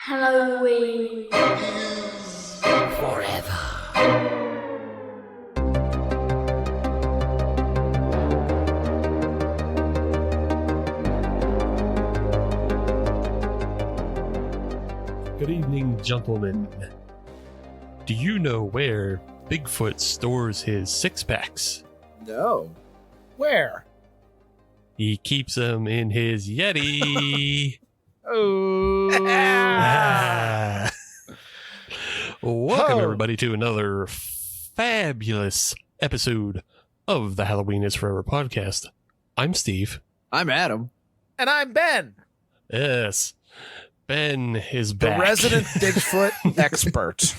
Halloween forever. Good evening, gentlemen. Do you know where Bigfoot stores his six-packs? No. Where? He keeps them in his Yeti. Oh. Welcome, everybody, to another fabulous episode of the Halloween is Forever podcast. I'm Steve. I'm Adam. And I'm Ben. Yes. Ben is back. The resident Bigfoot expert.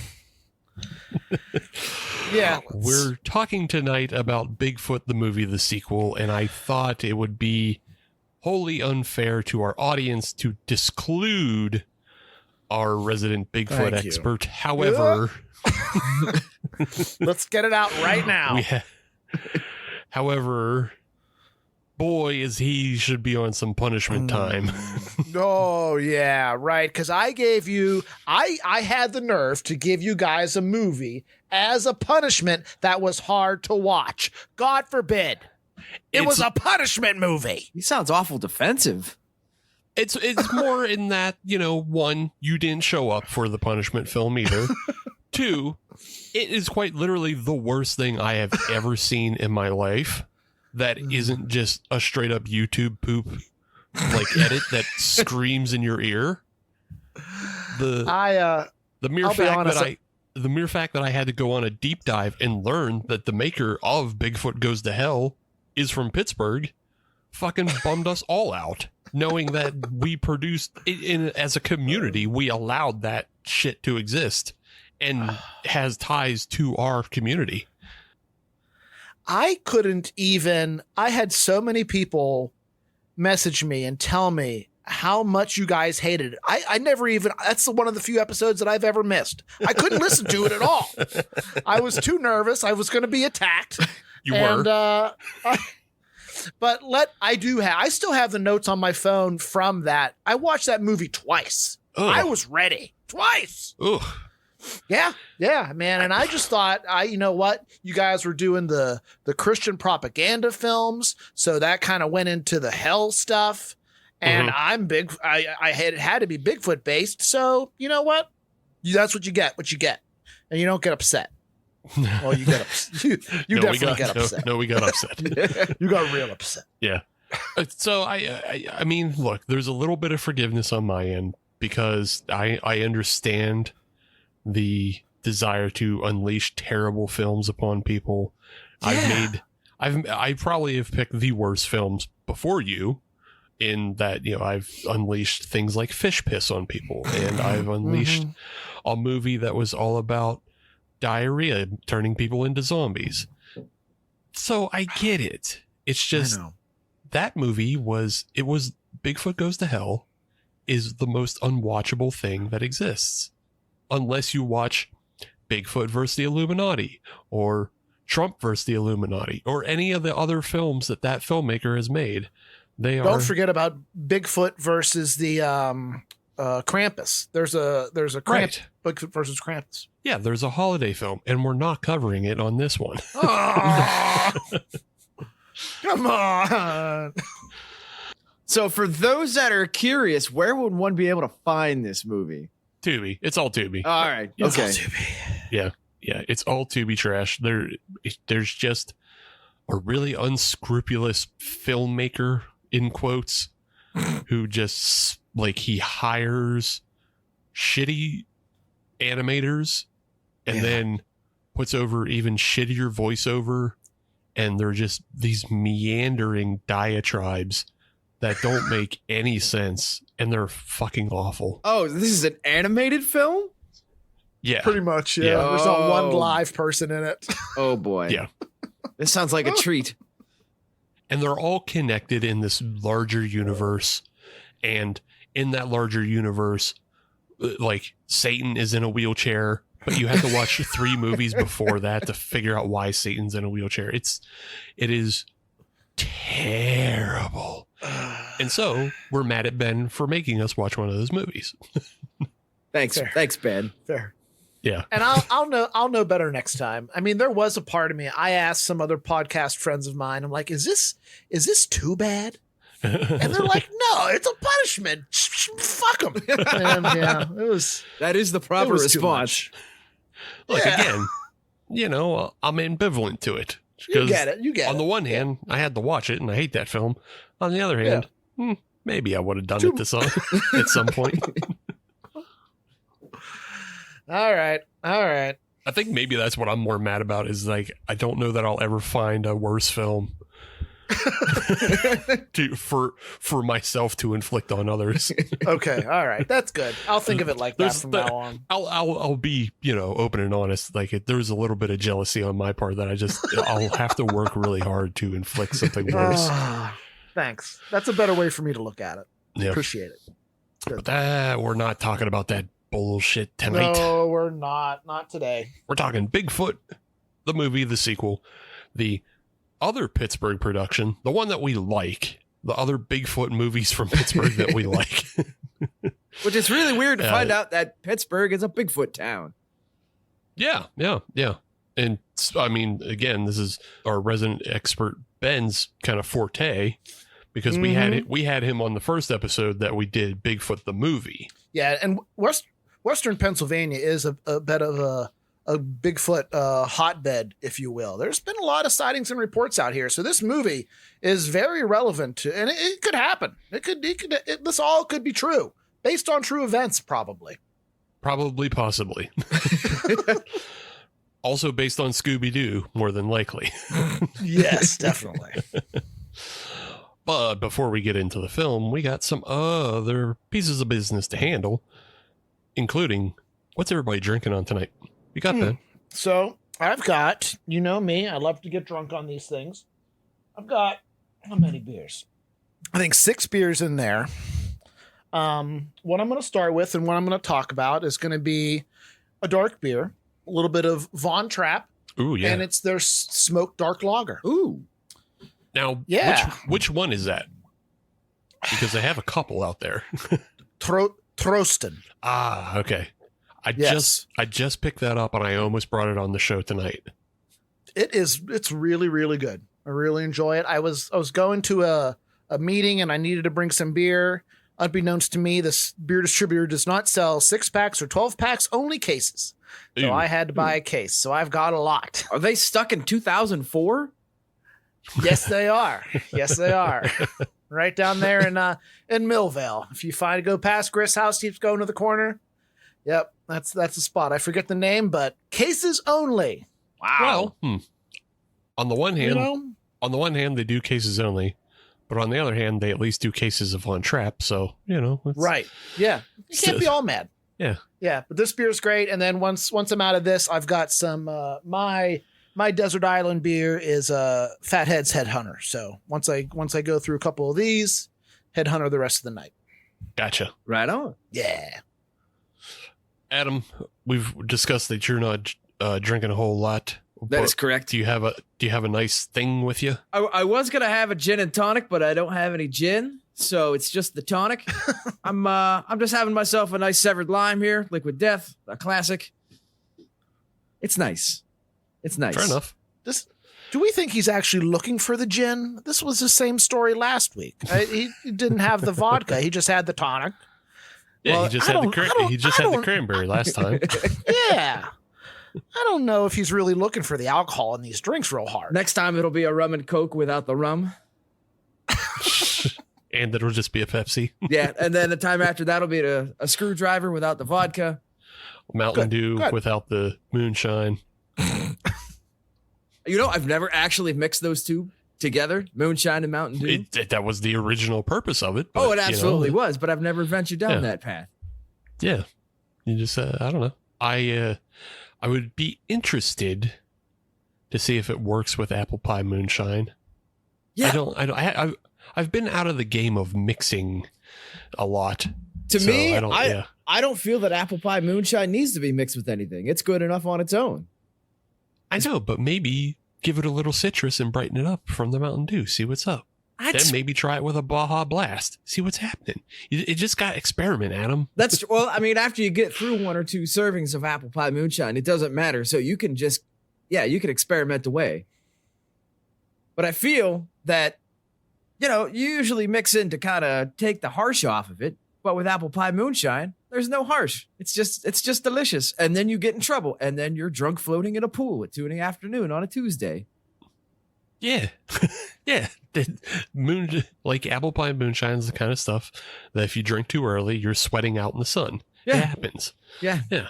Yeah. We're talking tonight about Bigfoot the movie, the sequel, and I thought it would be wholly unfair to our audience to disclude our resident Bigfoot expert. However, let's get it out right now. However, boy, is he should be on some punishment time. Oh, yeah, right. Because I gave you, I had the nerve to give you guys a movie as a punishment that was hard to watch. God forbid. It was a punishment movie. He sounds awful defensive. It's more in that, one, you didn't show up for the punishment film either. Two, it is quite literally the worst thing I have ever seen in my life. That isn't just a straight up YouTube poop like edit that screams in your ear. The mere fact that I had to go on a deep dive and learn that the maker of Bigfoot Goes to Hell is from Pittsburgh fucking bummed us all out, knowing that we produced as a community, we allowed that shit to exist and has ties to our community. I had so many people message me and tell me how much you guys hated it. I never even, that's one of the few episodes that I've ever missed. I couldn't listen to it at all. I was too nervous. I was going to be attacked. You were. I still have the notes on my phone from that. I watched that movie twice. Ugh. I was ready twice. Ugh. Yeah, man. And I just thought, you know what? You guys were doing the Christian propaganda films, so that kind of went into the hell stuff. And I'm big. It had to be Bigfoot based. So you know what? That's what you get. And you don't get upset. Well, you get upset. You definitely get upset. No, we got upset. You got real upset. Yeah. So I mean, look, there's a little bit of forgiveness on my end because I understand the desire to unleash terrible films upon people. Yeah. I probably have picked the worst films before you in that, I've unleashed things like fish piss on people, and I've unleashed a movie that was all about diarrhea turning people into zombies. So I get it. It's just that movie was Bigfoot Goes to Hell is the most unwatchable thing that exists. Unless you watch Bigfoot versus the Illuminati or Trump versus the Illuminati or any of the other films that filmmaker has made. Don't forget about Bigfoot versus the Krampus. There's a Krampus, right. Bigfoot versus Krampus. Yeah, there's a holiday film, and we're not covering it on this one. Oh, come on. So for those that are curious, where would one be able to find this movie? Tubi. It's all Tubi. All right. Yeah. Okay. It's all Tubi. Yeah. It's all Tubi trash. There's just a really unscrupulous filmmaker, in quotes, who just he hires shitty animators and then puts over even shittier voiceover, and they're just these meandering diatribes that don't make any sense, and they're fucking awful. Oh, this is an animated film? Yeah. Pretty much, yeah. There's not one live person in it. Oh, boy. Yeah. This sounds like a treat. And they're all connected in this larger universe. And in that larger universe, Satan is in a wheelchair, but you have to watch 3 movies before that to figure out why Satan's in a wheelchair. It is terrible. And so we're mad at Ben for making us watch one of those movies. Thanks, Fair. thanks, Ben. Fair. Yeah. And I'll know better next time. I mean, there was a part of me. I asked some other podcast friends of mine. I'm like, is this too bad? And they're like, no, it's a punishment. Fuck them. And yeah, That is the proper response. Look, Yeah. again, I'm ambivalent to it. You get it. You get on it. the one hand, I had to watch it and I hate that film. On the other hand, maybe I would have done it at some point. All right. I think maybe that's what I'm more mad about is like, I don't know that I'll ever find a worse film for myself to inflict on others. Okay. All right. That's good. I'll think of it like that from now on. I'll be, open and honest. Like there's a little bit of jealousy on my part that I'll have to work really hard to inflict something worse. Thanks. That's a better way for me to look at it. Yeah. Appreciate it. Good. But we're not talking about that bullshit tonight. No, we're not. Not today. We're talking Bigfoot, the movie, the sequel, the other Pittsburgh production, the one that we like, the other Bigfoot movies from Pittsburgh that we like. Which is really weird to find out that Pittsburgh is a Bigfoot town. Yeah. And I mean, again, this is our resident expert Ben's kind of forte because we had him on the first episode that we did Bigfoot the movie. Yeah, and Western Pennsylvania is a bit of a Bigfoot hotbed, if you will. There's been a lot of sightings and reports out here, so this movie is very relevant to, and it could happen. This all could be true, based on true events, probably. Possibly. Also based on Scooby-Doo, more than likely. Yes, definitely. But before we get into the film, we got some other pieces of business to handle, including what's everybody drinking on tonight? You got that? So I've got, you know me, I love to get drunk on these things. I've got how many beers? I think 6 beers in there. What I'm going to start with and what I'm going to talk about is going to be a dark beer, a little bit of Von Trapp. Ooh, yeah. And it's their smoked dark lager. Ooh. Now, yeah. which one is that? Because they have a couple out there. Trosten. Ah, okay. I just picked that up and I almost brought it on the show tonight. It's really, really good. I really enjoy it. I was going to a meeting and I needed to bring some beer. Unbeknownst to me, this beer distributor does not sell 6-packs or 12-packs, only cases. So I had to buy a case. So I've got a lot. Are they stuck in 2004? Yes, they are. Yes, they are. Right down there in Millvale. If you go past Grist's house, keeps going to the corner. Yep, that's the spot. I forget the name, but cases only. Wow. Well, on the one hand, they do cases only, but on the other hand, they at least do cases of Von Trapp. So right. Yeah, you can't be all mad. Yeah. Yeah, but this beer is great. And then once I'm out of this, I've got some my desert island beer is Fathead's Headhunter. So once I go through a couple of these, Headhunter the rest of the night. Gotcha. Right on. Yeah. Adam, we've discussed that you're not drinking a whole lot. That is correct. Do you have a nice thing with you? I was gonna have a gin and tonic, but I don't have any gin, so it's just the tonic. I'm just having myself a nice severed lime here, Liquid Death, a classic. It's nice. It's nice. Fair enough. Do we think he's actually looking for the gin? This was the same story last week. He didn't have the vodka; he just had the tonic. Yeah, Well, he just had the cranberry last time. Yeah. I don't know if he's really looking for the alcohol in these drinks real hard. Next time it'll be a rum and coke without the rum. And it'll just be a Pepsi. Yeah, and then the time after that'll be a screwdriver without the vodka. Mountain Dew without the moonshine. I've never actually mixed those two together, moonshine and Mountain Dew. That was the original purpose of it. But, it absolutely was, but I've never ventured down that path. Yeah. You just, I don't know. I would be interested to see if it works with apple pie moonshine. Yeah. I've been out of the game of mixing a lot. I don't feel that apple pie moonshine needs to be mixed with anything. It's good enough on its own. I know, but maybe give it a little citrus and brighten it up from the Mountain Dew. See what's up. Then maybe try it with a Baja Blast. See what's happening. You just got to experiment, Adam. That's well, I mean, after you get through 1 or 2 servings of apple pie moonshine, it doesn't matter. So you can just, you can experiment away. But I feel that, you usually mix in to kind of take the harsh off of it. But with apple pie moonshine, there's no harsh. It's just delicious. And then you get in trouble. And then you're drunk floating in a pool at 2 PM on a Tuesday. Yeah. Yeah. Like apple pie moonshine is the kind of stuff that if you drink too early, you're sweating out in the sun. Yeah. It happens. Yeah. Yeah.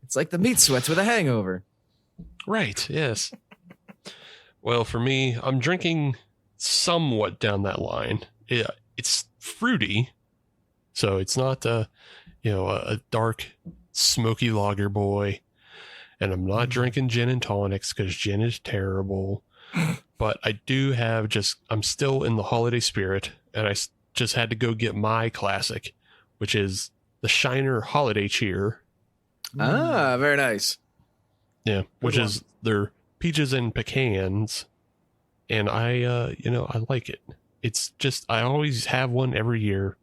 It's like the meat sweats with a hangover. Right. Yes. Well, for me, I'm drinking somewhat down that line. It's fruity. So it's not a dark, smoky lager boy. And I'm not drinking gin and tonics because gin is terrible. But I do have I'm still in the holiday spirit. And I just had to go get my classic, which is the Shiner Holiday Cheer. Ah, very nice. Yeah, which is their peaches and pecans. And I like it. It's just, I always have one every year.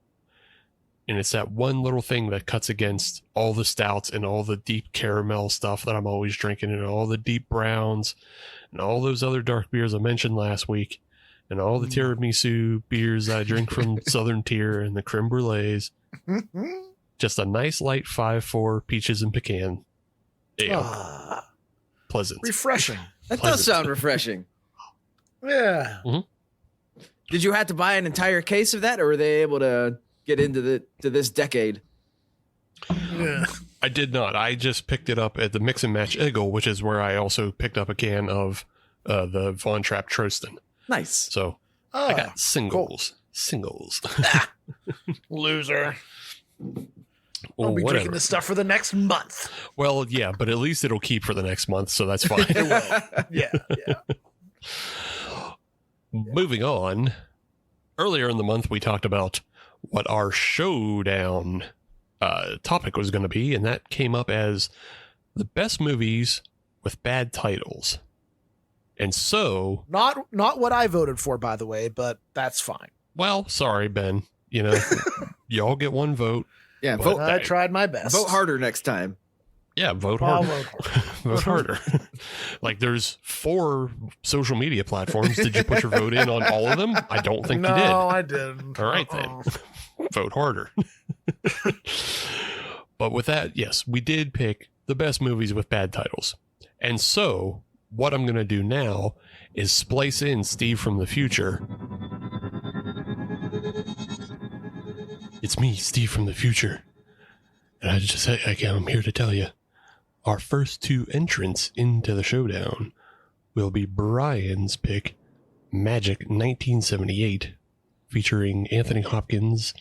And it's that one little thing that cuts against all the stouts and all the deep caramel stuff that I'm always drinking and all the deep browns and all those other dark beers I mentioned last week and all the tiramisu beers I drink from Southern Tier and the creme brulees. Just a nice light 5-4 peaches and pecan. Pleasant. Refreshing. That does sound refreshing. Yeah. Mm-hmm. Did you have to buy an entire case of that, or were they able to get into this decade? Yeah. I did not. I just picked it up at the Mix and Match Eagle, which is where I also picked up a can of the Von Trapp Trosten. Nice. So I got singles. Cool. Singles. Loser. Well, I'll be whatever. drinking this stuff for the next month. Well, yeah, but at least it'll keep for the next month, so that's fine. It will. Yeah. Moving on. Earlier in the month, we talked about what our showdown topic was going to be, and that came up as the best movies with bad titles. And so, not what I voted for, by the way, but that's fine. well, sorry, Ben. Y'all get one vote. Yeah, But vote. I tried my best. Vote harder next time. Yeah, vote I'll harder. vote harder. Vote harder. Like, there's 4 social media platforms. Did you put your vote in on all of them? I don't think you did. No, I didn't. All right, then. Vote harder. But with that, yes, we did pick the best movies with bad titles. And so, what I'm going to do now is splice in Steve from the future. It's me, Steve from the future. And I'm here to tell you, our first 2 entrants into the showdown will be Brian's pick, Magic 1978, featuring Anthony Hopkins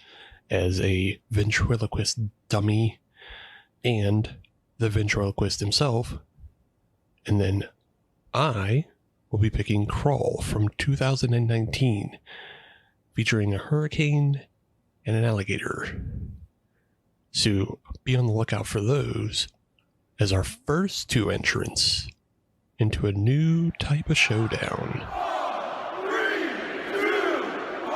as a ventriloquist dummy and the ventriloquist himself. And then I will be picking Crawl from 2019, featuring a hurricane and an alligator. So be on the lookout for those as our first 2 entrants into a new type of showdown. 3, 2, 1.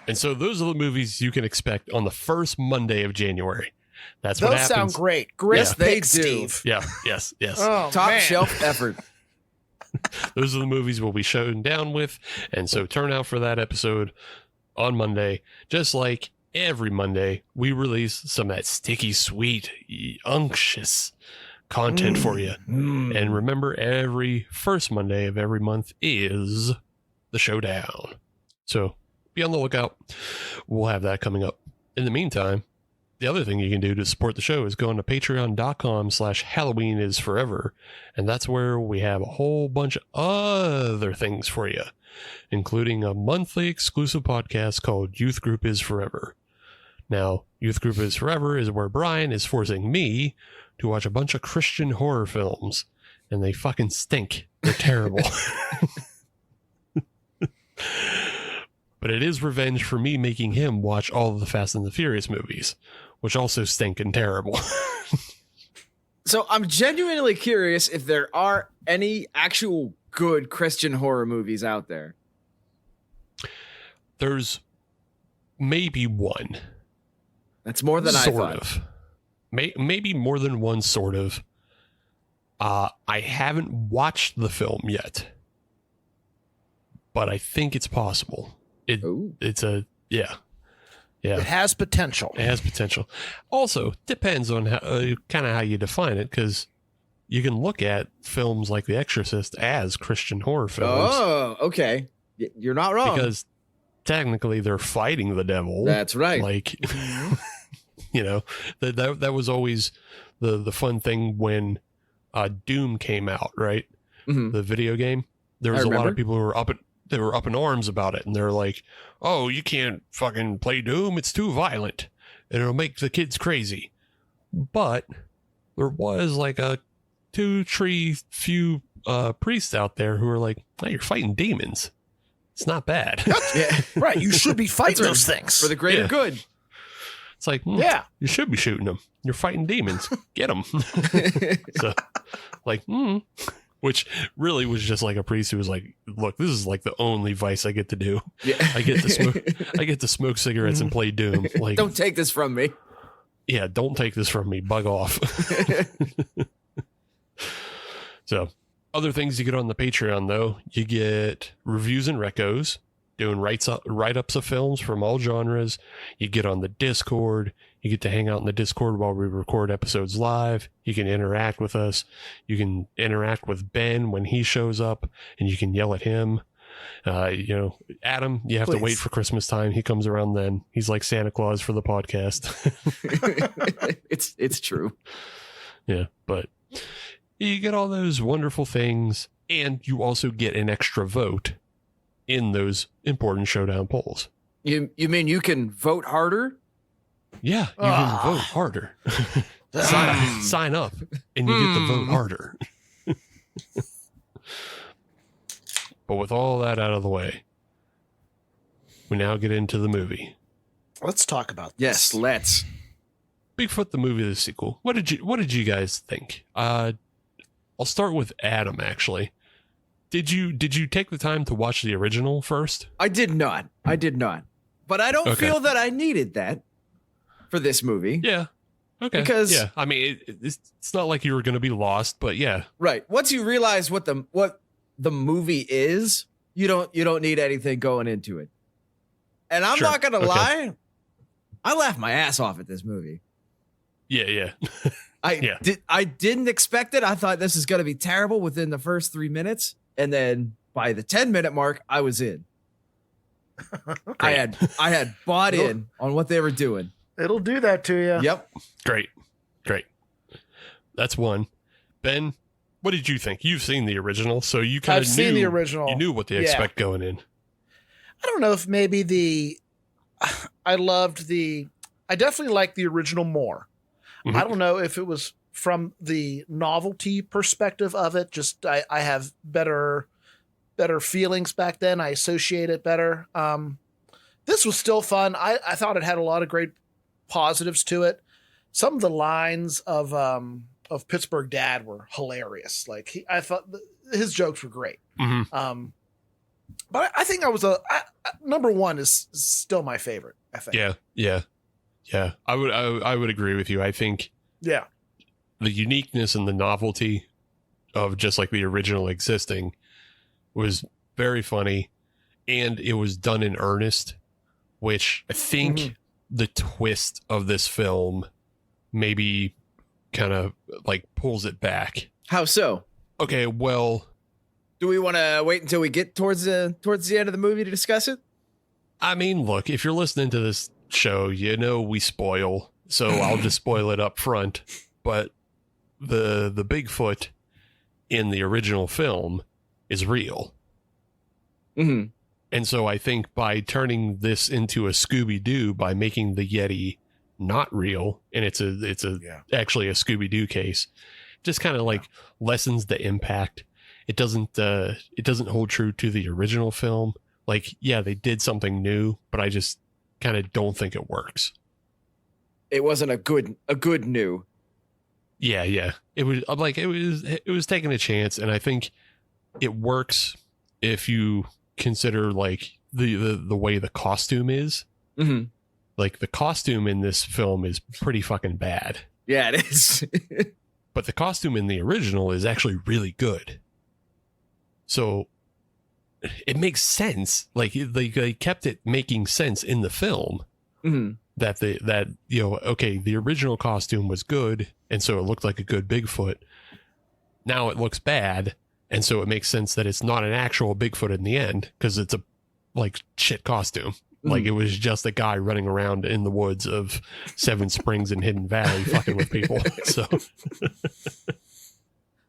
And so those are the movies you can expect on the first Monday of January. That's what happens. Those sound great. Great Yes, they pick, do. Steve. Yeah, yes. Oh, Top man. shelf effort. Those are the movies we'll be showing down with. And so turn out for that episode on Monday. Just like every Monday, we release some of that sticky, sweet, unctuous content for you. And remember, every first Monday of every month is the showdown. So be on the lookout. We'll have that coming up. In the meantime, the other thing you can do to support the show is go on to patreon.com/HalloweenIsForever. And that's where we have a whole bunch of other things for you, including a monthly exclusive podcast called Youth Group is Forever. Now, Youth Group is Forever is where Brian is forcing me to watch a bunch of Christian horror films, and they fucking stink. They're terrible. But it is revenge for me making him watch all of the Fast and the Furious movies, which also stink and terrible. So I'm genuinely curious if there are any actual good Christian horror movies out there? There's maybe one. That's more than I Sort thought. of. Maybe more than one, sort of. I haven't watched the film yet, but I think it's possible. It's a yeah. It has potential. It has potential. Also, depends on how, kind of how you define it, because you can look at films like The Exorcist as Christian horror films. Oh, okay. You're not wrong. Because technically they're fighting the devil. That's right. Like, you know, that was always the fun thing when Doom came out, right? Mm-hmm. The video game. There was a lot of people who were up in arms about it, and they're like, "Oh, you can't fucking play Doom. It's too violent, and it'll make the kids crazy." But there was like a few priests out there who were like, "Hey, you're fighting demons. It's not bad." Yeah. Right. You should be fighting those things. For the greater good. It's like, you should be shooting them. You're fighting demons. Get them. So, like, which really was just like a priest who was like, "Look, this is like the only vice I get to do. Yeah. I get to smoke cigarettes and play Doom. Like, don't take this from me." Yeah, don't take this from me. Bug off." So, other things you get on the Patreon, though, you get reviews and recos, doing write-ups of films from all genres. You get on the Discord. You get to hang out in the Discord while we record episodes live. You can interact with us. You can interact with Ben when he shows up, and you can yell at him. You know, Adam, you have to wait for Christmas time. He comes around then. He's like Santa Claus for the podcast. It's true. Yeah, but you get all those wonderful things, and you also get an extra vote in those important showdown polls. You mean you can vote harder? Yeah, you can vote harder. Sign up, and you get to vote harder. But with all that out of the way, we now get into the movie. Let's talk about this. Yes, let's. Bigfoot the movie, the sequel. What did you guys think? I'll start with Adam, actually. Did you take the time to watch the original first? I did not. But I don't feel that I needed that for this movie. Yeah. Okay. Because I mean, it's not like you were going to be lost, but yeah. Right. Once you realize what the movie is, you don't need anything going into it. And I'm not going to lie, I laughed my ass off at this movie. Yeah. I didn't expect it. I thought this is going to be terrible within the first 3 minutes, and then by the 10-minute mark, I was in. I had bought in on what they were doing. It'll do that to you. Yep. Great. That's one. Ben, what did you think? You've seen the original, so you kind of knew seen the original. You knew what to expect going in. I don't know if maybe I definitely liked the original more. Mm-hmm. I don't know if it was from the novelty perspective of it. Just I have better feelings back then. I associate it better. This was still fun. I thought it had a lot of great positives to it. Some of the lines of Pittsburgh Dad were hilarious. Like I thought his jokes were great. Mm-hmm. But I think number one is still my favorite. I think. Yeah. I would agree with you. I think. Yeah. The uniqueness and the novelty of just like the original existing was very funny, and it was done in earnest, which I think the twist of this film maybe kind of like pulls it back. How so? Okay, well, do we want to wait until we get towards the end of the movie to discuss it? I mean, look, if you're listening to this show, you know we spoil, so I'll just spoil it up front. But the Bigfoot in the original film is real. Mm-hmm. And so I think by turning this into a Scooby-Doo, by making the Yeti not real, and it's actually a Scooby-Doo case, just kind of like lessens the impact. It doesn't hold true to the original film. Like, yeah, they did something new, but I just kind of don't think it works. It wasn't a good new. Yeah. It was like it was taking a chance, and I think it works if you consider like the way the costume is. Mm-hmm. Like the costume in this film is pretty fucking bad. Yeah, it is. But the costume in the original is actually really good. So it makes sense. Like they kept it making sense in the film. Mm-hmm. That the original costume was good, and so it looked like a good Bigfoot. Now it looks bad, and so it makes sense that it's not an actual Bigfoot in the end because it's a like shit costume. Mm-hmm. Like it was just a guy running around in the woods of Seven Springs and Hidden Valley fucking with people. So,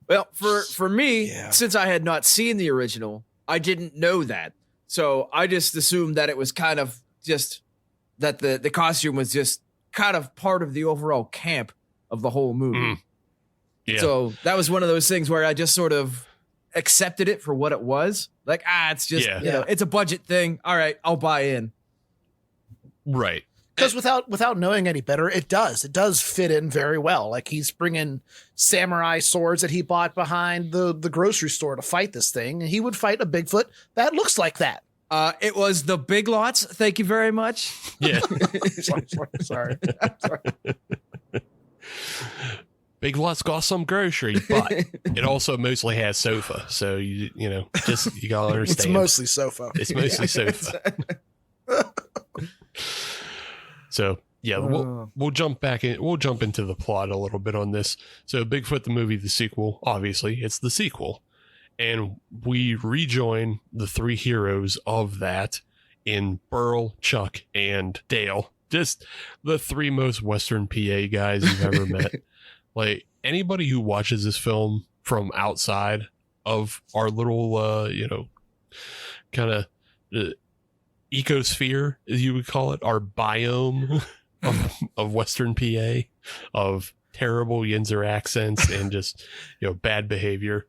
well, for me, since I had not seen the original, I didn't know that, so I just assumed that it was kind of just. That the costume was just kind of part of the overall camp of the whole movie. Mm. Yeah. So that was one of those things where I just sort of accepted it for what it was. Like, it's just, it's a budget thing. All right, I'll buy in. Right. Because without knowing any better, it does fit in very well. Like he's bringing samurai swords that he bought behind the grocery store to fight this thing. And he would fight a Bigfoot that looks like that. It was the Big Lots. Thank you very much. Yeah. Sorry. Big Lots got some grocery, but it also mostly has sofa. So you gotta understand. It's mostly sofa. It's mostly sofa. So yeah, we'll jump back in. We'll jump into the plot a little bit on this. So Bigfoot the movie, the sequel. Obviously, it's the sequel. And we rejoin the three heroes of that in Burl, Chuck, and Dale. Just the three most Western PA guys you've ever met. Like anybody who watches this film from outside of our little, kind of ecosphere, as you would call it, our biome of Western PA, of terrible Yinzer accents and just, bad behavior.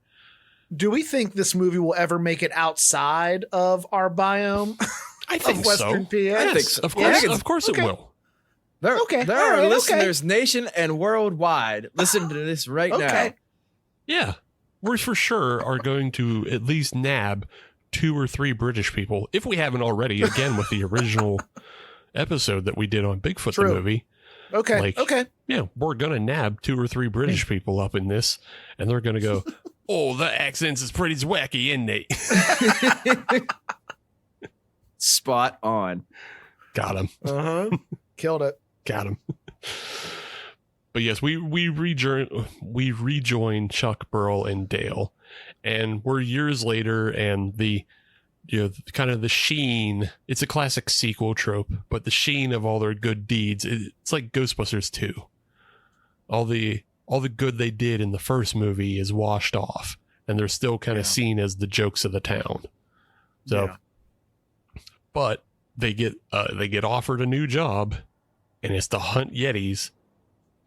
Do we think this movie will ever make it outside of our biome? I think of Western so. PA? Yes, I think so. Of course okay. It will. There are right, listeners nation and worldwide. Listen to this right now. Yeah. We for sure are going to at least nab 2 or 3 British people, if we haven't already, again, with the original episode that we did on Bigfoot the movie. Okay. Yeah, we're going to nab 2 or 3 British people up in this, and they're going to go, oh, the accents is pretty wacky, isn't they? Spot on. Got him. Uh-huh. Killed it. Got him. But yes, we rejoin Chuck, Burl, and Dale, and we're years later, and the kind of the sheen. It's a classic sequel trope, but the sheen of all their good deeds. It's like Ghostbusters 2. All the good they did in the first movie is washed off, and they're still kind of seen as the jokes of the town. So, but they get offered a new job, and it's to hunt Yetis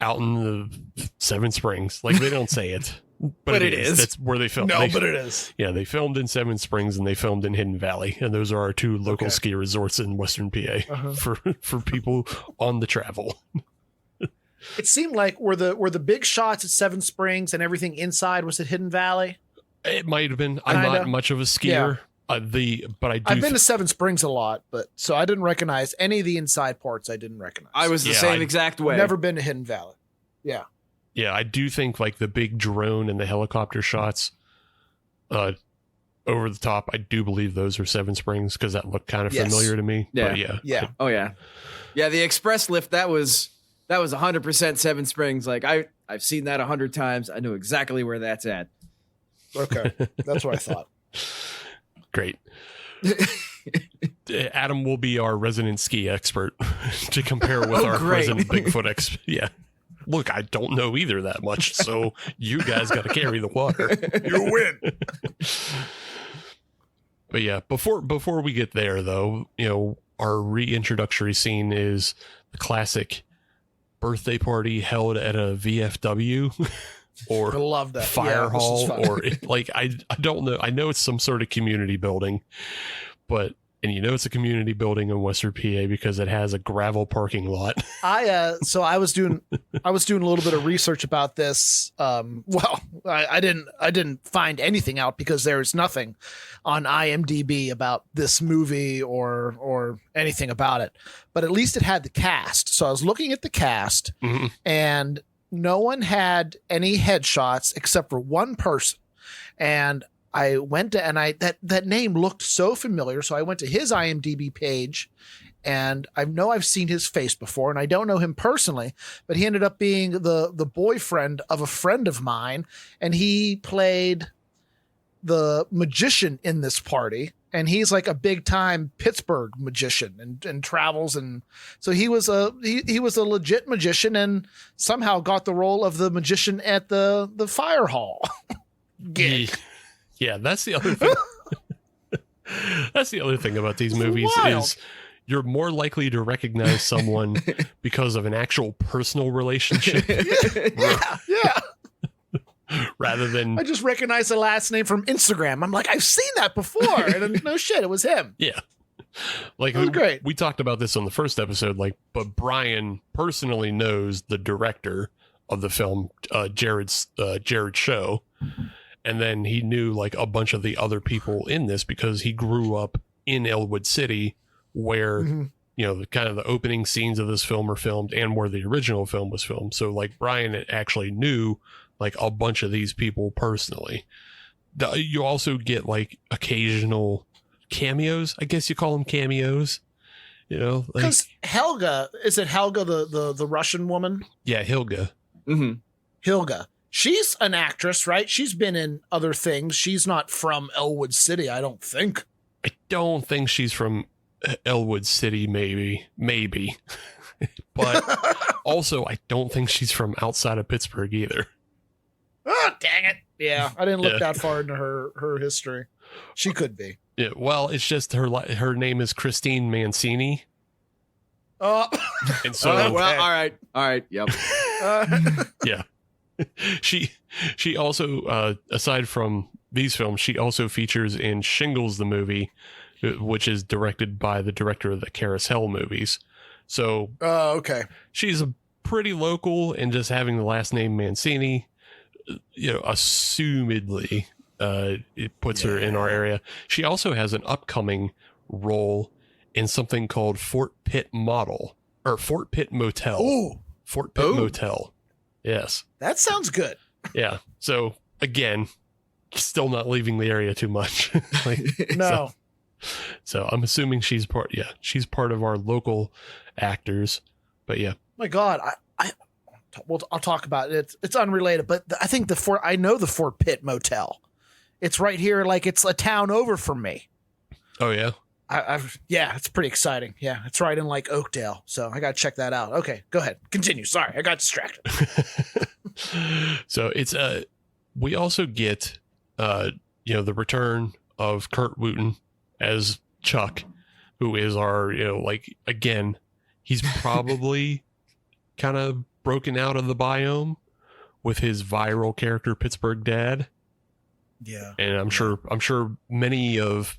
out in the Seven Springs. Like they don't say it, but it is. That's where they filmed. But it is. Yeah, they filmed in Seven Springs and they filmed in Hidden Valley, and those are our 2 local ski resorts in Western PA for people on the travel. It seemed like were the big shots at Seven Springs and everything inside was at Hidden Valley. It might have been. I'm not much of a skier. I've been to Seven Springs a lot, but so I didn't recognize any of the inside parts. I didn't recognize. I was the same exact way. Never been to Hidden Valley. Yeah. Yeah, I do think like the big drone and the helicopter shots over the top, I do believe those are Seven Springs because that looked kind of familiar to me. Yeah. But yeah. Oh yeah. Yeah, the express lift that was 100% Seven Springs. Like I've seen that 100 times. I know exactly where that's at. Okay. That's what I thought. Great. Adam will be our resident ski expert to compare with our resident Bigfoot expert. Yeah. Look, I don't know either that much, so you guys got to carry the water. You win. But yeah, before we get there, though, our reintroductory scene is the classic birthday party held at a VFW or I love that. fire hall, or like I don't know. I know it's some sort of community building, but And you know it's a community building in Western PA because it has a gravel parking lot. I was doing a little bit of research about this. I didn't find anything out because there's nothing on IMDb about this movie or anything about it. But at least it had the cast. So I was looking at the cast, and no one had any headshots except for one person. And I went to, and that name looked so familiar. So I went to his IMDb page, and I know I've seen his face before, and I don't know him personally, but he ended up being the boyfriend of a friend of mine. And he played the magician in this party. And he's like a big time Pittsburgh magician and travels. And so he was a legit magician and somehow got the role of the magician at the fire hall gig. Yeah, that's the other thing. That's the other thing about these movies is you're more likely to recognize someone because of an actual personal relationship. Yeah. Rather than I just recognize the last name from Instagram. I'm like, I've seen that before. And no shit, it was him. Yeah. Like, it was great. We talked about this on the first episode, but Brian personally knows the director of the film, Jared Show. And then he knew like a bunch of the other people in this because he grew up in Elwood City where, you know, the opening scenes of this film are filmed and where the original film was filmed. So like Brian actually knew like a bunch of these people personally. You also get like occasional cameos. I guess you call them cameos, you know, because Helga, is it Helga, the Russian woman? Yeah. Helga. Helga. She's an actress, right? She's been in other things. She's not from Elwood City, I don't think. I don't think she's from Elwood City, maybe. But also, I don't think she's from outside of Pittsburgh either. Oh, dang it. Yeah, I didn't look that far into her history. She could be. Yeah, well, it's just her name is Christine Mancini. Oh. And so, all right. Yep. Yeah. She also aside from these films, she also features in Shingles the movie, which is directed by the director of the Carousel movies. So okay, she's a pretty local, and just having the last name Mancini, you know, assumedly it puts her in our area. She also has an upcoming role in something called Fort Pitt Motel. Ooh. Fort Pitt Motel. Yes. That sounds good. Yeah. So again, still not leaving the area too much. No. So I'm assuming she's part of our local actors. But yeah. My God, I'll talk about it. It's unrelated, but I think I know the Fort Pitt Motel. It's right here, like it's a town over from me. Oh yeah. Yeah, it's pretty exciting. Yeah, it's right in like Oakdale, so I gotta check that out. Okay, go ahead, continue. Sorry, I got distracted. So it's we also get the return of Kurt Wooten as Chuck, who is our again, he's probably kind of broken out of the biome with his viral character Pittsburgh Dad. Yeah, and I'm sure many of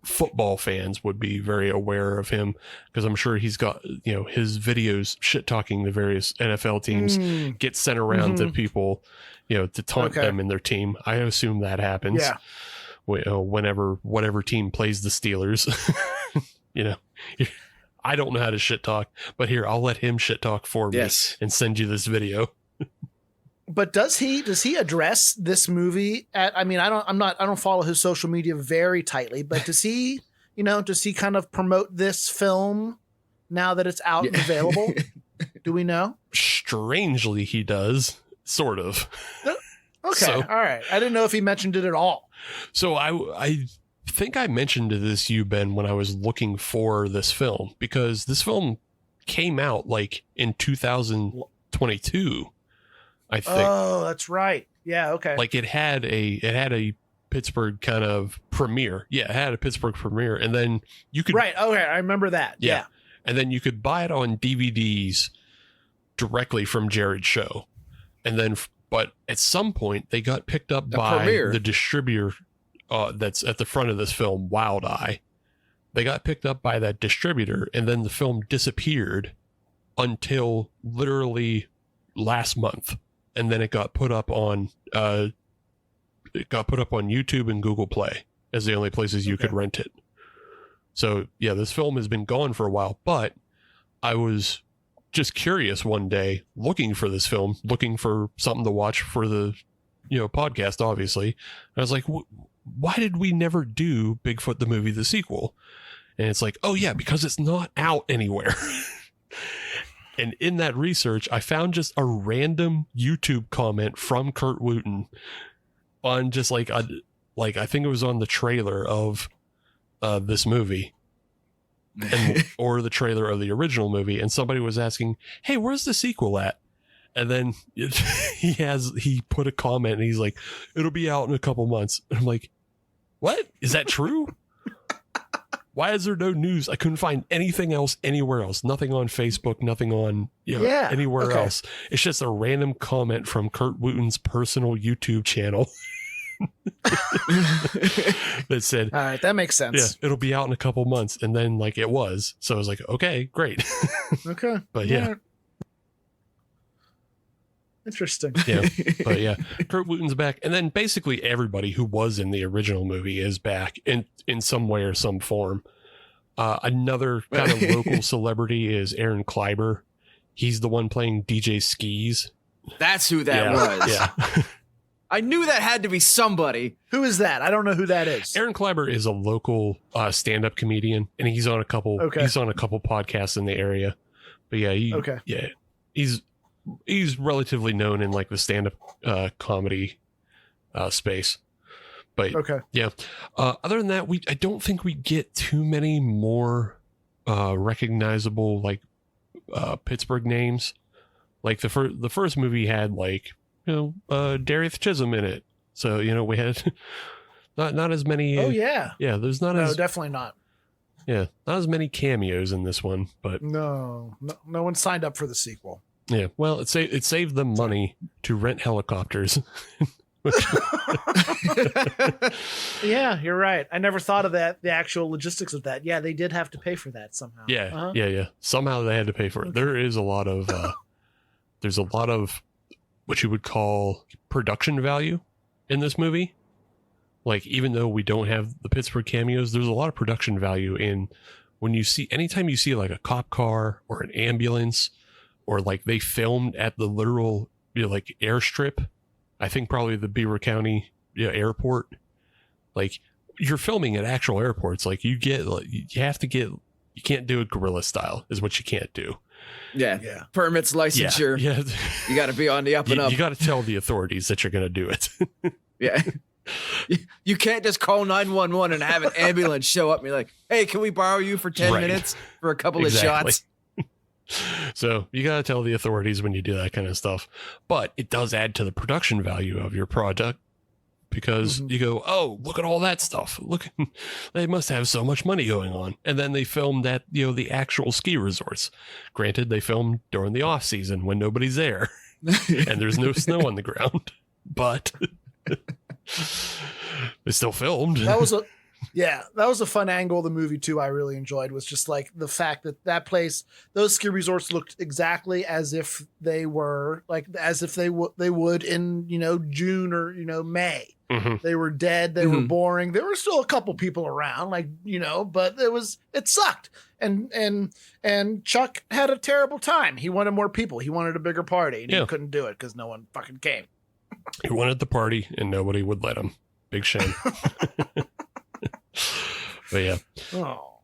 football fans would be very aware of him because I'm sure he's got his videos shit talking the various NFL teams get sent around to people to taunt them and their team. I assume that happens whenever whatever team plays the Steelers. I don't know how to shit talk, but here, I'll let him shit talk for me and send you this video. But does he address this movie I don't follow his social media very tightly, but does he kind of promote this film now that it's out and available? Do we know? Strangely, he does, sort of. Okay. So, all right. I didn't know if he mentioned it at all. So I think I mentioned this to you, Ben, when I was looking for this film, because this film came out like in 2022. I think. Oh, that's right. Yeah. Okay. Like it had a Pittsburgh kind of premiere. Yeah, it had a Pittsburgh premiere, and then you could. Right. Okay, I remember that. Yeah. And then you could buy it on DVDs directly from Jared Show, and then, but at some point they got picked up by the distributor that's at the front of this film, Wild Eye, they got picked up by that distributor, and then the film disappeared until literally last month, and then it got put up on YouTube and Google Play as the only places you could rent it. So yeah, this film has been gone for a while, but I was just curious one day looking for this film, looking for something to watch for the podcast, obviously. And I was like, why did we never do Bigfoot the movie, the sequel? And it's like, oh yeah, because it's not out anywhere. And in that research, I found just a random YouTube comment from Kurt Wooten on just like I think it was on the trailer of this movie, or the trailer of the original movie, and somebody was asking, hey, where's the sequel at? And then he put a comment and he's like, it'll be out in a couple months. And I'm like, what? Is that true? Why is there no news? I couldn't find anything else anywhere else. Nothing on Facebook, nothing on anywhere else. It's just a random comment from Kurt Wooten's personal YouTube channel that said, all right, that makes sense. Yeah, it'll be out in a couple months. And then like it was. So I was like, okay, great. Okay. But yeah. Right. Interesting. Yeah. But yeah, Kurt Wooten's back. And then basically everybody who was in the original movie is back in some way or some form. Another kind of local celebrity is Aaron Kleiber. He's the one playing DJ Skis. That's who that was. Yeah. I knew that had to be somebody. Who is that? I don't know who that is. Aaron Kleiber is a local stand-up comedian, and he's on a couple podcasts in the area. But yeah, he's relatively known in like the stand-up comedy space. But yeah, other than that, I don't think we get too many more recognizable like Pittsburgh names. Like the first movie had like Darius Chisholm in it, so we had not as many. There's not as definitely not. Yeah, not as many cameos in this one, but no one signed up for the sequel. Yeah, well, it saved them money to rent helicopters. Yeah, you're right. I never thought of that, the actual logistics of that. Yeah, they did have to pay for that somehow. Yeah, yeah. Somehow they had to pay for it. There is a lot of there's a lot of what you would call production value in this movie. Like, even though we don't have the Pittsburgh cameos, there's a lot of production value in anytime you see like a cop car or an ambulance, or like they filmed at the literal like airstrip. I think probably the Beaver County airport. Like, you're filming at actual airports. Like, you can't do it guerrilla style is what you can't do. Yeah. Permits, licensure. Yeah. You got to be on the up and up. You got to tell the authorities that you're going to do it. Yeah. You can't just call 911 and have an ambulance show up and be like, hey, can we borrow you for 10 minutes for a couple of shots? So you got to tell the authorities when you do that kind of stuff. But it does add to the production value of your product, because you go, oh, look at all that stuff. Look, they must have so much money going on. And then they filmed at, the actual ski resorts. Granted, they filmed during the off season when nobody's there and there's no snow on the ground, but they still filmed. That was a fun angle of the movie too. I really enjoyed, was just like the fact that place, those ski resorts looked exactly as if they were they would in June or May. Mm-hmm. They were dead. They were boring. There were still a couple people around, but it sucked. And Chuck had a terrible time. He wanted more people. He wanted a bigger party, and he couldn't do it because no one fucking came. He wanted the party and nobody would let him. Big shame. But yeah. Oh.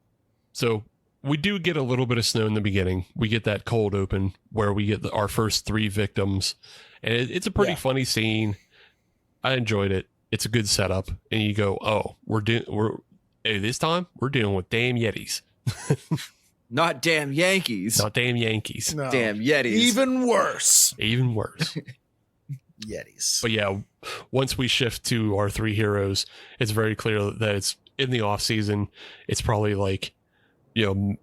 So we do get a little bit of snow in the beginning. We get that cold open where we get our first 3 victims, and it's a pretty funny scene. I enjoyed it. It's a good setup, and you go, "Oh, this time we're dealing with damn Yetis." Not damn Yankees. Not damn Yankees. No. Damn Yetis. Even worse. Yetis. But yeah, once we shift to our 3 heroes, it's very clear that it's in the off season. It's probably like, I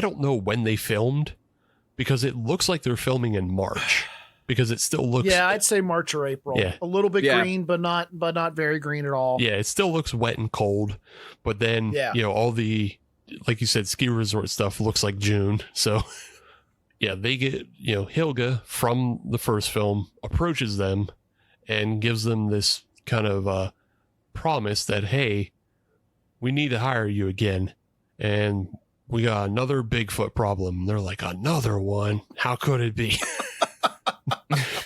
don't know when they filmed, because it looks like they're filming in March. because it still looks. Yeah, I'd say March or April. Yeah. A little bit Yeah. green, but not very green at all. Yeah, it still looks wet and cold, but then Yeah. all the, like you said, ski resort stuff looks like June. So yeah, they get, Hilga from the first film approaches them and gives them this kind of promise that, hey, we need to hire you again, and we got another Bigfoot problem. They're like, another one? How could it be?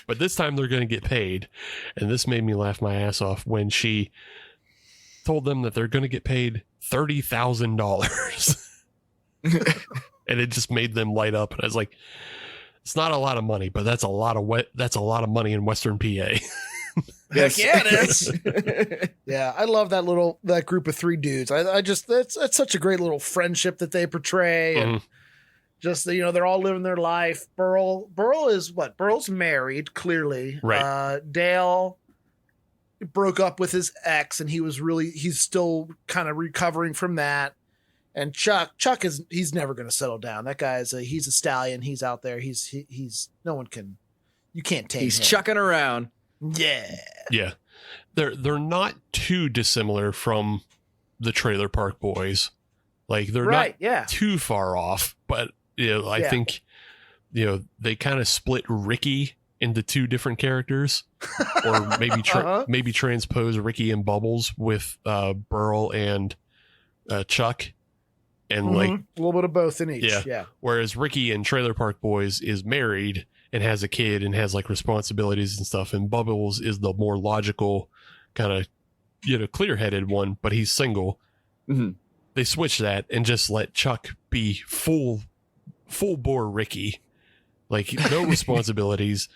But this time they're going to get paid. And this made me laugh my ass off when she told them that they're going to get paid $30,000. And it just made them light up. And I was like, it's not a lot of money, but that's a lot of money in Western PA. Heck yeah, it is. Yeah, I love that group of three dudes. I just that's such a great little friendship that they portray, and just they're all living their life. Burl is what? Burl's married, clearly. Right. Dale broke up with his ex, and he's still kind of recovering from that. And Chuck he's never going to settle down. That guy's he's a stallion. He's out there. He's no one can, you can't tame him. He's chucking around. Yeah. Yeah. They're not too dissimilar from the Trailer Park Boys. Like they're Right, not yeah. too far off, but I think they kind of split Ricky into two different characters, or maybe transpose Ricky and Bubbles with Burl and Chuck, and like a little bit of both in each. Yeah. Whereas Ricky in Trailer Park Boys is married and has a kid and has like responsibilities and stuff, and Bubbles is the more logical kind of clear-headed one, but he's single. Mm-hmm. They switch that and just let Chuck be full bore Ricky, like no responsibilities,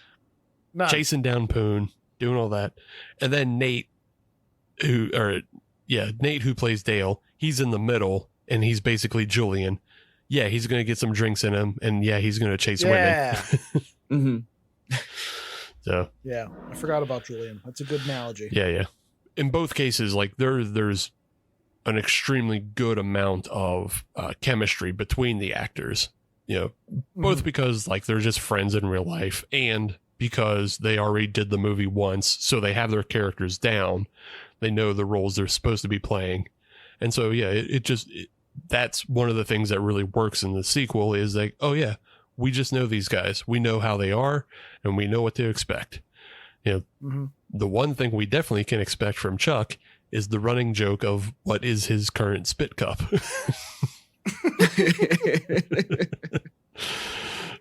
None. chasing down Poon, doing all that. And then Nate who plays Dale, he's in the middle and he's basically Julian. Yeah, he's going to get some drinks in him, and yeah, he's going to chase women. Mm-hmm. So yeah, I forgot about Julian. That's a good analogy. yeah. In both cases, like there's an extremely good amount of chemistry between the actors. Both because like they're just friends in real life, and because they already did the movie once, so they have their characters down. They know the roles they're supposed to be playing, and so yeah, that's one of the things that really works in the sequel is like, oh yeah, we just know these guys. We know how they are, and we know what to expect. The one thing we definitely can expect from Chuck is the running joke of what is his current spit cup.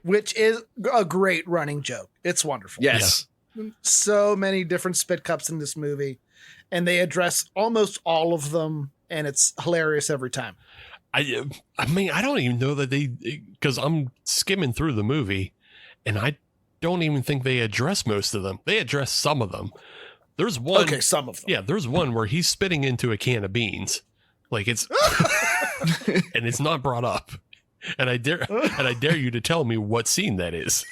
Which is a great running joke. It's wonderful. Yes. So many different spit cups in this movie, and they address almost all of them, and it's hilarious every time. I mean, I don't even know that because I'm skimming through the movie, and I don't even think they address most of them. They address some of them. There's one. Okay, some of them. Yeah, there's one where he's spitting into a can of beans, like it's, and it's not brought up. And I dare you to tell me what scene that is.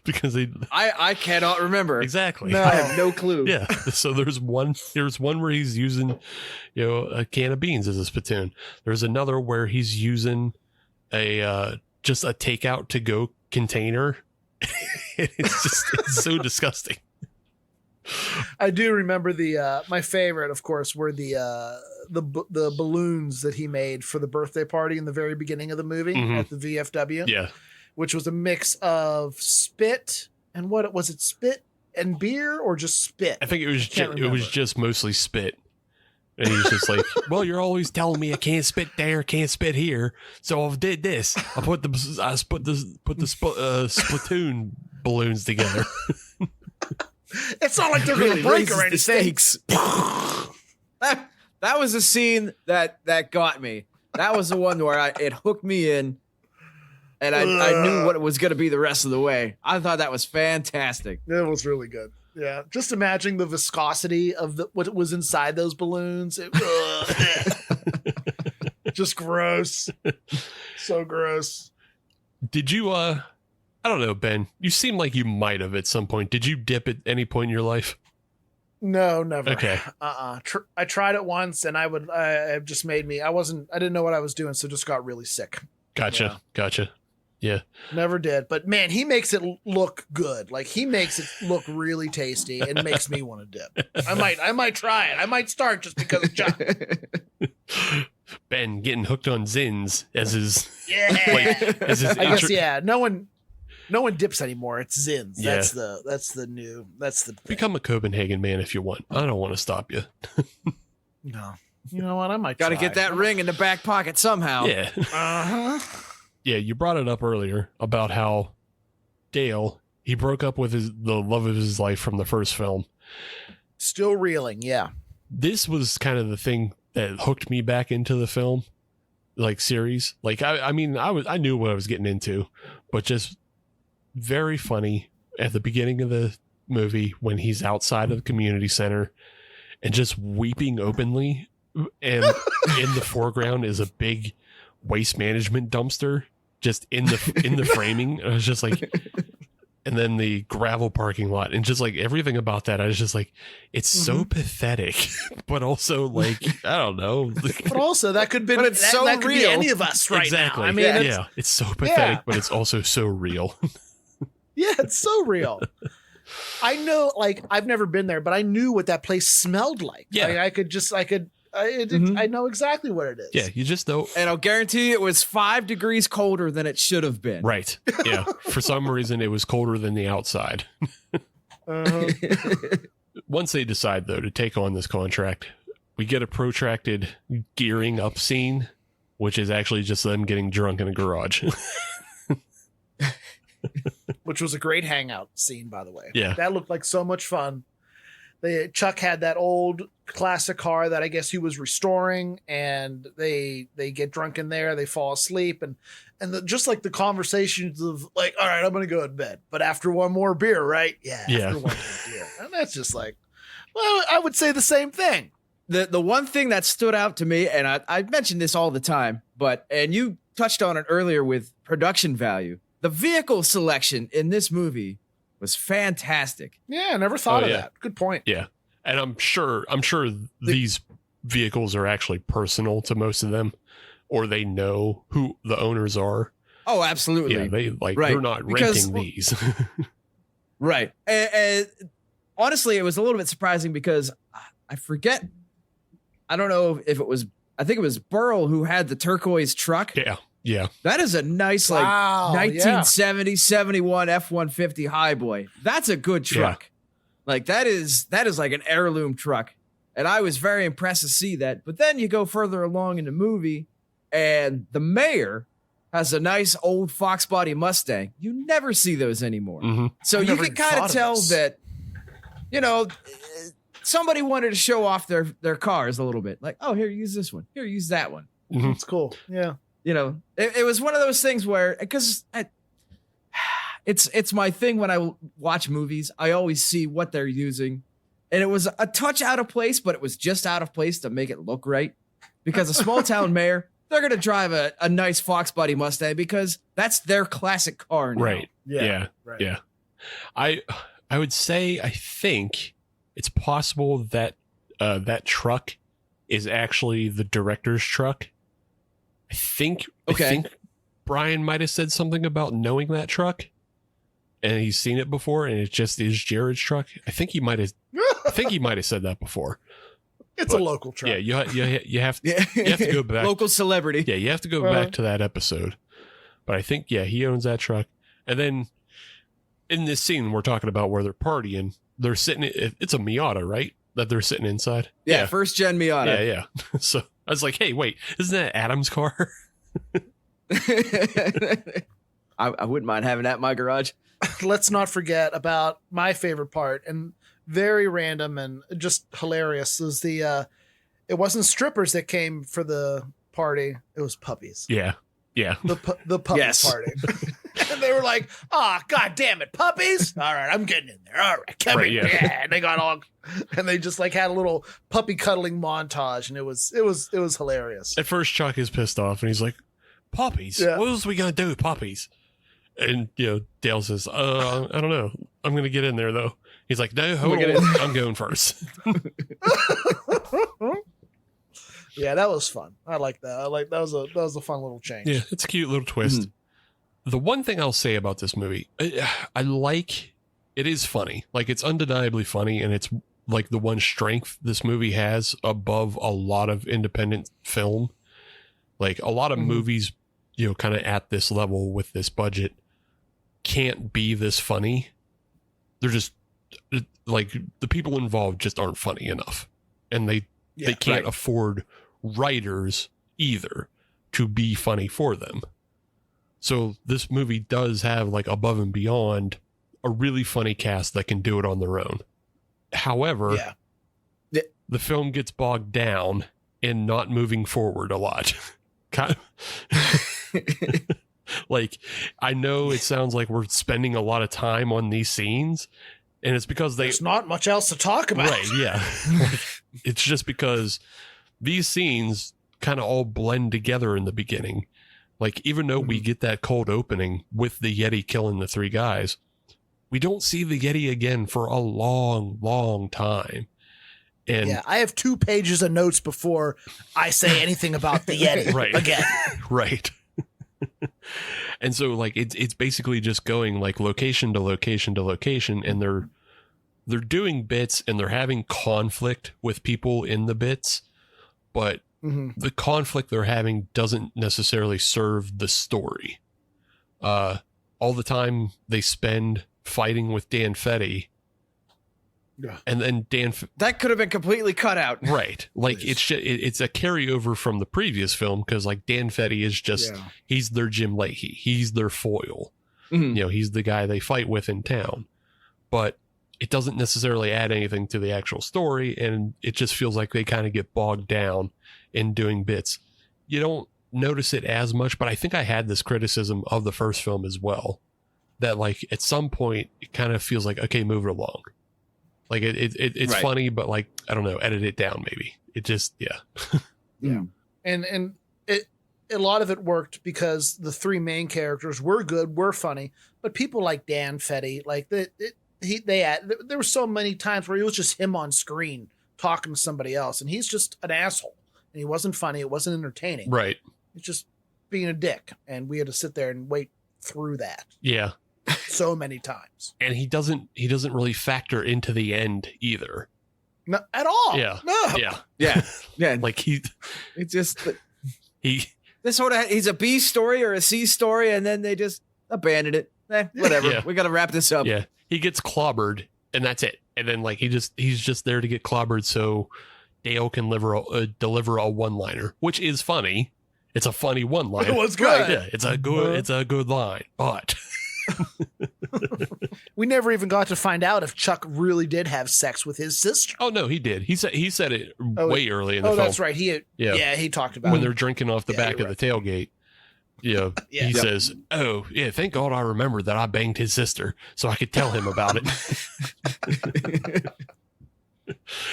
Because I cannot remember. Exactly. No. I have no clue. Yeah. So there's one where he's using, a can of beans as a spittoon. There's another where he's using just a takeout to go container. It's so disgusting. I do remember my favorite, of course, were the balloons that he made for the birthday party in the very beginning of the movie at the VFW. Yeah. Which was a mix of spit and what was it? Spit and beer, or just spit? I think it was just mostly spit. And he's just like, well, you're always telling me I can't spit there, can't spit here, so I did this. I put the Splatoon balloons together. It's not like they're going to break or the anything. stakes. that was a scene that got me. That was the one where it hooked me in, and I knew what it was going to be the rest of the way. I thought that was fantastic. It was really good. Yeah, just imagine the viscosity of what was inside those balloons. Just gross. So gross. Did you, I don't know, Ben, you seem like you might have at some point. Did you dip at any point in your life? No, never. Okay. I tried it once, and it just made me, I didn't know what I was doing, so just got really sick. Gotcha. Yeah. Never did. But man, he makes it look good. Like he makes it look really tasty and makes me want to dip. I might try it. I might start just because of John. Ben getting hooked on Zins as his I guess no one dips anymore. It's Zins. Yeah. That's the thing. Become a Copenhagen man if you want. I don't want to stop you. No. You know what? I might got to get that ring in the back pocket somehow. Yeah. Uh-huh. Yeah, you brought it up earlier about how Dale, he broke up with the love of his life from the first film. Still reeling, yeah. This was kind of the thing that hooked me back into the film, like series. Like I knew what I was getting into, but just very funny at the beginning of the movie when he's outside of the community center and just weeping openly, and in the foreground is a big waste management dumpster just in the framing. I was just like, and then the gravel parking lot and just like everything about that. I was just like, it's so pathetic, but also like, I don't know. But also that could be, but it's so that could be real. any of us right Exactly. now. I mean, it's so pathetic, but it's also so real. Yeah, it's so real. I know, like, I've never been there, but I knew what that place smelled like. Yeah. I know exactly what it is. Yeah, you just know. And I'll guarantee you it was 5 degrees colder than it should have been. Right. Yeah. For some reason, it was colder than the outside. Once they decide, though, to take on this contract, we get a protracted gearing up scene, which is actually just them getting drunk in a garage. Which was a great hangout scene, by the way. Yeah. That looked like so much fun. Chuck had that old classic car that I guess he was restoring, and they get drunk in there, they fall asleep, and just like the conversations of like, all right, I'm gonna go to bed, but after one more beer, right? Yeah. After one more beer. And that's just like, well, I would say the same thing. The one thing that stood out to me, and I mention this all the time, and you touched on it earlier with production value. The vehicle selection in this movie was fantastic. Yeah, I never thought of that. Good point. Yeah. And I'm sure these vehicles are actually personal to most of them, or they know who the owners are. Oh, absolutely. Yeah, they're not renting these. Right. And honestly, it was a little bit surprising because I forget. I don't know if it was, I think it was Burl who had the turquoise truck. Yeah. Yeah. That is a nice, 1970, 71 F-150 Highboy. That's a good truck. Yeah. Like that is like an heirloom truck. And I was very impressed to see that. But then you go further along in the movie and the mayor has a nice old Fox body Mustang. You never see those anymore. Mm-hmm. So you can kind of tell that, somebody wanted to show off their cars a little bit. Like, oh, here, use this one. Here, use that one. Mm-hmm. It's cool. Yeah. It was one of those things where, because it's my thing when I watch movies, I always see what they're using. And it was a touch out of place, but it was just out of place to make it look right. Because a small town mayor, they're going to drive a nice Fox body Mustang because that's their classic car now. Right. Yeah. Right. Yeah. I would say, I think it's possible that that truck is actually the director's truck. I think Brian might have said something about knowing that truck, and he's seen it before, and it just is Jared's truck. I think he might have said that before. It's a local truck. Yeah, you have to go back. Local celebrity. Yeah, you have to go back to that episode. But I think he owns that truck. And then in this scene we're talking about where they're partying, they're sitting. It's a Miata, right? That they're sitting inside. Yeah, first gen Miata. Yeah. So I was like, hey, wait, isn't that Adam's car? I wouldn't mind having that in my garage. Let's not forget about my favorite part, and very random and just hilarious, is the it wasn't strippers that came for the party, it was puppies. Yeah. The puppy party. And they were like, god damn it, puppies. All right, I'm getting in there. All right, come in. Yeah. And they got all, and they just like had a little puppy cuddling montage, and it was hilarious. At first Chuck is pissed off and he's like, puppies? Yeah. What else are we gonna do with puppies? And Dale says, I don't know. I'm gonna get in there though. He's like, no, hold on. I'm going first. Yeah, that was fun. I like that. That was a fun little change. Yeah, it's a cute little twist. The one thing I'll say about this movie, I like, it is funny. Like, it's undeniably funny, and it's like the one strength this movie has above a lot of independent film. Like, a lot of movies, you know, kind of at this level with this budget can't be this funny. They're just, like, the people involved just aren't funny enough. And they can't afford writers either to be funny for them. So this movie does have, like, above and beyond a really funny cast that can do it on their own. However, the film gets bogged down in not moving forward a lot. Like, I know it sounds like we're spending a lot of time on these scenes, and it's because there's not much else to talk about. Right, yeah. Like, it's just because these scenes kind of all blend together in the beginning. Like, even though we get that cold opening with the Yeti killing the three guys, we don't see the Yeti again for a long, long time. And yeah, I have 2 pages of notes before I say anything about the Yeti again. Right. And so, like, it's basically just going, like, location to location to location, and they're doing bits, and they're having conflict with people in the bits, but the conflict they're having doesn't necessarily serve the story. All the time they spend fighting with Dan Fetty, and then that could have been completely cut out. Right. Like, it's a carryover from the previous film, because, like, Dan Fetty is just, he's their Jim Leahy. He's their foil. You know, he's the guy they fight with in town. But it doesn't necessarily add anything to the actual story, and it just feels like they kind of get bogged down in doing bits. You don't notice it as much, but I think I had this criticism of the first film as well, that, like, at some point it kind of feels like, okay, move it along. Like, it's funny, but, like, I don't know, edit it down maybe. It just, And it, a lot of it worked because the 3 main characters were good, were funny, but people like Dan Fetty, like, there were so many times where he was just him on screen talking to somebody else, and he's just an asshole, and he wasn't funny, it wasn't entertaining. Right. He's just being a dick, and we had to sit there and wait through that. Yeah. So many times. And he doesn't really factor into the end either. No, at all. Yeah. No. Yeah. Like, he's a B story or a C story, and then they just abandoned it. Whatever. Yeah. We got to wrap this up. Yeah. He gets clobbered, and that's it. And then, like, he's just there to get clobbered so Dale can deliver a one-liner, which is funny. It's a funny one-liner. It was good. Yeah, it's a good line, but we never even got to find out if Chuck really did have sex with his sister. Oh no, he did. He said it way early in the film. Oh, that's right. He talked about when it. They're drinking off the back of the tailgate. Yeah, he says, "Oh yeah, thank God I remembered that I banged his sister, so I could tell him about it."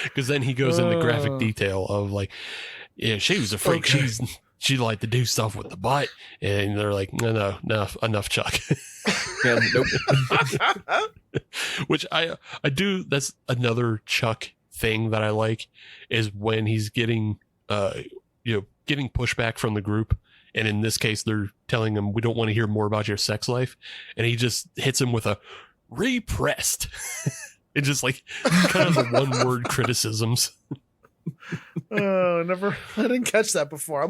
Because then he goes into graphic detail of, like, yeah, she was a freak. Okay. She liked to do stuff with the butt, and they're like, no, enough, Chuck. Nope. Which I do. That's another Chuck thing that I like, is when he's getting pushback from the group, and in this case, they're telling him, we don't want to hear more about your sex life, and he just hits him with a repressed. It's just, like, kind of the one-word criticisms. Oh, I didn't catch that before.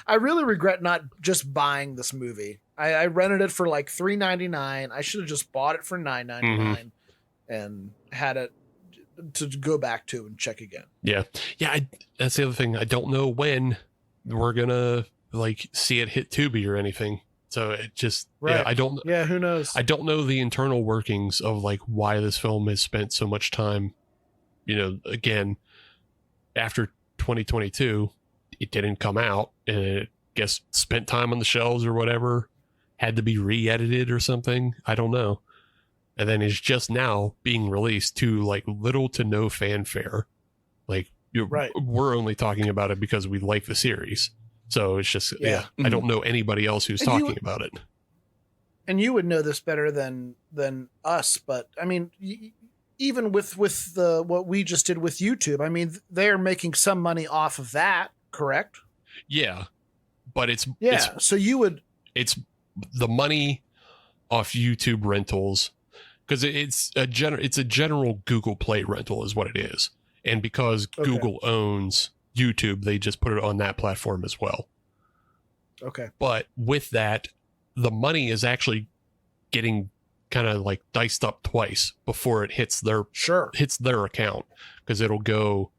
I really regret not just buying this movie. I rented it for like $3.99. I should have just bought it for $9.99 and had it to go back to and check again. Yeah. That's the other thing. I don't know when we're gonna, like, see it hit Tubi or anything. So it just, I don't. Yeah, who knows? I don't know the internal workings of, like, why this film has spent so much time. Again, after 2022, it didn't come out, and it spent time on the shelves or whatever, had to be re-edited or something. I don't know. And then it's just now being released to, like, little to no fanfare. Like, we're only talking about it because we like the series. So it's just, I don't know anybody else who's talking about it. And you would know this better than us, but I mean, even with what we just did with YouTube, I mean, they're making some money off of that, correct? Yeah, but it's so you would. It's the money off YouTube rentals, because it's a general Google Play rental is what it is. And because Google owns YouTube, they just put it on that platform as well. Okay. But with that, the money is actually getting kind of like diced up twice before it hits their account, because it'll go,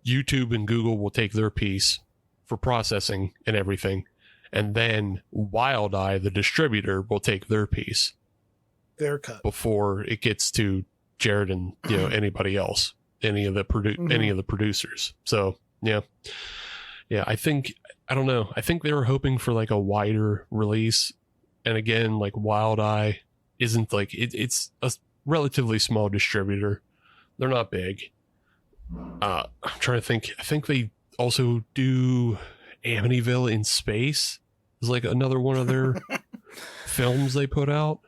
YouTube and Google will take their piece for processing and everything, and then Wild Eye, the distributor, will take their piece, their cut, before it gets to Jared and anybody else, any of the producers. So yeah, I don't know, I think they were hoping for like a wider release, and again, like Wild Eye isn't like it's a relatively small distributor, they're not big. I'm trying to think. I think they also do Amityville in Space. It's like another one of their films they put out.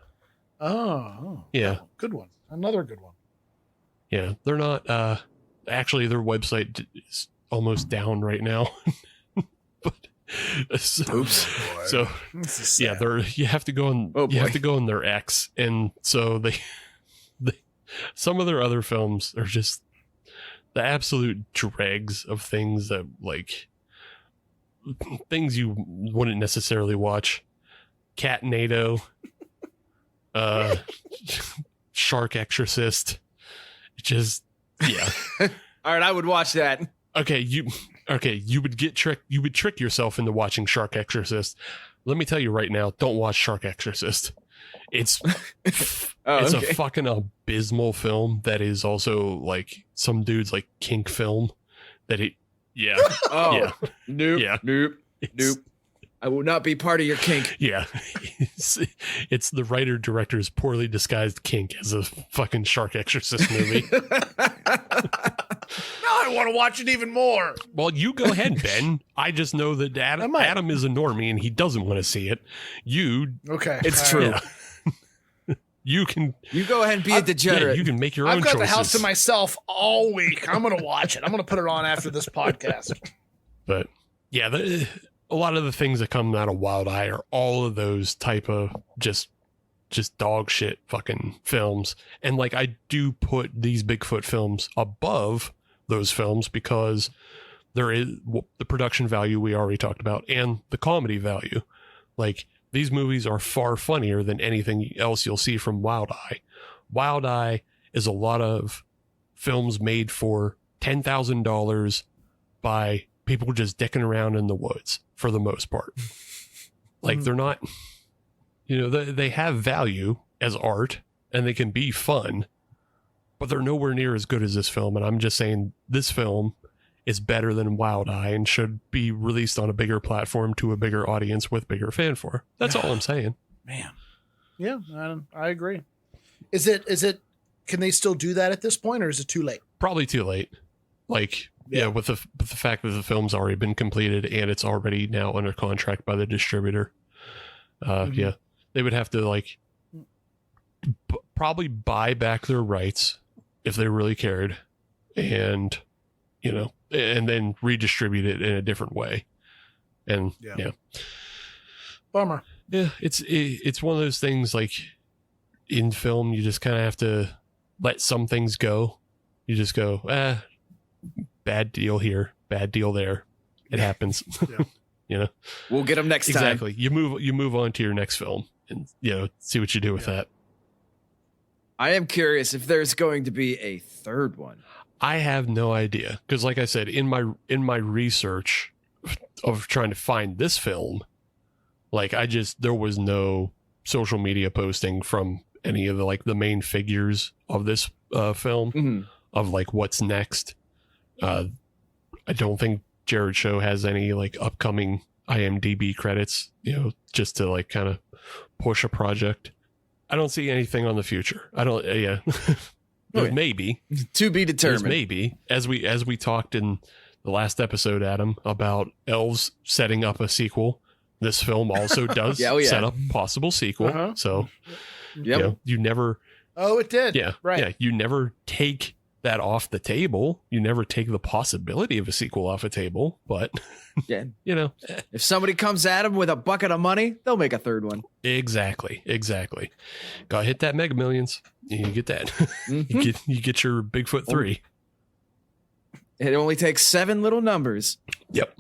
Oh, yeah, good one. Another good one. Yeah, they're not. Actually, their website is almost down right now. But oops. So yeah, you have to go on. You have to go on their X, and so they some of their other films are just the absolute dregs of things that, like, things you wouldn't necessarily watch. Catnado, Shark Exorcist. Just, yeah. All right, I would watch that. Okay, you would get tricked. You would trick yourself into watching Shark Exorcist. Let me tell you right now, don't watch Shark Exorcist. It's a fucking abysmal film that is also like some dude's like kink film that nope. Yeah. Nope. I will not be part of your kink. Yeah. It's the writer director's poorly disguised kink as a fucking Shark Exorcist movie. Now I want to watch it even more. Well, you go ahead, Ben. I just know that Adam is a normie and he doesn't want to see it. It's true. Yeah. You go ahead and be a degenerate. Yeah, you can make your own choices. I've got choices. the house to myself all week. I'm going to watch it. I'm going to put it on after this podcast. But yeah, a lot of the things that come out of Wild Eye are all of those type of just dog shit fucking films. And like, I do put these Bigfoot films above those films because there is the production value we already talked about and the comedy value. Like, these movies are far funnier than anything else you'll see from Wild Eye. Wild Eye is a lot of films made for $10,000 by people just dicking around in the woods for the most part. Like, they're not, they have value as art and they can be fun, but they're nowhere near as good as this film. And I'm just saying this film is better than Wild Eye and should be released on a bigger platform to a bigger audience with bigger fanfare. That's all I'm saying. Man. Yeah, I agree. Is it, can they still do that at this point, or is it too late? Probably too late. Like, yeah, with the fact that the film's already been completed and it's already now under contract by the distributor. Yeah, they would have to like probably buy back their rights if they really cared, and and then redistribute it in a different way. And yeah. Bummer. Yeah, it's one of those things, like, in film, you just kind of have to let some things go. You just go, bad deal here, bad deal there. It happens. Yeah. We'll get them next time. Exactly. You move on to your next film and see what you do with that. I am curious if there's going to be a third one. I have no idea, because like I said, in my research of trying to find this film, like, there was no social media posting from any of the main figures of this film of like what's next. I don't think Jared Show has any like upcoming IMDb credits, just to like kind of push a project. I don't see anything on the future. I don't. Yeah. Maybe to be determined. Maybe, as we talked in the last episode, Adam, about elves setting up a sequel. This film also does set up a possible sequel. So, you never. Oh, it did. Yeah, right. Yeah, you never take that off the table. You never take the possibility of a sequel off the table, but Yeah. If somebody comes at them with a bucket of money, they'll make a third one. Exactly. Got to hit that Mega Millions. You get that. Mm-hmm. you get your Bigfoot 3. It only takes 7 little numbers. Yep.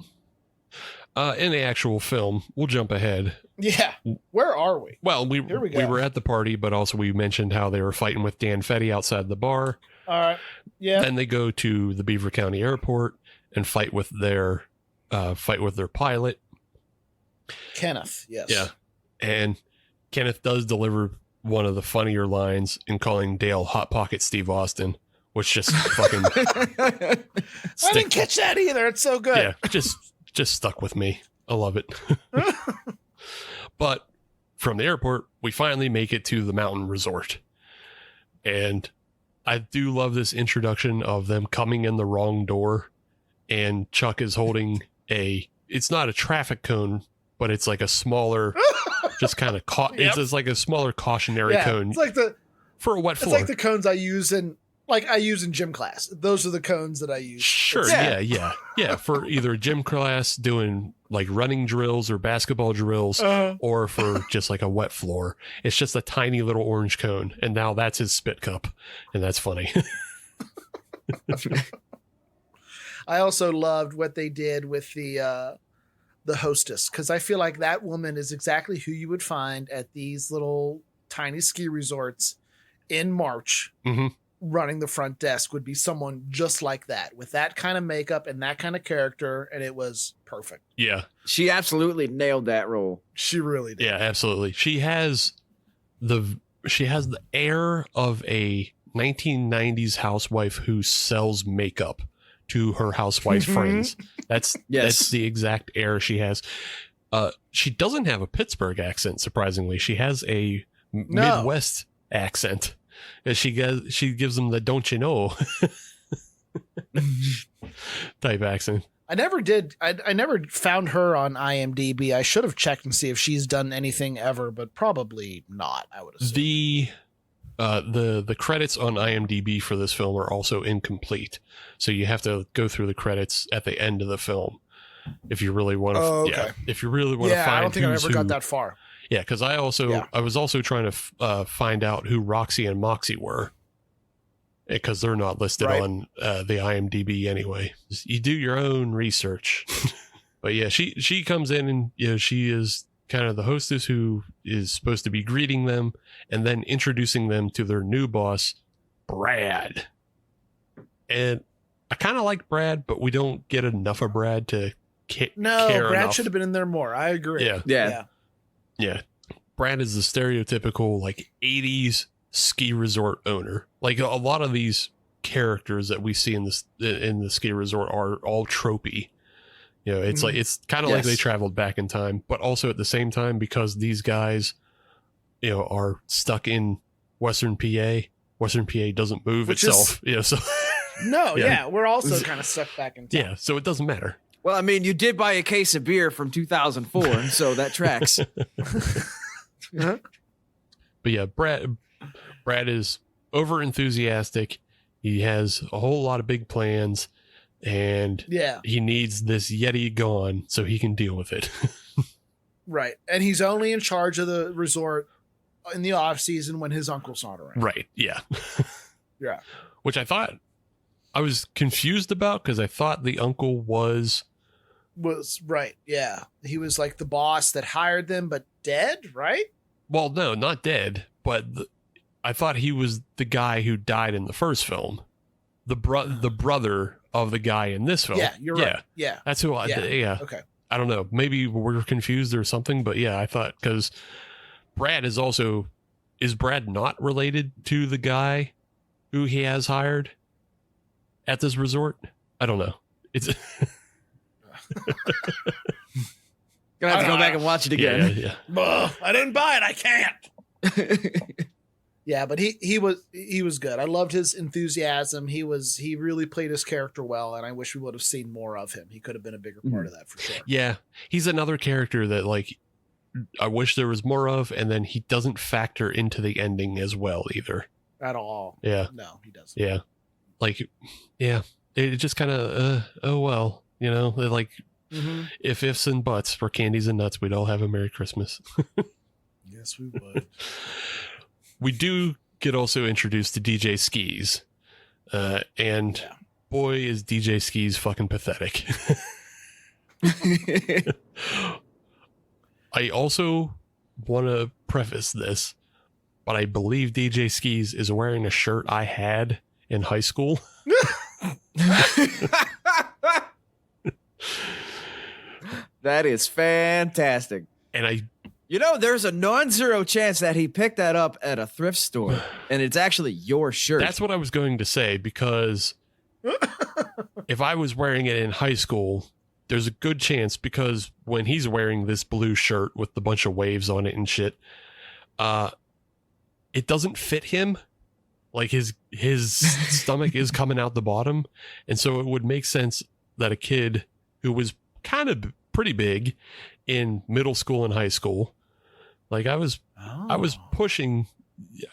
In the actual film, we'll jump ahead. Yeah. Where are we? Well, we go. were at the party, but also we mentioned how they were fighting with Dan Fetty outside the bar. All right. Yeah. Then they go to the Beaver County Airport and fight with their pilot, Kenneth. Yes. Yeah. And Kenneth does deliver one of the funnier lines in calling Dale Hot Pocket Steve Austin, which just fucking I didn't catch that either. It's so good. Yeah, just stuck with me. I love it. But from the airport, we finally make it to the mountain resort. And I do love this introduction of them coming in the wrong door. And Chuck is holding it's not a traffic cone, but it's like a smaller, just kind of, it's just like a smaller cautionary cone. It's like for a wet floor. It's like the cones I use in gym class. Those are the cones that I use. Sure. Yeah. For either a gym class doing like running drills or basketball drills, or for just like a wet floor. It's just a tiny little orange cone. And now that's his spit cup. And that's funny. I also loved what they did with the hostess, because I feel like that woman is exactly who you would find at these little tiny ski resorts in March. Mm-hmm. Running the front desk would be someone just like that, with that kind of makeup and that kind of character, and it was perfect. Yeah. She absolutely nailed that role. She really did. Yeah, absolutely. She has the air of a 1990s housewife who sells makeup to her housewife friends. That's the exact air she has. She doesn't have a Pittsburgh accent, surprisingly. She has a Midwest accent. She gives them the "don't you know" type accent. I never did. I never found her on IMDb. I should have checked and see if she's done anything ever, but probably not. I would assume. The credits on IMDb for this film are also incomplete, so you have to go through the credits at the end of the film if you really want to. Okay. If you really want to find. I don't think I ever got that far. Yeah, because I was also trying to find out who Roxy and Moxie were, because they're not listed on the IMDb anyway. You do your own research. But yeah, she comes in and she is kind of the hostess who is supposed to be greeting them and then introducing them to their new boss, Brad. And I kind of like Brad, but we don't get enough of Brad to care Brad enough. should have been in there more. I agree. Yeah. Brad is the stereotypical like 80s ski resort owner. Like a lot of these characters that we see in the ski resort are all tropey. It's like, it's kind of like they traveled back in time, but also at the same time, because these guys, are stuck in Western PA. Western PA doesn't move itself. So we're also kind of stuck back in time. Yeah, so it doesn't matter. Well, I mean, you did buy a case of beer from 2004, so that tracks. But yeah, Brad is over enthusiastic. He has a whole lot of big plans, and he needs this Yeti gone so he can deal with it. Right. And he's only in charge of the resort in the off season when his uncle's not around. Right. Yeah. Yeah. Which I thought I was confused about, because I thought the uncle was right. Yeah. He was like the boss that hired them, but dead, right? Well, no, not dead, but I thought he was the guy who died in the first film. The brother of the guy in this film. Yeah, you're right. Yeah. That's who Okay. I don't know. Maybe we're confused or something, but yeah, I thought, because Brad is Brad not related to the guy who he has hired at this resort? I don't know. It's Gonna have to go back and watch it again. Yeah. I didn't buy it. I can't. Yeah, but he was good. I loved his enthusiasm. He really played his character well, and I wish we would have seen more of him. He could have been a bigger part of that for sure. Yeah, he's another character that like I wish there was more of, and then he doesn't factor into the ending as well either. At all. Yeah. No, he doesn't. Yeah. like, yeah, it just kind of, oh, well, you know, like if ifs and buts for candies and nuts, we'd all have a Merry Christmas. Yes, we would. We do get also introduced to DJ Skis. And boy, is DJ Skis fucking pathetic. I also want to preface this, but I believe DJ Skis is wearing a shirt I had in high school. That is fantastic. And there's a non-zero chance that he picked that up at a thrift store, and it's actually your shirt. That's what I was going to say, because if I was wearing it in high school, there's a good chance, because when he's wearing this blue shirt with the bunch of waves on it and shit, it doesn't fit him. Like his stomach is coming out the bottom. And so it would make sense that a kid who was kind of pretty big in middle school and high school, like I was pushing,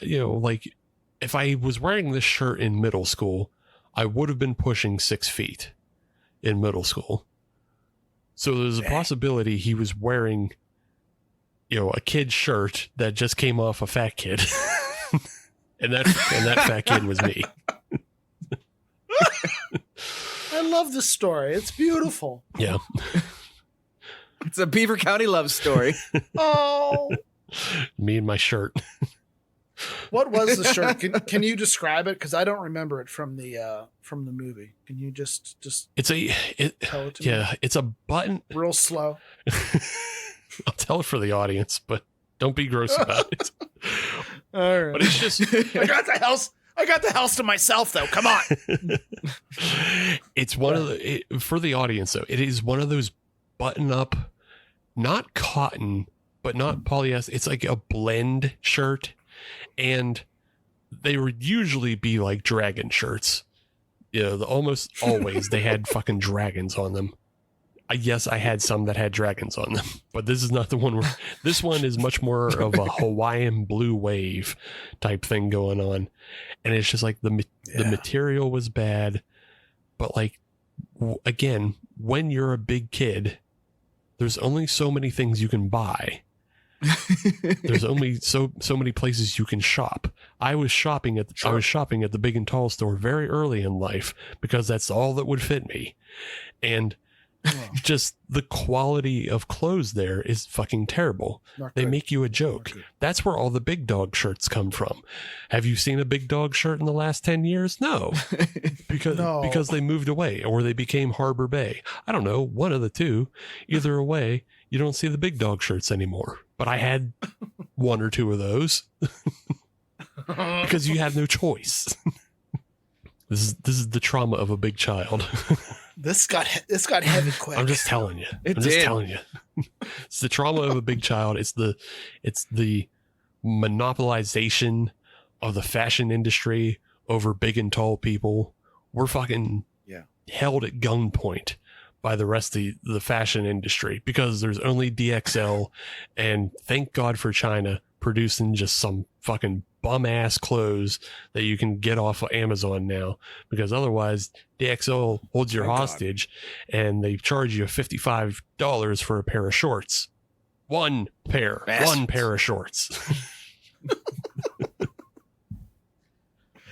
like if I was wearing this shirt in middle school, I would have been pushing 6 feet in middle school. So there's a possibility he was wearing, a kid's shirt that just came off a fat kid. and that fat kid was me. I love this story. It's beautiful. Yeah. It's a Beaver County love story. Oh. Me and my shirt. What was the shirt? Can you describe it? Because I don't remember it from the movie. Can you just tell it to me? It's a button. Real slow. I'll tell it for the audience, but don't be gross about it. All right. But it's just I got the house to myself though. Come on. It's one of the for the audience though. It is one of those button up, not cotton, but not polyester. It's like a blend shirt. And they would usually be like dragon shirts. Almost always they had fucking dragons on them. Yes, I had some that had dragons on them, but this is not the one this one is much more of a Hawaiian blue wave type thing going on. And it's just like the material was bad, but like, again, when you're a big kid, there's only so many things you can buy. There's only so many places you can shop. I was shopping at the Big and Tall store very early in life because that's all that would fit me. And just the quality of clothes there is fucking terrible. They make you a joke. That's where all the big dog shirts come from. Have you seen a big dog shirt in the last 10 years? No. Because they moved away or they became Harbor Bay. I don't know, one of the two. Either way, you don't see the big dog shirts anymore. But I had one or two of those because you have no choice. This is the trauma of a big child. This got heavy quick. I'm just telling you. It's the trauma of a big child. It's the monopolization of the fashion industry over big and tall people. We're fucking held at gunpoint by the rest of the fashion industry because there's only DXL, and thank God for China producing just some fucking bum ass clothes that you can get off of Amazon now, because otherwise DXL holds your hostage and they charge you $55 for a pair of shorts. One pair of shorts.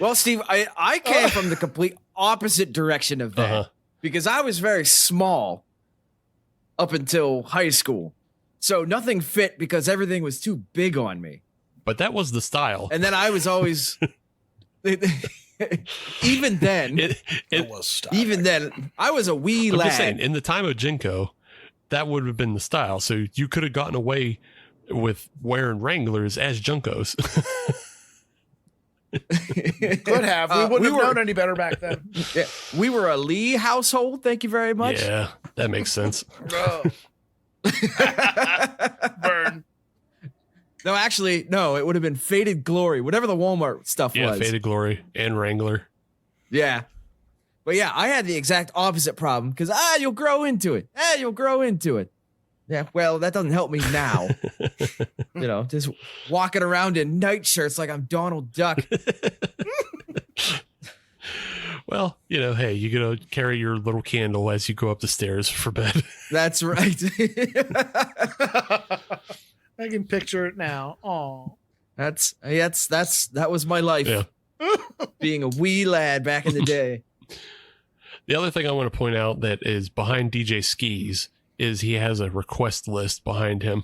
Well, Steve, I came from the complete opposite direction of that because I was very small up until high school. So nothing fit because everything was too big on me. But that was the style. And then I was always, even then, it was style. Even then, I was a wee lad. Just saying, in the time of Jinko, that would have been the style. So you could have gotten away with wearing Wranglers as Junkos. Could have. We wouldn't have known any better back then. Yeah, we were a Lee household. Thank you very much. Yeah, that makes sense. Burn. No, actually, no, it would have been Faded Glory, whatever the Walmart stuff was. Yeah, Faded Glory and Wrangler. Yeah. But yeah, I had the exact opposite problem because, you'll grow into it. You'll grow into it. Yeah, well, that doesn't help me now. Just walking around in nightshirts like I'm Donald Duck. Well, hey, you gotta carry your little candle as you go up the stairs for bed. That's right. I can picture it now. Oh, that was my life. Yeah. Being a wee lad back in the day. The other thing I want to point out that is behind DJ Skis is he has a request list behind him.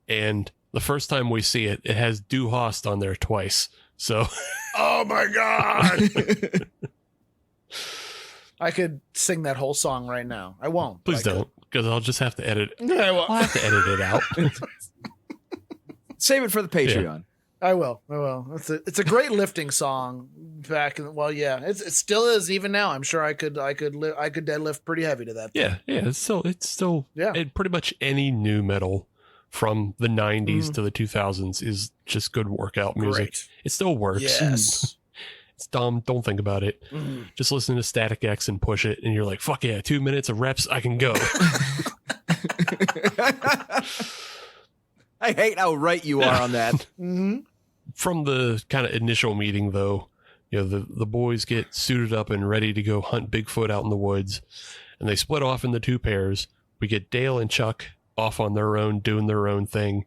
And the first time we see it, it has Du Hast on there twice. So, oh my God. I could sing that whole song right now. I won't. Please don't, because I'll just have to edit it. I won't. I'll have to edit it out. Save it for the Patreon. Yeah. I will. It's a great lifting song. Back in it still is even now. I'm sure I could deadlift pretty heavy to that thing. Yeah. It's still pretty much any new metal from the 90s to the 2000s is just good workout music. Great. It still works. Yes. It's dumb. Don't think about it. Just listen to Static X and push it, and you're like, fuck yeah, 2 minutes of reps, I can go. I hate how right you are on that. From the kind of initial meeting, though, the boys get suited up and ready to go hunt Bigfoot out in the woods, and they split off into two pairs. We get Dale and Chuck off on their own, doing their own thing,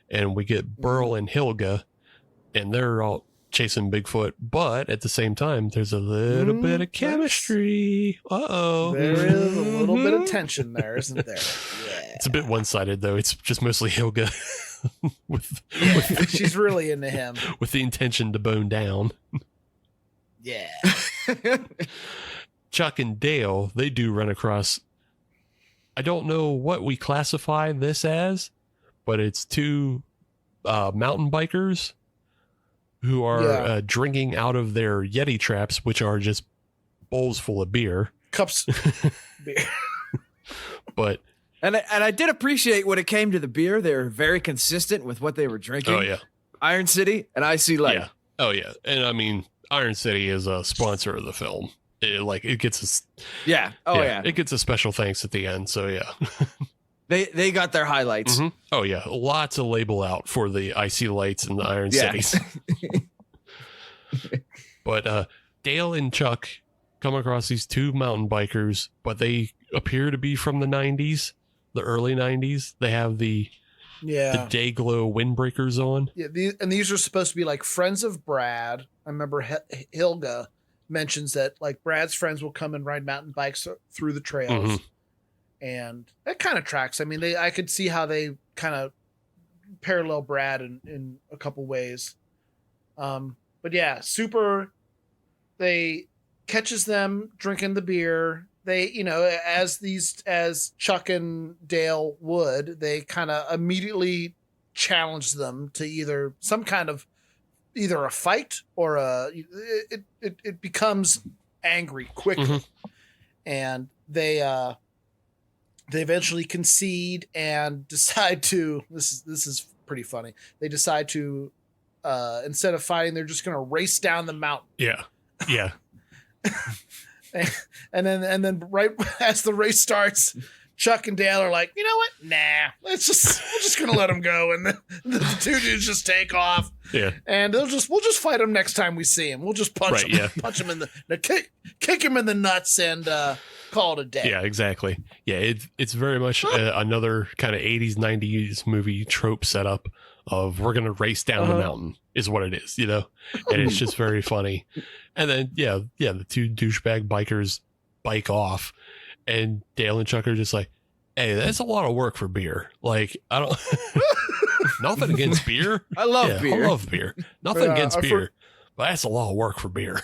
and we get Burl and Hilga, and they're all chasing Bigfoot, but at the same time, there's a little bit of chemistry. Uh-oh. There is a little bit of tension there, isn't there? Yeah. It's a bit one-sided, though. It's just mostly Hilga with she's really into him. With the intention to bone down. Yeah. Chuck and Dale, they do run across, I don't know what we classify this as, but it's two mountain bikers who are drinking out of their Yeti traps, which are just bowls full of beer. Cups beer. But and I did appreciate when it came to the beer, they were very consistent with what they were drinking. Oh yeah. Iron City and Icy Light. Yeah. Oh yeah. And I mean, Iron City is a sponsor of the film. It gets it gets a special thanks at the end. So yeah. They got their highlights. Mm-hmm. Oh yeah, lots of label out for the Icy Lights and the Iron Cities. But Dale and Chuck come across these two mountain bikers, but they appear to be from the 90s, the early 90s. They have the Dayglow windbreakers on. Yeah, these are supposed to be like friends of Brad. I remember Hilga mentions that like Brad's friends will come and ride mountain bikes through the trails. Mm-hmm. And that kind of tracks. I mean, I could see how they kind of parallel Brad in a couple ways. But yeah, they catches them drinking the beer. They, as Chuck and Dale would, they kind of immediately challenge them to either a fight or it becomes angry quickly. Mm-hmm. And they eventually concede and decide to, this is pretty funny. They decide to, instead of fighting, they're just going to race down the mountain. Yeah. Yeah. and then right as the race starts, Chuck and Dale are like, you know what? Nah, we're just going to let them go. And the two dudes just take off. Yeah. And we'll just fight them next time we see him. We'll just punch him in the kick him in the nuts and, call it a day. Yeah, exactly. Yeah, it's very much another kind of 80s, 90s movie trope setup of we're going to race down the mountain is what it is, And it's just very funny. And then, the two douchebag bikers bike off and Dale and Chuck are just like, hey, that's a lot of work for beer. Like, I don't... Nothing against beer. I love beer. I love beer. Nothing against beer. But that's a lot of work for beer.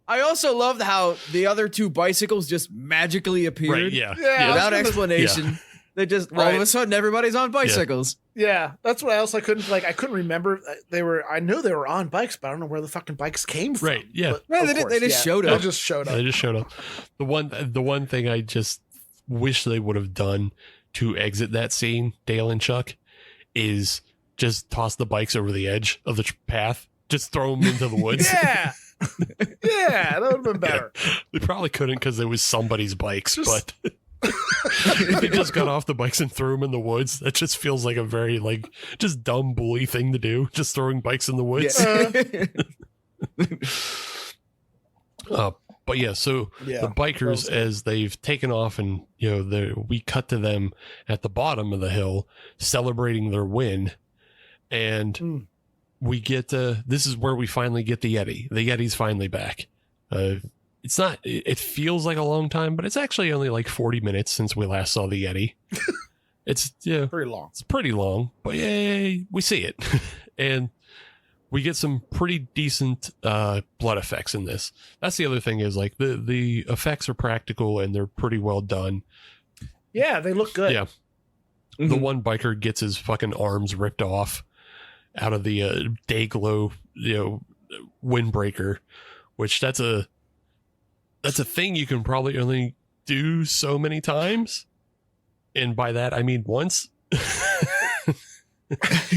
I also loved how the other two bicycles just magically appeared. Right, yeah. Without explanation. Yeah. They just, all of a sudden, everybody's on bicycles. Yeah, that's what else I couldn't remember. I know they were on bikes, but I don't know where the fucking bikes came from. Right, yeah. They just showed up. They just showed up. The one thing I just wish they would have done to exit that scene, Dale and Chuck, is just toss the bikes over the edge of the path. Just throw them into the woods. Yeah. Yeah, that would have been better. Yeah. They probably couldn't because it was somebody's bikes, but they just got off the bikes and threw them in the woods. That just feels like a very just dumb bully thing to do. Just throwing bikes in the woods. But yeah, so the bikers, as they've taken off, and we cut to them at the bottom of the hill celebrating their win, and we get this is where we finally get the Yeti. The Yeti's finally back. It's not. It feels like a long time, but it's actually only like 40 minutes since we last saw the Yeti. It's pretty long. It's pretty long, but yay, we see it, and we get some pretty decent blood effects in this. That's the other thing, is like the effects are practical and they're pretty well done. Yeah, they look good. Yeah, the one biker gets his fucking arms ripped off out of the Dayglow, windbreaker, which that's a thing you can probably only do so many times, and by that I mean once.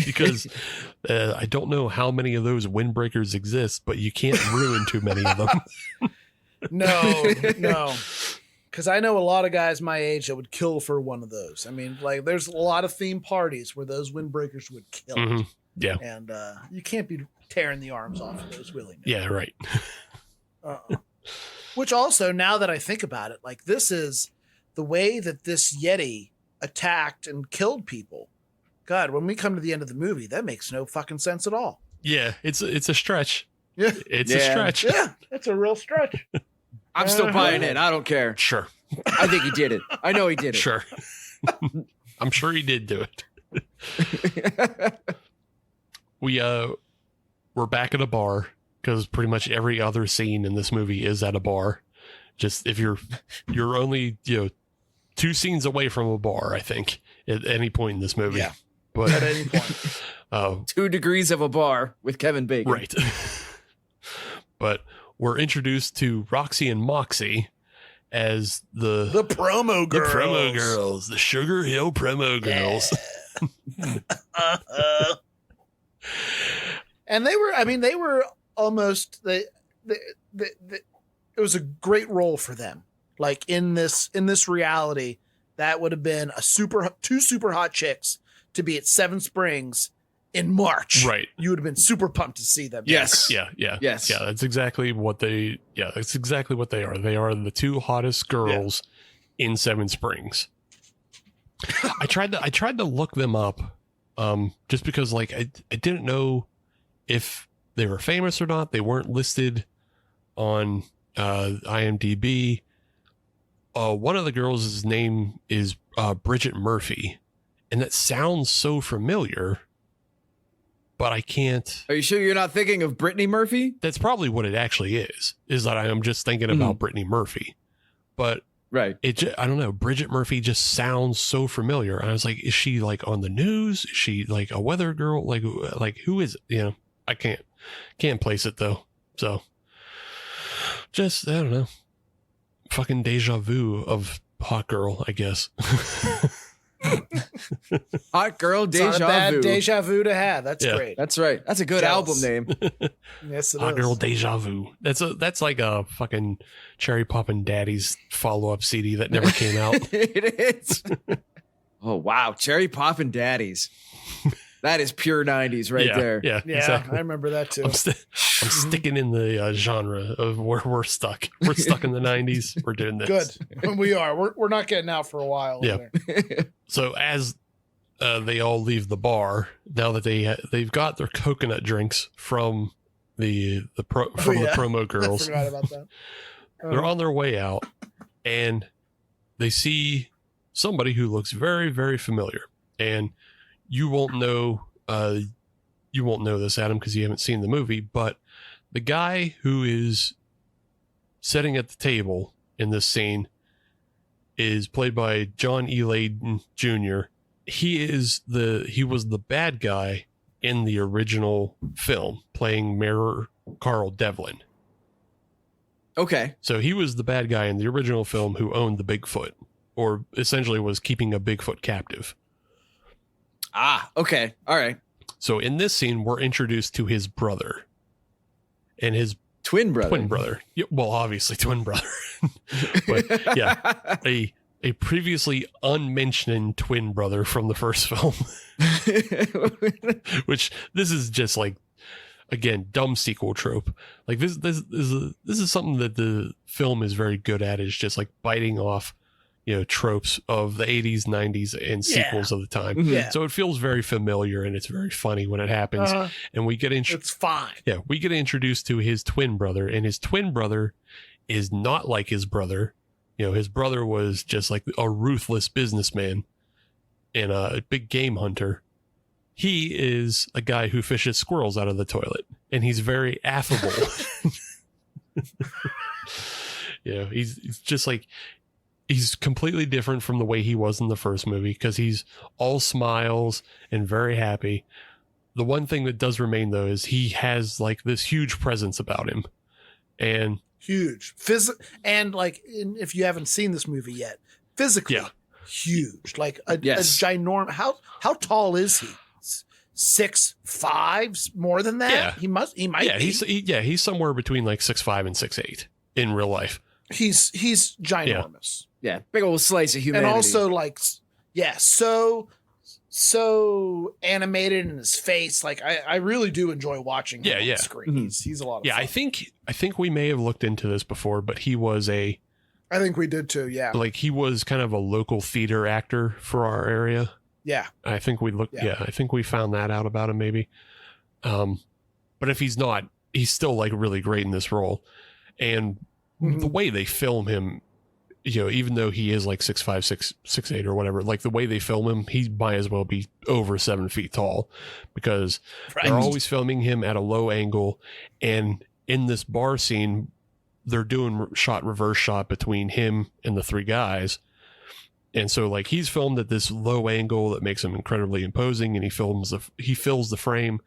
Because I don't know how many of those windbreakers exist, but you can't ruin too many of them. No. Because I know a lot of guys my age that would kill for one of those. I mean, like, there's a lot of theme parties where those windbreakers would kill. Mm-hmm. Yeah. And you can't be tearing the arms off of those willy-nilly. Yeah, right. Which also, now that I think about it, like, this is the way that this Yeti attacked and killed people. God, when we come to the end of the movie, that makes no fucking sense at all. Yeah, it's a stretch. Yeah. It's a stretch. Yeah, it's a real stretch. I'm still buying it. I don't care. Sure. I think he did it. I know he did it. Sure. I'm sure he did do it. We're back at a bar, because pretty much every other scene in this movie is at a bar. Just if you're only 2 scenes away from a bar, I think, at any point in this movie. Yeah. But at any point. 2 degrees of a bar with Kevin Bacon. Right. But we're introduced to Roxy and Moxie as the promo girls. The promo girls. The Sugar Hill promo girls. And they were almost it was a great role for them. Like, in this reality, that would have been 2 super hot chicks to be at Seven Springs in March. Right. You would have been super pumped to see them. Yes. Yeah. Yes. Yeah, that's exactly what they are. They are the 2 hottest girls in Seven Springs. I tried to look them up, just because, like, I didn't know if they were famous or not. They weren't listed on IMDb. One of the girls' name is Bridget Murphy, and that sounds so familiar, but I can't. Are you sure you're not thinking of Brittany Murphy? That's probably what it actually is that I am just thinking about Brittany Murphy. But right, I don't know. Bridget Murphy just sounds so familiar. And I was like, is she like on the news? Is she like a weather girl? Like who is it? I can't place it though. So just, I don't know. Fucking deja vu of hot girl, I guess. Hot girl It's deja not a bad vu. deja vu to have. That's great. That's right. That's a good Jealous. album name. Yes, it Hot is. girl deja vu. That's like a fucking Cherry Poppin' Daddy's follow-up CD that never came out. It is. Oh wow, Cherry Poppin' Daddies. That is pure 90s right there. Yeah, Yeah, exactly. I remember that too. I'm sticking in the genre of where we're stuck. We're stuck in the 90s. We're doing this. Good. We are. We're not getting out for a while. Yeah. Either. So as they all leave the bar, now that they've got their coconut drinks from the promo girls, I forgot about that. they're on their way out, and they see somebody who looks very, very familiar. And you won't know this, Adam, because you haven't seen the movie, but the guy who is sitting at the table in this scene is played by John E. Layden Jr. He was the bad guy in the original film, playing Mayor Carl Devlin. Okay. So he was the bad guy in the original film who owned the Bigfoot, or essentially was keeping a Bigfoot captive. Ah, okay. All right. So in this scene, we're introduced to his brother and his Twin brother. Yeah, well, obviously twin brother. But yeah, a previously unmentioned twin brother from the first film. Which this is just like again, dumb sequel trope. Like this is something that the film is very good at, is just like biting off, tropes of the 80s, 90s, and sequels of the time. Yeah. So it feels very familiar and it's very funny when it happens. And we get it's fine. Yeah, we get introduced to his twin brother, and his twin brother is not like his brother. His brother was just like a ruthless businessman and a big game hunter. He is a guy who fishes squirrels out of the toilet, and he's very affable. He's just like, he's completely different from the way he was in the first movie, because he's all smiles and very happy. The one thing that does remain, though, is he has like this huge presence about him, and huge and like, if you haven't seen this movie yet, physically huge, like a ginormous. How tall is he? 6'5", more than that. Yeah, he might be. He's somewhere between like 6'5" and 6'8" in real life. He's ginormous. Yeah, big old slice of humanity. And also like, so animated in his face. Like I really do enjoy watching him on the screen. Mm-hmm. He's a lot of fun. I think we may have looked into this before, but he was I think we did too. Yeah, like he was kind of a local theater actor for our area. Yeah, I think we looked. Yeah, I think we found that out about him maybe. But if he's not, he's still like really great in this role, and the way they film him, even though he is like 6'5", 6'8" or whatever, like the way they film him, he might as well be over 7 feet tall, because they're always filming him at a low angle, and in this bar scene, they're doing reverse shot between him and the three guys. And so like he's filmed at this low angle that makes him incredibly imposing, and he fills the frame.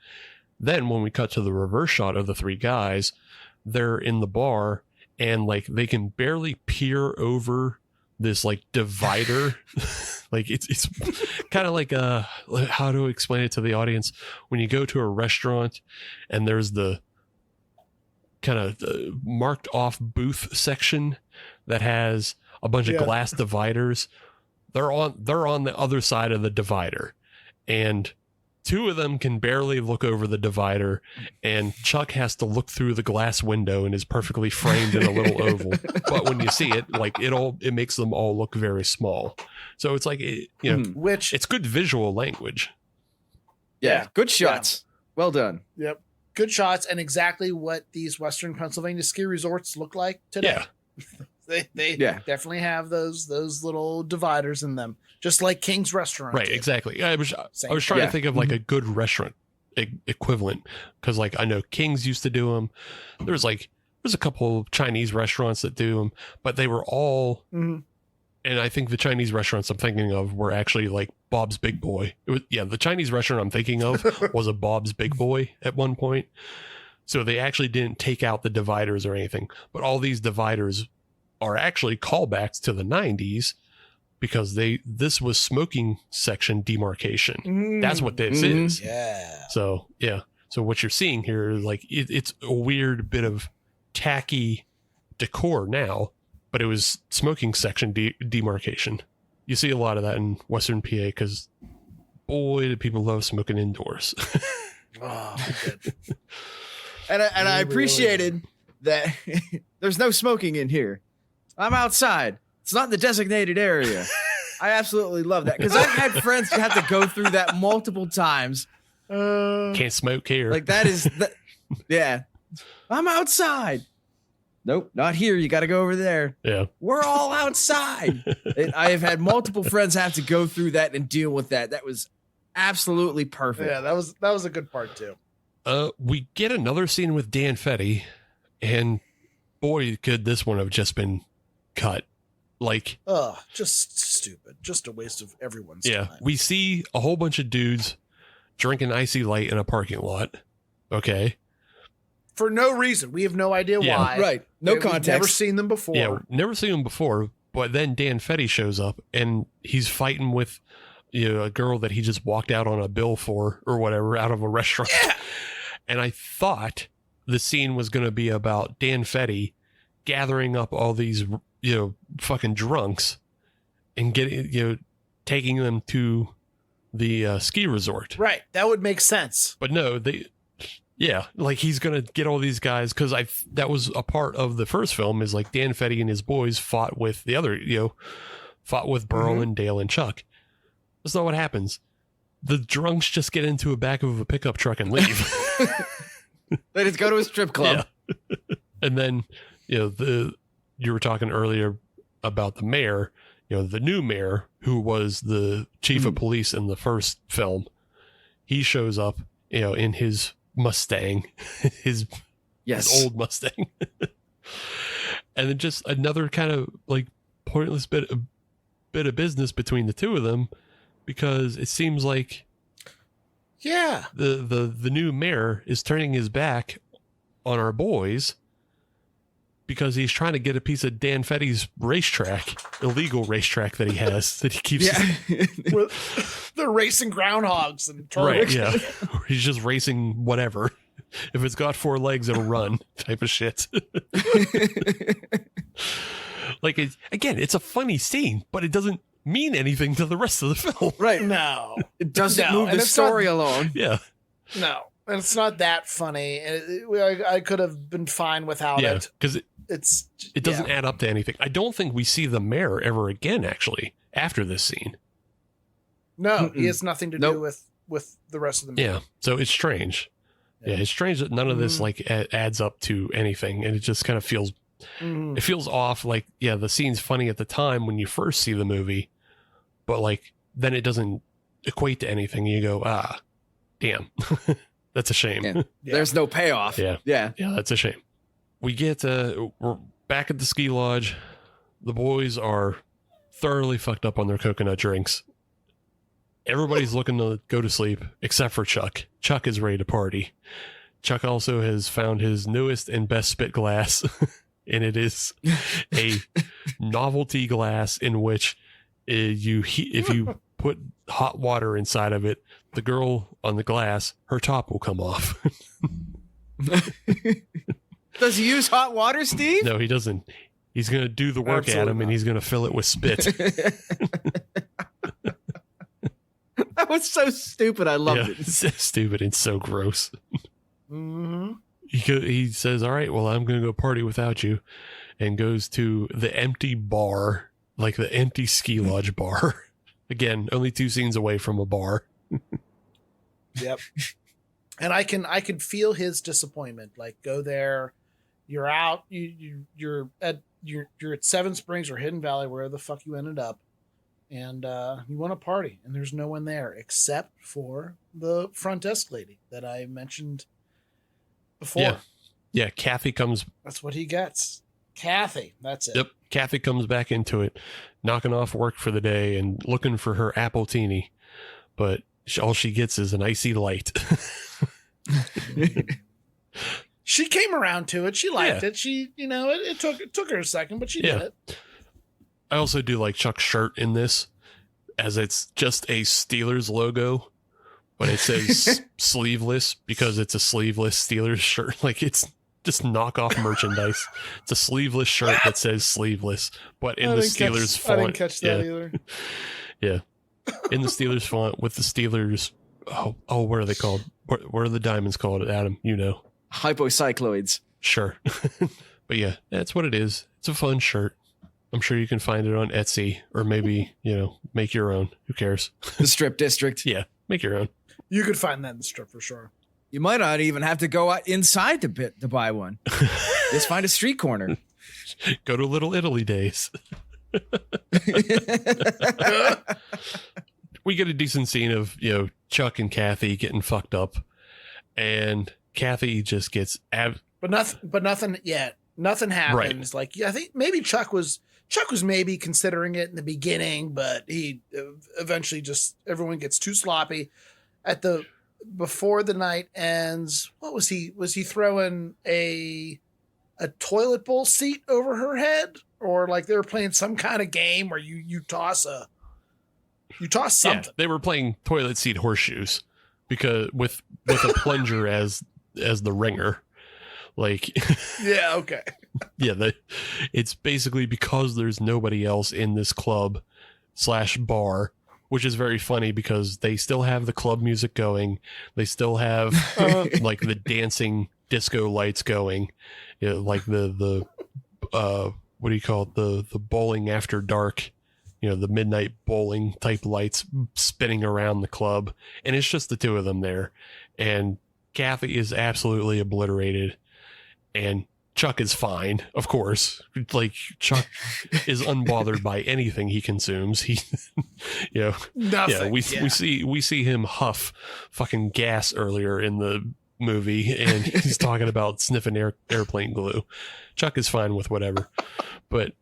Then when we cut to the reverse shot of the three guys, they're in the bar, and like they can barely peer over this like divider. Like it's kind of like how to explain it to the audience, when you go to a restaurant and there's the kind of marked off booth section that has a bunch of glass dividers. They're on the other side of the divider, and two of them can barely look over the divider, and Chuck has to look through the glass window and is perfectly framed in a little oval. But when you see it, like it makes them all look very small. So it's like, which it's good visual language. Yeah. Good shots. Yeah. Well done. Yep. Good shots, and exactly what these Western Pennsylvania ski resorts look like today. Yeah. They definitely have those little dividers in them, just like King's Restaurant. Right, exactly. I was trying to think of like a good restaurant equivalent, because like I know King's used to do them. There's a couple of Chinese restaurants that do them, but they were all, and I think the Chinese restaurants I'm thinking of were actually like Bob's Big Boy. The Chinese restaurant I'm thinking of was a Bob's Big Boy at one point. So they actually didn't take out the dividers or anything, but all these dividers are actually callbacks to the 90s, because this was smoking section demarcation. That's what this is. Yeah. So what you're seeing here is like it's a weird bit of tacky decor now, but it was smoking section demarcation. You see a lot of that in Western PA, because boy, do people love smoking indoors. Oh, good. And I appreciated that there's no smoking in here. I'm outside. It's not in the designated area. I absolutely love that, because I've had friends who have to go through that multiple times. Can't smoke here. Like that is, yeah. I'm outside. Nope, not here. You got to go over there. Yeah. We're all outside. I have had multiple friends have to go through that and deal with that. That was absolutely perfect. Yeah, that was a good part too. We get another scene with Dan Fetty, and boy, could this one have just been cut. Like, just stupid. Just a waste of everyone's time. We see a whole bunch of dudes drinking Icy Light in a parking lot. Okay. For no reason. We have no idea why. Right. No context. We've never seen them before. Yeah, never seen them before. But then Dan Fetty shows up, and he's fighting with a girl that he just walked out on a bill for or whatever out of a restaurant. Yeah. And I thought the scene was going to be about Dan Fetty gathering up all these, fucking drunks and getting, taking them to the ski resort. Right. That would make sense. But no, Yeah, like he's gonna get all these guys because that was a part of the first film is like Dan Fetty and his boys fought with the other, fought with Burl and Dale and Chuck. That's not what happens. The drunks just get into a back of a pickup truck and leave. They just go to a strip club. Yeah. And then, you were talking earlier about the mayor, the new mayor who was the chief of police in the first film. He shows up, in his Mustang, his old Mustang. And then just another kind of like pointless bit of business between the two of them, because it seems like the new mayor is turning his back on our boys because he's trying to get a piece of Dan Fetty's racetrack, illegal racetrack that he has that he keeps. They're racing groundhogs and turtles. Right, yeah. He's just racing whatever. If it's got 4 legs, it'll run type of shit. Like, it's a funny scene, but it doesn't mean anything to the rest of the film. Right. No. It doesn't move the story along. Yeah. No. And it's not that funny. I could have been fine without it. Because it doesn't add up to anything. I don't think we see the mayor ever again, actually, after this scene. No, he has nothing to do with the rest of the movie. Yeah, so it's strange. Yeah, it's strange that none of this adds up to anything, and it just kind of feels it feels off. Like, the scene's funny at the time when you first see the movie, but like then it doesn't equate to anything. You go, damn, that's a shame. Yeah. There's no payoff. Yeah, that's a shame. We get we're back at the ski lodge. The boys are thoroughly fucked up on their coconut drinks. Everybody's looking to go to sleep except for Chuck. Chuck is ready to party. Chuck also has found his newest and best spit glass, and it is a novelty glass in which if you put hot water inside of it, the girl on the glass, her top will come off. Does he use hot water, Steve? No, he doesn't. He's going to do the work at him, and he's going to fill it with spit. That was so stupid. I loved it. It's so stupid and so gross. He says, all right, well, I'm going to go party without you, and goes to the empty bar, like the empty ski lodge bar. Again, only 2 scenes away from a bar. Yep. And I can feel his disappointment. Like, go there, you're out, you're at Seven Springs or Hidden Valley, wherever the fuck you ended up. And you want to party, and there's no one there except for the front desk lady that I mentioned before. Yeah, Kathy comes. That's what he gets. Kathy, that's it. Yep, Kathy comes back into it, knocking off work for the day and looking for her apple teeny, but all she gets is an icy light. She came around to it. She liked it. She, it took her a second, but she did it. I also do like Chuck's shirt in this, as it's just a Steelers logo, but it says sleeveless because it's a sleeveless Steelers shirt. Like, it's just knockoff merchandise. It's a sleeveless shirt that says sleeveless, but in the Steelers font. I didn't catch that either. Yeah. In the Steelers font with the Steelers. Oh, what are they called? What are the diamonds called, Adam? Hypocycloids. Sure. But yeah, that's what it is. It's a fun shirt. I'm sure you can find it on Etsy, or maybe, make your own. Who cares? The Strip District. Yeah, make your own. You could find that in the Strip for sure. You might not even have to go out inside the pit to buy one. Just find a street corner. Go to Little Italy Days. We get a decent scene of, Chuck and Kathy getting fucked up, and Kathy just gets but nothing yet. Nothing happens. Right. Like, I think maybe Chuck was maybe considering it in the beginning, but he eventually everyone gets too sloppy before the night ends. What was he throwing a toilet bowl seat over her head, or like they were playing some kind of game where you toss something. Yeah, they were playing toilet seat horseshoes because with a plunger as the ringer. Like, yeah, okay. Yeah, it's basically because there's nobody else in this club /bar which is very funny because they still have the club music going. They still have like the dancing disco lights going, you know, like the what do you call it? The bowling after dark, you know, the midnight bowling type lights spinning around the club. And it's just the two of them there. And Kathy is absolutely obliterated. And Chuck is fine, of course. Like, Chuck is unbothered by anything he consumes. He, you know, Nothing. We see him huff fucking gas earlier in the movie, and he's talking about sniffing airplane glue. Chuck is fine with whatever, but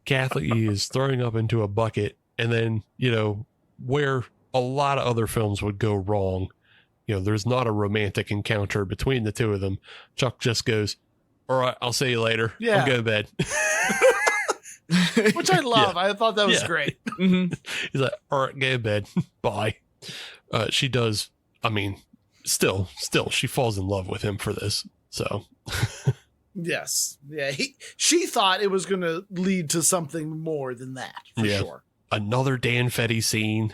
Kathy is throwing up into a bucket, and then, you know, where a lot of other films would go wrong, you know, there's not a romantic encounter between the two of them. Chuck just goes, "All right, I'll see you later. Yeah. I'll go to bed." Which I love. Yeah. I thought that was Yeah. great. Mm-hmm. He's like, "All right, go to bed. Bye." She does. I mean, still, she falls in love with him for this. So, Yes. Yeah. She thought it was going to lead to something more than that, for sure. another Dan Fetty scene.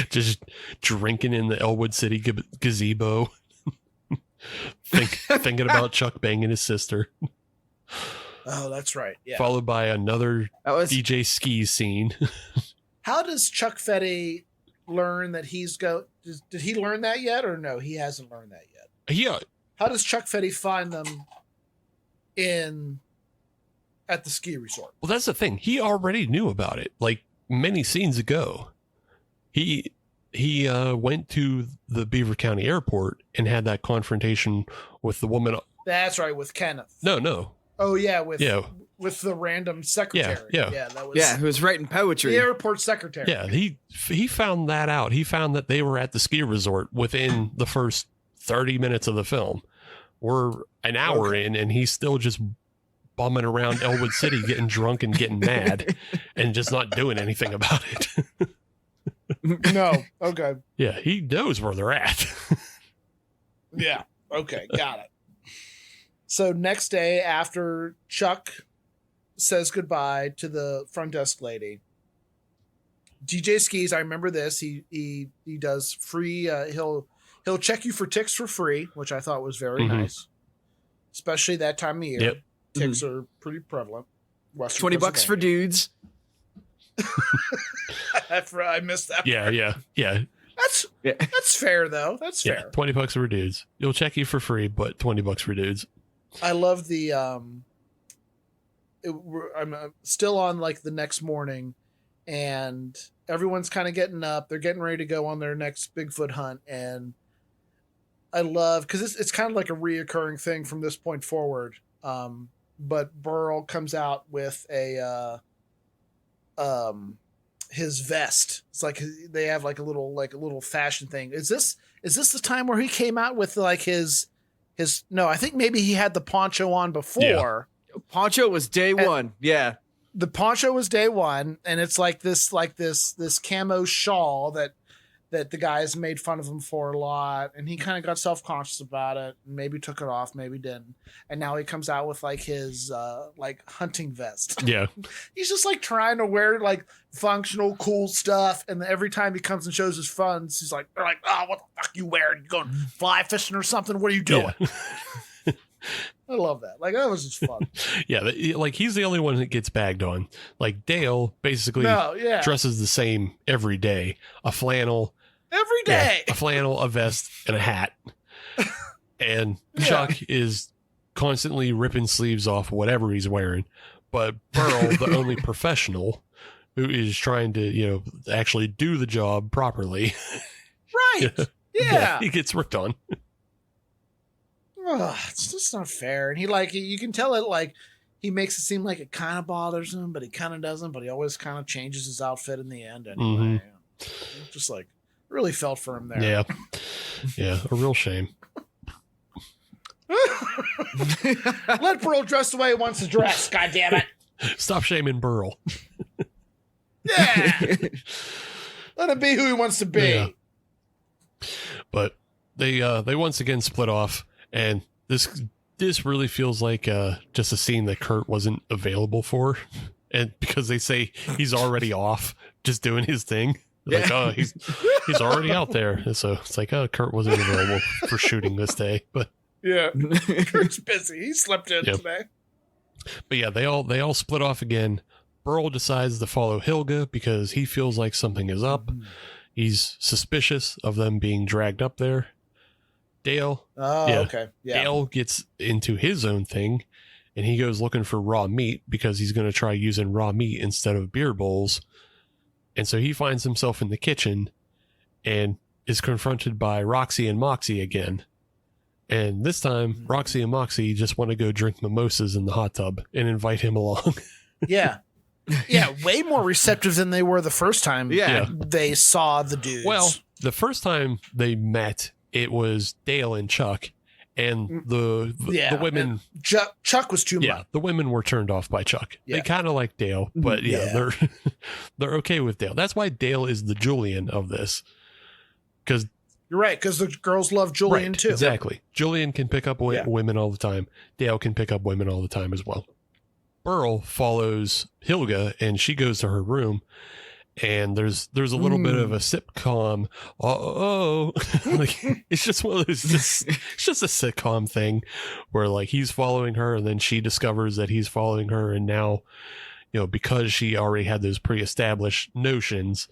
Just drinking in the Elwood City gazebo. Thinking about Chuck banging his sister. Oh, that's right. Yeah. Followed by another That was DJ Skis scene. How does Chuck Fetty learn that he's did he learn that yet, or no? He hasn't learned that yet. Yeah. How does Chuck Fetty find them at the ski resort? Well, that's the thing. He already knew about it, like many scenes ago. He went to the Beaver County Airport and had that confrontation with the woman. That's right, with Kenneth. No. Oh yeah, with the random secretary. Yeah. That was who was writing poetry. the airport secretary. Yeah, he found that out. He found that they were at the ski resort within the first 30 minutes of the film. We're an hour in, and he's still just bumming around Elwood City, getting drunk and getting mad, and just not doing anything about it. No. Okay. Yeah, he knows where they're at. Yeah. Okay. Got it. So next day, after Chuck says goodbye to the front desk lady, DJ Skis, I remember this. He does free. He'll check you for ticks for free, which I thought was very nice, especially that time of year. Yep. Ticks are pretty prevalent. Western $20 for dudes. I missed that. Yeah. That's fair though. That's fair. Yeah, $20 for dudes. You'll check you for free, but $20 for dudes. I love the I'm still on like the next morning, and everyone's kind of getting up. They're getting ready to go on their next Bigfoot hunt, and I love because it's kind of like a reoccurring thing from this point forward. But Burl comes out with his vest. It's like they have like a little fashion thing. Is this the time where he came out with like his no, I think maybe he had the poncho on before. Yeah. Poncho was day one. Yeah. The poncho was day one, and it's like this camo shawl that the guys made fun of him for a lot, and he kind of got self-conscious about it, and maybe took it off, maybe didn't. And now he comes out with like his like hunting vest. Yeah. He's just like trying to wear like functional, cool stuff, and every time he comes and shows his funds, he's like, they're like, "Oh, what the fuck you wearing? You going fly fishing or something? What are you doing?" Yeah. I love that. Like, that was just fun. Yeah, like he's the only one that gets bagged on. Like Dale basically dresses the same every day. A flannel. Every day. Yeah, a flannel, a vest, and a hat. And Chuck is constantly ripping sleeves off whatever he's wearing. But Burl, the only professional who is trying to, actually do the job properly. Right. Yeah. He gets ripped on. Ugh, it's just not fair. And you can tell it like he makes it seem like it kind of bothers him, but he kind of doesn't. But he always kind of changes his outfit in the end anyway. Just like really felt for him there. Yeah. Yeah. A real shame. Let Burl dress the way he wants to dress. God damn it. Stop shaming Burl. Yeah. Let him be who he wants to be. Yeah. But they once again split off, and this really feels like just a scene that Kurt wasn't available for. and because they say he's already off, just doing his thing. Like, oh, he's already out there. And so it's like, oh, Kurt wasn't available for shooting this day, but yeah, Kurt's busy. He slept in today. But yeah, they all split off again. Burl decides to follow Hilga because he feels like something is up. He's suspicious of them being dragged up there. Dale. Oh, okay. Yeah. Dale gets into his own thing, and he goes looking for raw meat because he's going to try using raw meat instead of beer bowls. And so he finds himself in the kitchen and is confronted by Roxy and Moxie again. And this time, Roxy and Moxie just want to go drink mimosas in the hot tub and invite him along. Yeah. Yeah, way more receptive than they were the first time they saw the dudes. Well, the first time they met, it was Dale and Chuck, and the women. Chuck was too much. Yeah, the women were turned off by Chuck. Yeah. They kind of like Dale, but they're okay with Dale. That's why Dale is the Julian of this, because you're right. Because the girls love Julian too. Exactly. Julian can pick up women all the time. Dale can pick up women all the time as well. Burl follows Hilga, and she goes to her room, and there's a little bit of a sitcom. Like, it's just one of those. It's just a sitcom thing where like he's following her, and then she discovers that he's following her, and now, because she already had those pre-established notions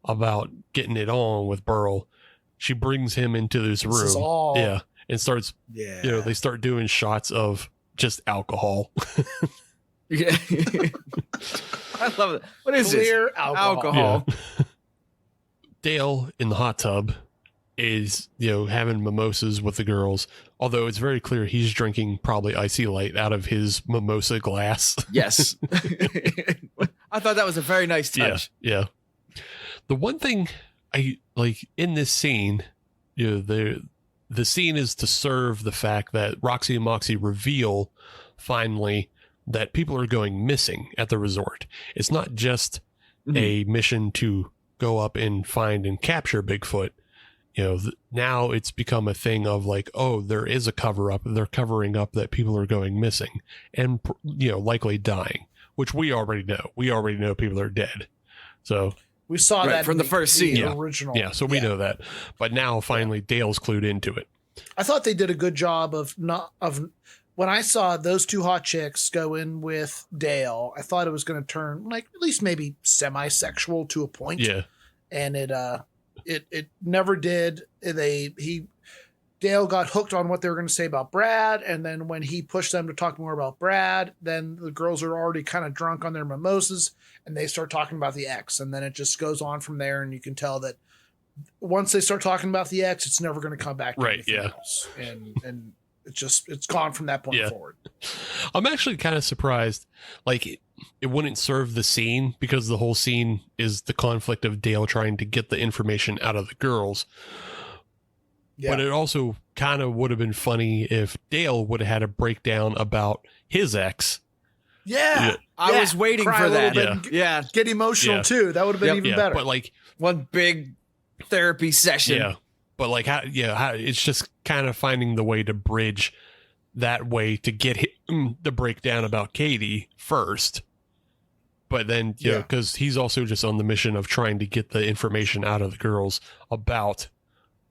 about getting it on with Burl, she brings him into this room. And starts. They start doing shots of just alcohol. Yeah. I love it. What is Clear this? alcohol. Yeah. Dale in the hot tub is, having mimosas with the girls, although it's very clear he's drinking probably Icy Light out of his mimosa glass. Yes. I thought that was a very nice touch. Yeah. The one thing I like in this scene, the scene is to serve the fact that Roxy and Moxie reveal finally that people are going missing at the resort. It's not just a mission to go up and find and capture Bigfoot. Now it's become a thing of like, oh, there is a cover up. They're covering up that people are going missing and, likely dying, which we already know. We already know people are dead. So we saw that from the first scene. Original. Yeah. So we know that, but now finally Dale's clued into it. I thought they did a good job of when I saw those two hot chicks go in with Dale, I thought it was going to turn like at least maybe semi-sexual to a point. Yeah. And it never did. Dale got hooked on what they were going to say about Brad. And then when he pushed them to talk more about Brad, then the girls are already kind of drunk on their mimosas and they start talking about the ex. And then it just goes on from there. And you can tell that once they start talking about the ex, it's never going to come back to anything else. And it's gone from that point forward. I'm actually kind of surprised. Like it wouldn't serve the scene because the whole scene is the conflict of Dale trying to get the information out of the girls. Yeah. But it also kind of would have been funny if Dale would have had a breakdown about his ex. Yeah. I was waiting for that. Get emotional too. That would have been even better. But like one big therapy session. Yeah. But like, how it's just kind of finding the way to bridge that way to get him the breakdown about Katie first. But then, because he's also just on the mission of trying to get the information out of the girls about.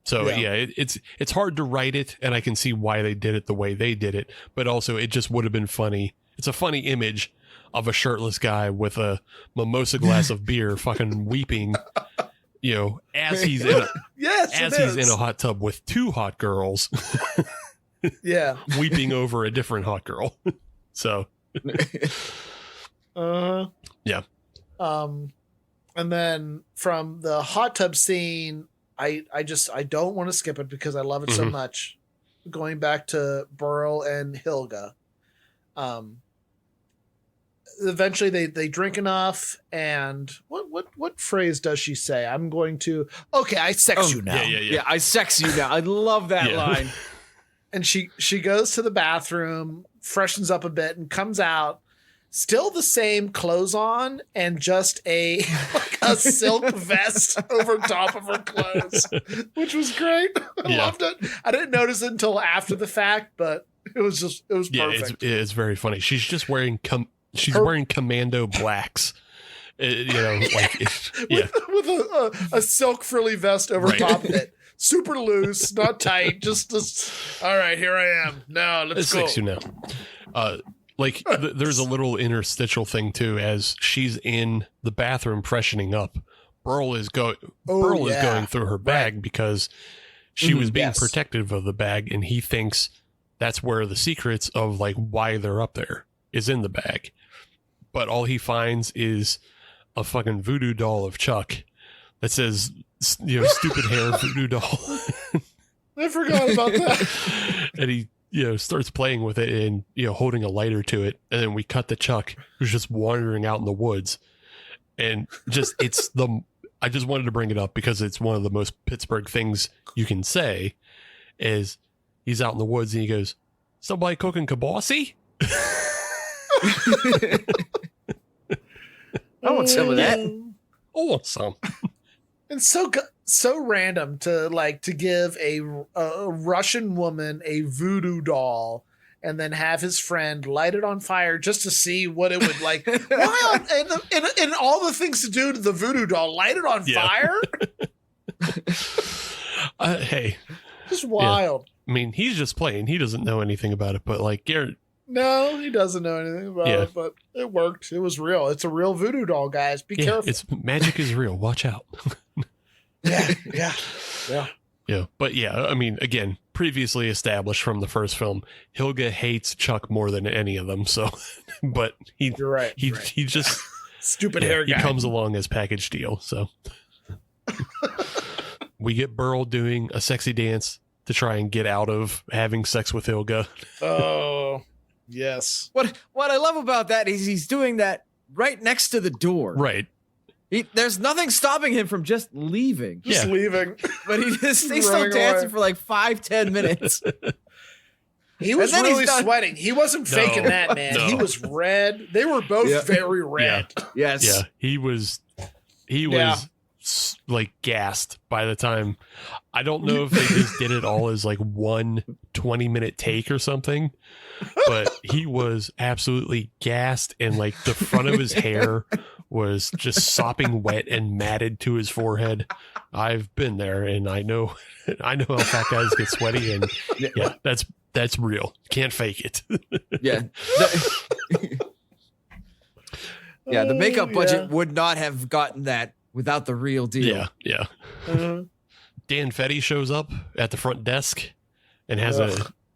So it's hard to write it, and I can see why they did it the way they did it. But also, it just would have been funny. It's a funny image of a shirtless guy with a mimosa glass of beer, fucking weeping. As he's in a hot tub with two hot girls, weeping over a different hot girl. So, and then from the hot tub scene, I don't want to skip it because I love it so much. Going back to Burl and Hilga, eventually they drink enough, and what phrase does she say? I'm going to I sex you now. Yeah, I sex you now. I love that line. And she goes to the bathroom, freshens up a bit, and comes out still the same clothes on and just a silk vest over top of her clothes, which was great. I loved it. I didn't notice it until after the fact, but it was perfect. It's very funny. She's just wearing she's wearing commando blacks. With a silk frilly vest over top of it. Super loose, not tight. Just all right, here I am. Now let's go. Six, there's a little interstitial thing too, as she's in the bathroom freshening up. Burl is going through her bag because she was being protective of the bag, and he thinks that's where the secrets of like why they're up there is in the bag. But all he finds is a fucking voodoo doll of Chuck that says, stupid hair voodoo doll. I forgot about that. And he, starts playing with it and, holding a lighter to it. And then we cut to Chuck, who's just wandering out in the woods. And I just wanted to bring it up because it's one of the most Pittsburgh things you can say is he's out in the woods and he goes, somebody cooking kibasi? I want some of that. I want some. And so random to give a Russian woman a voodoo doll and then have his friend light it on fire just to see what it would like. Wild, and all the things to do to the voodoo doll, light it on fire. Hey, just wild. Yeah. I mean, he's just playing. He doesn't know anything about it, but like Garrett. No, he doesn't know anything about it, but it worked. It was real. It's a real voodoo doll, guys. Be careful. Magic is real. Watch out. Yeah. Yeah. But I mean, again, previously established from the first film, Hilga hates Chuck more than any of them. So, but you're right. He just stupid hair guy. He comes along as package deal. So we get Burl doing a sexy dance to try and get out of having sex with Hilga. Oh, yes. What I love about that is he's doing that right next to the door. Right. There's nothing stopping him from just leaving. Just leaving. But he's still dancing for like 5-10 minutes. He was really sweating. He wasn't faking that, man. No. He was red. They were both very red. Yeah. Yes. Yeah. He was like gassed by the time. I don't know if they just did it all as like one 20-minute take or something, but he was absolutely gassed, and like the front of his hair was just sopping wet and matted to his forehead. I've been there, and I know how fat guys get sweaty, and that's real. Can't fake it. Yeah. The makeup budget would not have gotten that without the real deal. Yeah. Mm-hmm. Dan Fetty shows up at the front desk and has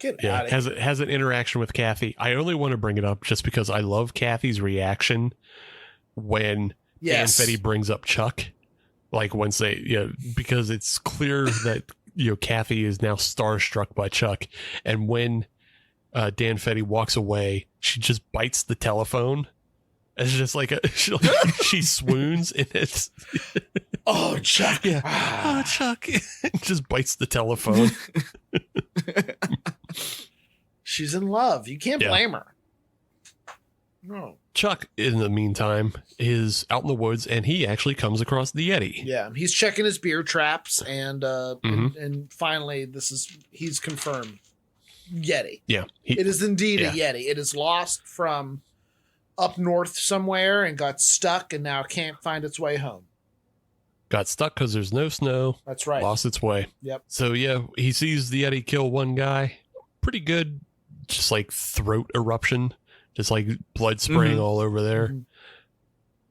has an interaction with Kathy. I only want to bring it up just because I love Kathy's reaction when Dan Fetty brings up Chuck. Like once they, because it's clear that Kathy is now starstruck by Chuck, and when Dan Fetty walks away, she just bites the telephone. It's just like she swoons, and it's oh Chuck, oh Chuck, just bites the telephone. She's in love. You can't blame her. No. Chuck, in the meantime, is out in the woods, and he actually comes across the Yeti. Yeah, he's checking his beer traps, and and finally, he's confirmed Yeti. Yeah, it is indeed a Yeti. It is lost from up north somewhere and got stuck, and now can't find its way home. Got stuck because there's no snow. That's right. Lost its way. Yep. So he sees the Yeti kill one guy. Pretty good, just like throat eruption. Just like blood spraying all over there. Mm-hmm.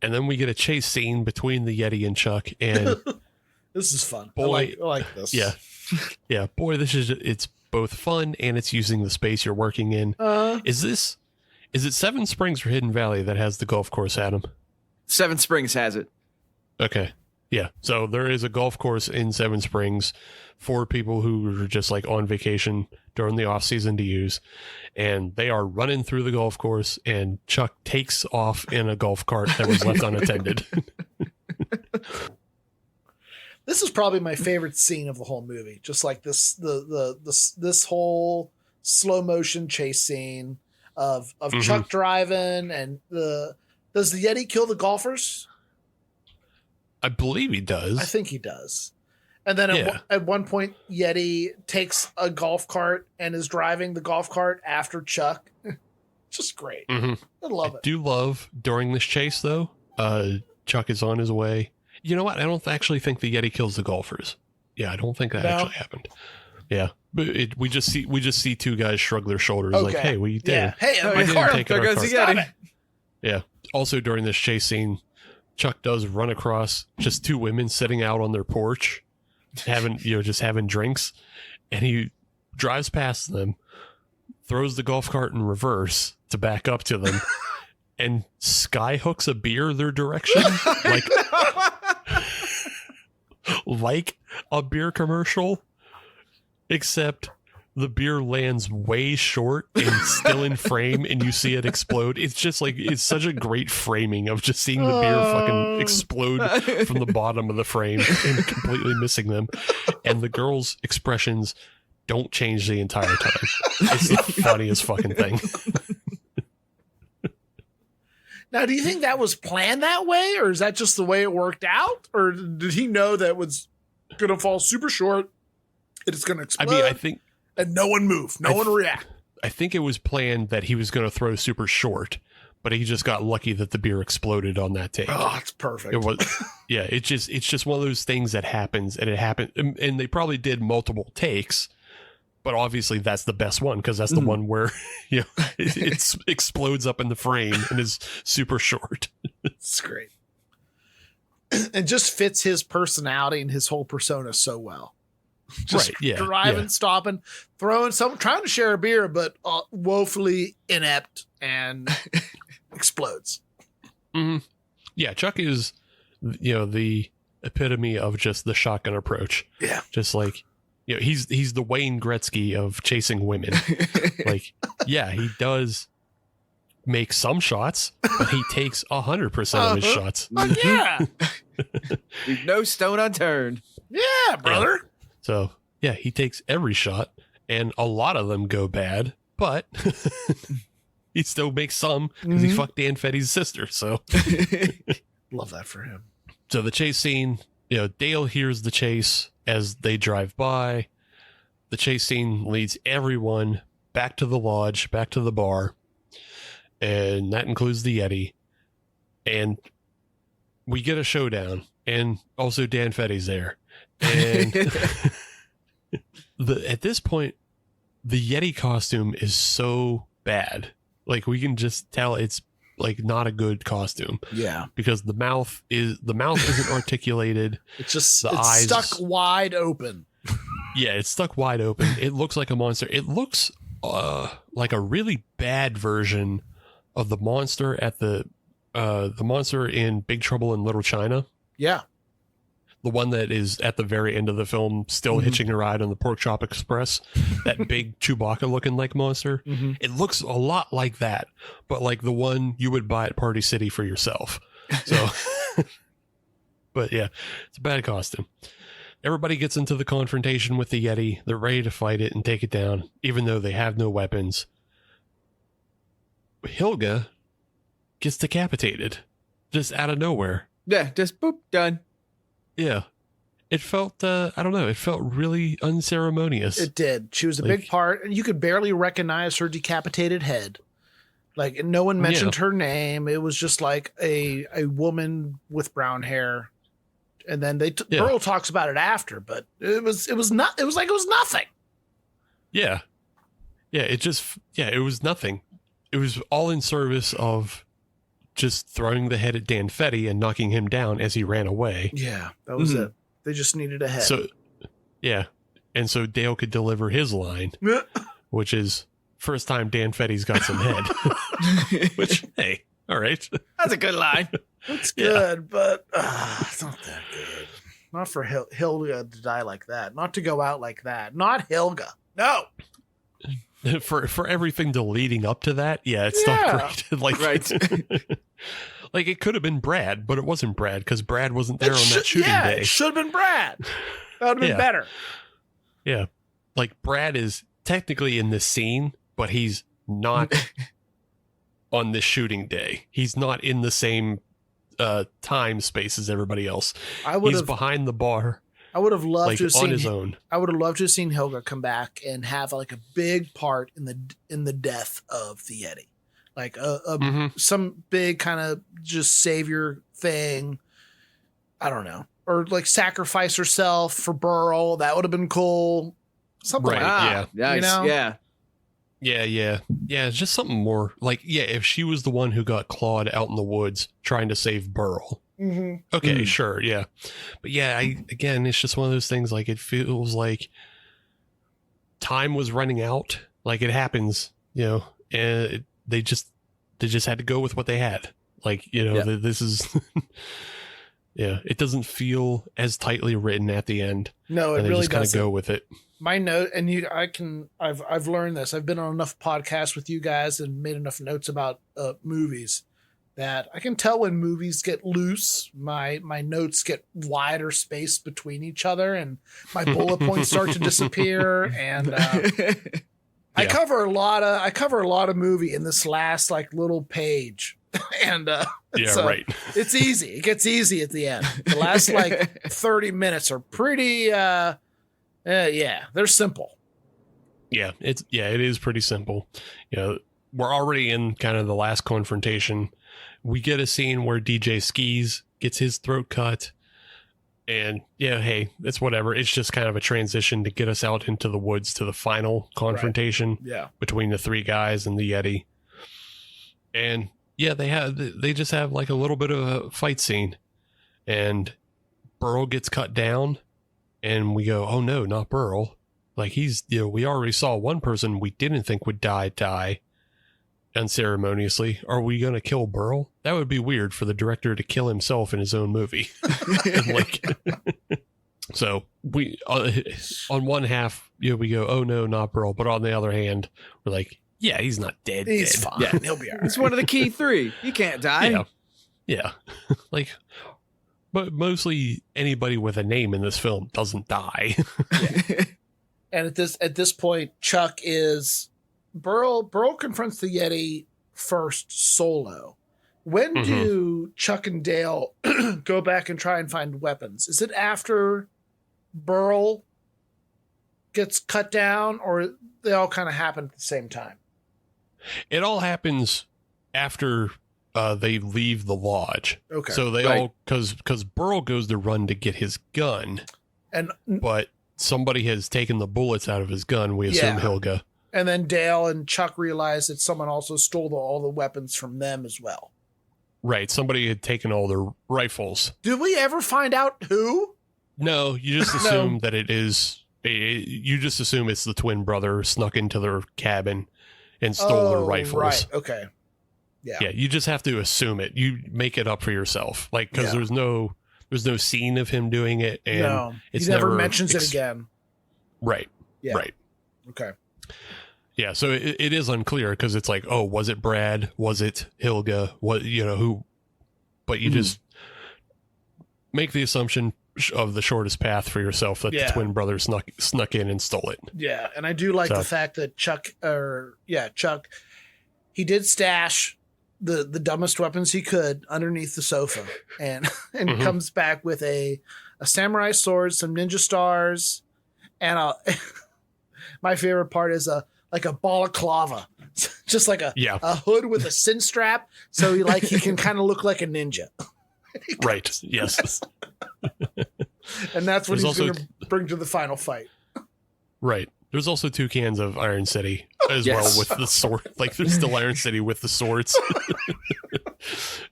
And then we get a chase scene between the Yeti and Chuck. And this is fun. Boy, I like this. Yeah. Yeah. Boy, it's both fun and it's using the space you're working in. Is it Seven Springs or Hidden Valley that has the golf course, Adam? Seven Springs has it. Okay. Yeah. So there is a golf course in Seven Springs for people who are just like on vacation during the off season to use. And they are running through the golf course, and Chuck takes off in a golf cart that was left unattended. This is probably my favorite scene of the whole movie. Just like this whole slow motion chase scene of Chuck driving, and does the Yeti kill the golfers? I believe he does. I think he does. And then at one point, Yeti takes a golf cart and is driving the golf cart after Chuck. Just great. Mm-hmm. I love I it. do love during this chase though. Chuck is on his way. You know what? I don't actually think the Yeti kills the golfers. Yeah, I don't think that actually happened. Yeah, but we just see two guys shrug their shoulders like, "Hey, we did." Yeah. Hey, Oh, my yeah. car. Take There our goes the car. Yeti. Yeah. Also, during this chase scene, Chuck does run across just two women sitting out on their porch, just having drinks, and he drives past them, throws the golf cart in reverse to back up to them, and skyhooks a beer their direction, like a beer commercial, except the beer lands way short and still in frame, and you see it explode. It's just like, it's such a great framing of just seeing the beer fucking explode from the bottom of the frame and completely missing them. And the girl's expressions don't change the entire time. It's the funniest fucking thing. Now, do you think that was planned that way, or is that just the way it worked out? Or did he know that it was going to fall super short, it's going to explode? I mean, I think... And no one moved. No one reacted. I think it was planned that he was going to throw super short, but he just got lucky that the beer exploded on that take. Oh, it's perfect. It was, yeah. It's just one of those things that happens, and it happened, and they probably did multiple takes, but obviously that's the best one because that's the one where it explodes up in the frame and is super short. It's great, and just fits his personality and his whole persona so well. Just driving, stopping, throwing trying to share a beer, but woefully inept and explodes. Mm-hmm. Yeah, Chuck is, the epitome of just the shotgun approach. Yeah, just like, he's the Wayne Gretzky of chasing women. Like, yeah, he does make some shots, but he takes 100% of his shots. Yeah, Leave no stone unturned. Yeah, brother. Yeah. So, yeah, he takes every shot, and a lot of them go bad, but he still makes some because he fucked Dan Fetty's sister. So, love that for him. So the chase scene, Dale hears the chase as they drive by. The chase scene leads everyone back to the lodge, back to the bar, and that includes the Yeti. And we get a showdown, and also Dan Fetty's there. And at this point, the Yeti costume is so bad. Like, we can just tell it's like not a good costume. Yeah, because the mouth isn't articulated. It's just the eyes stuck wide open. Yeah, it's stuck wide open. It looks like a monster. It looks like a really bad version of the monster at the monster in Big Trouble in Little China. Yeah. The one that is at the very end of the film, still hitching a ride on the Pork Chop Express, that big Chewbacca looking like monster. It looks a lot like that, but like the one you would buy at Party City for yourself. So, but yeah, it's a bad costume. Everybody gets into the confrontation with the Yeti. They're ready to fight it and take it down, even though they have no weapons. Hilga gets decapitated just out of nowhere. Yeah, just boop, done. Yeah. It felt, I don't know, it felt really unceremonious. It did. She was a big part, and you could barely recognize her decapitated head. Like, no one mentioned her name. It was just like a woman with brown hair. And then Burl talks about it after, but it was like it was nothing. Yeah. Yeah, it was nothing. It was all in service of just throwing the head at Dan Fetty and knocking him down as he ran away. Yeah, that was it. They just needed a head. So, yeah. And so Dale could deliver his line, which is, first time Dan Fetty's got some head. Which, hey, all right. That's a good line. It's good, but it's not that good. Not for Hilga to die like that. Not to go out like that. Not Hilga. No. For everything leading up to that, it's not great. Like, right. Like, it could have been Brad, but it wasn't Brad because Brad wasn't there on that shooting day. It should have been Brad. That would have been better. Yeah. Like, Brad is technically in this scene, but he's not on this shooting day. He's not in the same time space as everybody else. He's behind the bar. I would have loved to have seen his own. I would have loved to have seen Hilga come back and have like a big part in the death of the Yeti. like Mm-hmm. some big kind of just savior thing. I don't know, or like sacrifice herself for Burl. That would have been cool. Something Right, like that. Nice. You know? Yeah. Yeah. It's just something more like, if she was the one who got clawed out in the woods trying to save Burl. Mm-hmm. Okay, sure. Yeah. But yeah, again, it's just one of those things. Like, it feels like time was running out. Like, it happens, and they just had to go with what they had. Like, this is, it doesn't feel as tightly written at the end. No, it and they really just kind of doesn't. go with it. My note, and I've learned this. I've been on enough podcasts with you guys and made enough notes about movies that I can tell when movies get loose. My notes get wider spaced between each other, and my bullet points start to disappear. And I cover a lot of movie in this last like little page, and Right. It's easy. It gets easy at the end. The last like 30 minutes are pretty. They're simple. Yeah, it is pretty simple. We're already in kind of the last confrontation. We get a scene where DJ Skis gets his throat cut, and hey, it's whatever. It's just kind of a transition to get us out into the woods to the final confrontation between the three guys and the Yeti. And they just have like a little bit of a fight scene, and Burl gets cut down, and we go, oh no, not Burl. Like, he's, we already saw one person we didn't think would die unceremoniously. Are we going to kill Burl? That would be weird for the director to kill himself in his own movie. So we, on one half, we go, oh no, not Burl. But on the other hand, we're like, yeah, he's not dead. He's fine. Yeah. He'll be all right. It's one of the key three. You can't die. Yeah. Like, but mostly anybody with a name in this film doesn't die. And at this point, Chuck is Burl confronts the Yeti first solo. When do Chuck and Dale go back and try and find weapons? Is it after Burl gets cut down, or they all kind of happen at the same time? It all happens after they leave the lodge. Okay. So they all, because Burl goes to run to get his gun, but somebody has taken the bullets out of his gun. We assume Hilga. And then Dale and Chuck realize that someone also stole all the weapons from them as well. Right. Somebody had taken all their rifles. Did we ever find out who? No, you just assume that it is. You just assume it's the twin brother snuck into their cabin and stole their rifles. Right. Okay. Yeah. Yeah. You just have to assume it. You make it up for yourself. Like, because there's no scene of him doing it. And he never mentions it again. Right. Yeah. Right. Okay. Yeah. So it is unclear, because it's like, oh, was it Brad? Was it Hilga? What, who? But you just make the assumption of the shortest path for yourself, that the twin brother snuck in and stole it. Yeah. And I do like the fact that Chuck, he did stash the dumbest weapons he could underneath the sofa, and comes back with a samurai sword, some ninja stars, and my favorite part is a balaclava, just like a hood with a sin strap, so he can kind of look like a ninja. Right. Yes. And that's what he's going to bring to the final fight. Right. There's also 2 cans of Iron City as well with the sword. Like, there's still Iron City with the swords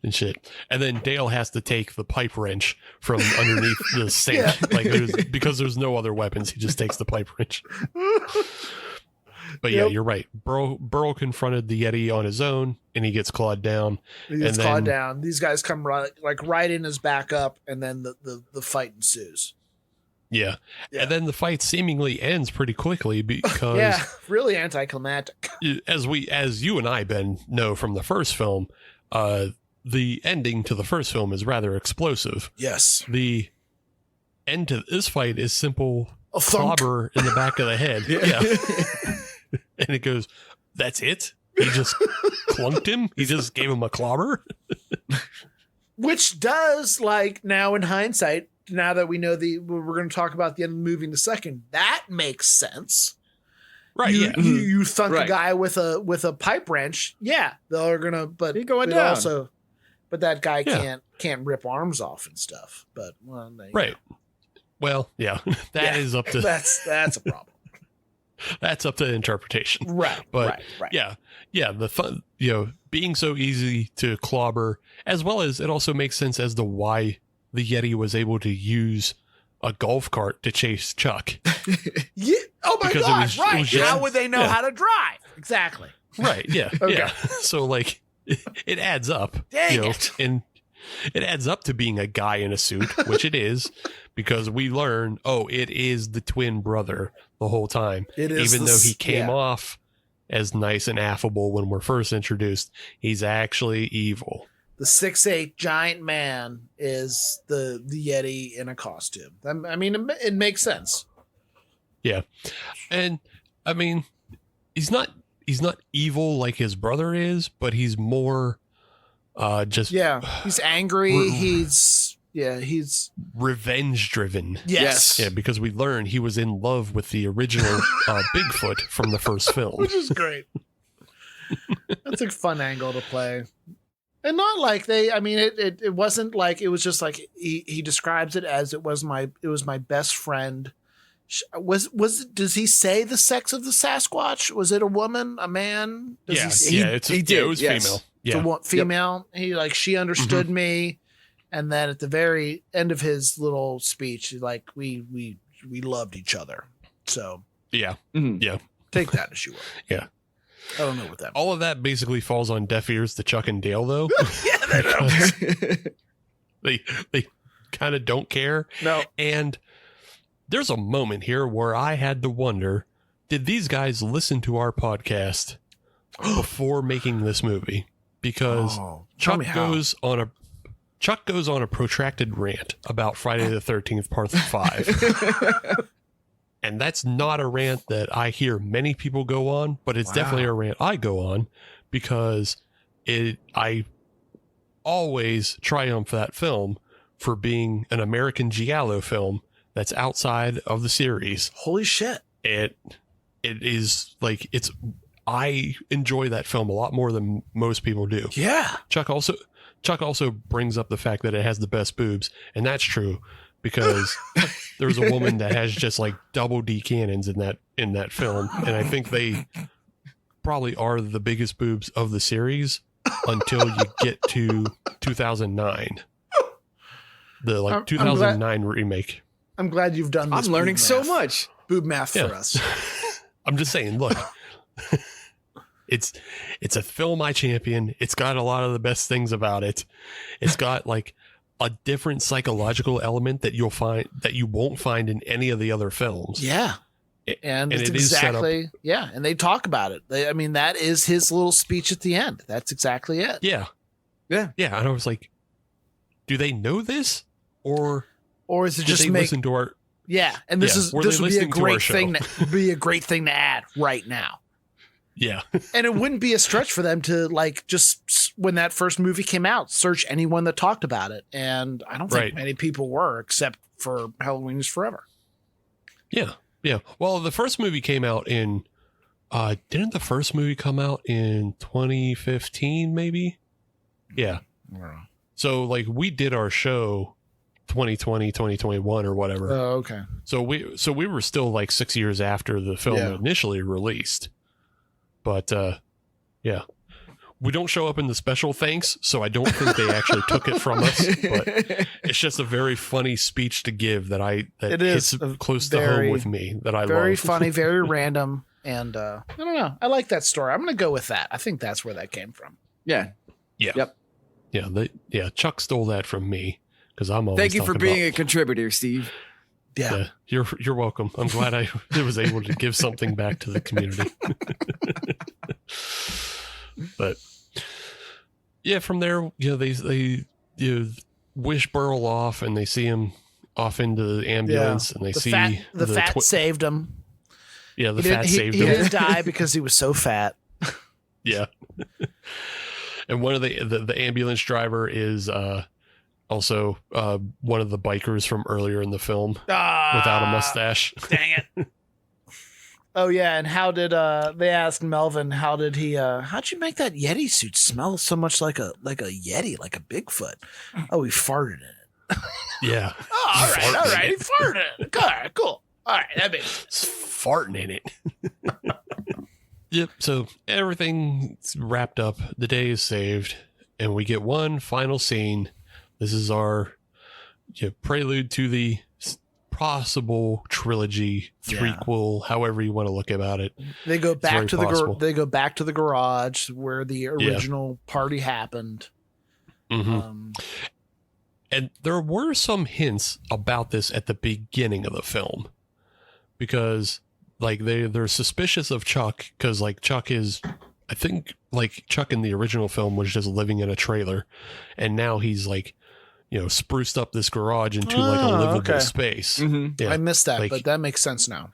and shit. And then Dale has to take the pipe wrench from underneath the sink. Like, because there's no other weapons, he just takes the pipe wrench. But yeah, you're right. Burl confronted the Yeti on his own, and he gets clawed down. Clawed down. These guys come right in his back up, and then the fight ensues. Yeah. And then the fight seemingly ends pretty quickly, because really anticlimactic. As you and I, Ben, know from the first film, the ending to the first film is rather explosive. Yes. The end to this fight is simple thunk. Clobber in the back of the head. Yeah. And it goes, that's it? He just clunked him? He just gave him a clobber? Which does, now in hindsight, now that we know we're going to talk about the end of the movie in a second, that makes sense. Right. Yeah. You thunk a Right. guy with a pipe wrench. Yeah, they're gonna. But You're going it down. Also, but that guy Yeah. can't rip arms off and stuff. But well, Right. Well, yeah, that is up to that's a problem. that's up to interpretation. Right. But right. yeah, the fun, being so easy to clobber, as well as it also makes sense as to why the Yeti was able to use a golf cart to chase Chuck. Yeah. Oh my Because gosh! it Right. was just- How would they know yeah. how to drive? Exactly. Right. Yeah. Okay. Yeah. So like, it adds up. Dang it. And it adds up to being a guy in a suit, which it is, because we learn, it is the twin brother the whole time. It is Even though he came yeah. off as nice and affable when we're first introduced, he's actually evil. The 6'8" giant man is the Yeti in a costume. I mean, it makes sense. Yeah. And I mean, he's not evil like his brother is, but he's more just He's angry. He's revenge driven. yes. Yeah, because we learn he was in love with the original Bigfoot from the first film. Which is great. That's a fun angle to play. And not like it wasn't like, it was just like he describes it as it was my best friend. Does he say the sex of the Sasquatch? Was it a woman, a man? Does Yeah, he say- it was yes. female. It's Yeah. a female. He she understood me. And then at the very end of his little speech, he's like, we loved each other. So Yeah. Mhm. Yeah. take that as you will. Yeah. I don't know what that means. All of that basically falls on deaf ears to Chuck and Dale, though. Yeah, they kind of don't care. no. And there's a moment here where I had to wonder, did these guys listen to our podcast before making this movie? Because Tell Chuck me how. goes on a protracted rant about Friday the 13th Part 5. And that's not a rant that I hear many people go on, but it's definitely a rant I go on because I always triumph that film for being an American giallo film that's outside of the series. Holy shit. It is like I enjoy that film a lot more than most people do. Yeah. Chuck also brings up the fact that it has the best boobs, and that's true because there's a woman that has just like double D cannons in that film, and I think they probably are the biggest boobs of the series until you get to 2009. The 2009 remake. I'm glad you've done this. I'm learning boob so math. much. Boob math Yeah. for us. I'm just saying, look. It's a film I champion. It's got a lot of the best things about it. It's got like a different psychological element that you won't find in any of the other films. Yeah. And it's it is set up. exactly, yeah. And they talk about it. That is his little speech at the end. That's exactly it. Yeah. Yeah. Yeah. And I was like, do they know this? Or Or is it did just they make, listen to our, yeah. And this were they would be a listening to our great show? thing be a great thing to add right now. yeah. And it wouldn't be a stretch for them to like just when that first movie came out, search anyone that talked about it. And I don't think Right. many people were, except for Halloween is Forever. Yeah. Yeah. Well, the first movie came out in, didn't the first movie come out in 2015 maybe? Yeah. I don't know. So like we did our show 2020, 2021 or whatever. Oh, okay. So we were still like 6 years after the film Yeah. initially released. But yeah. We don't show up in the special thanks, so I don't think they actually took it from us. But it's just a very funny speech to give that It is hits a close to very- home with me that I Very love. funny, very random. And I don't know. I like that story. I'm going to go with that. I think that's where that came from. Yeah. Yeah. Yep. Yeah. Chuck stole that from me because I'm always Thank you for talking being about- a contributor, Steve. Yeah. Yeah, you're welcome. I'm glad I was able to give something back to the community. But yeah, from there, they wish Burl off, and they see him off into the ambulance, and they The see fat saved him. Yeah, the He fat didn't- saved he him. didn't die because he was so fat. Yeah. And one of the ambulance driver is also one of the bikers from earlier in the film without a mustache. Dang it. Oh yeah, and how did they asked Melvin how'd you make that Yeti suit smell so much like a Yeti, like a Bigfoot? Oh, he farted in it. Yeah. Oh, all right, he farted in it. All right, cool. All right, that makes sense. It's farting in it. Yep. So everything's wrapped up. The day is saved, and we get one final scene. This is our prelude to the possible trilogy, threequel, however you want to look about it. They go back to they go back to the garage where the original party happened. Mm-hmm. And there were some hints about this at the beginning of the film, because like they're suspicious of Chuck, because like Chuck is, I think like Chuck in the original film was just living in a trailer, and now he's like, spruced up this garage into like a livable space. Mm-hmm. Yeah, I missed that, but that makes sense now.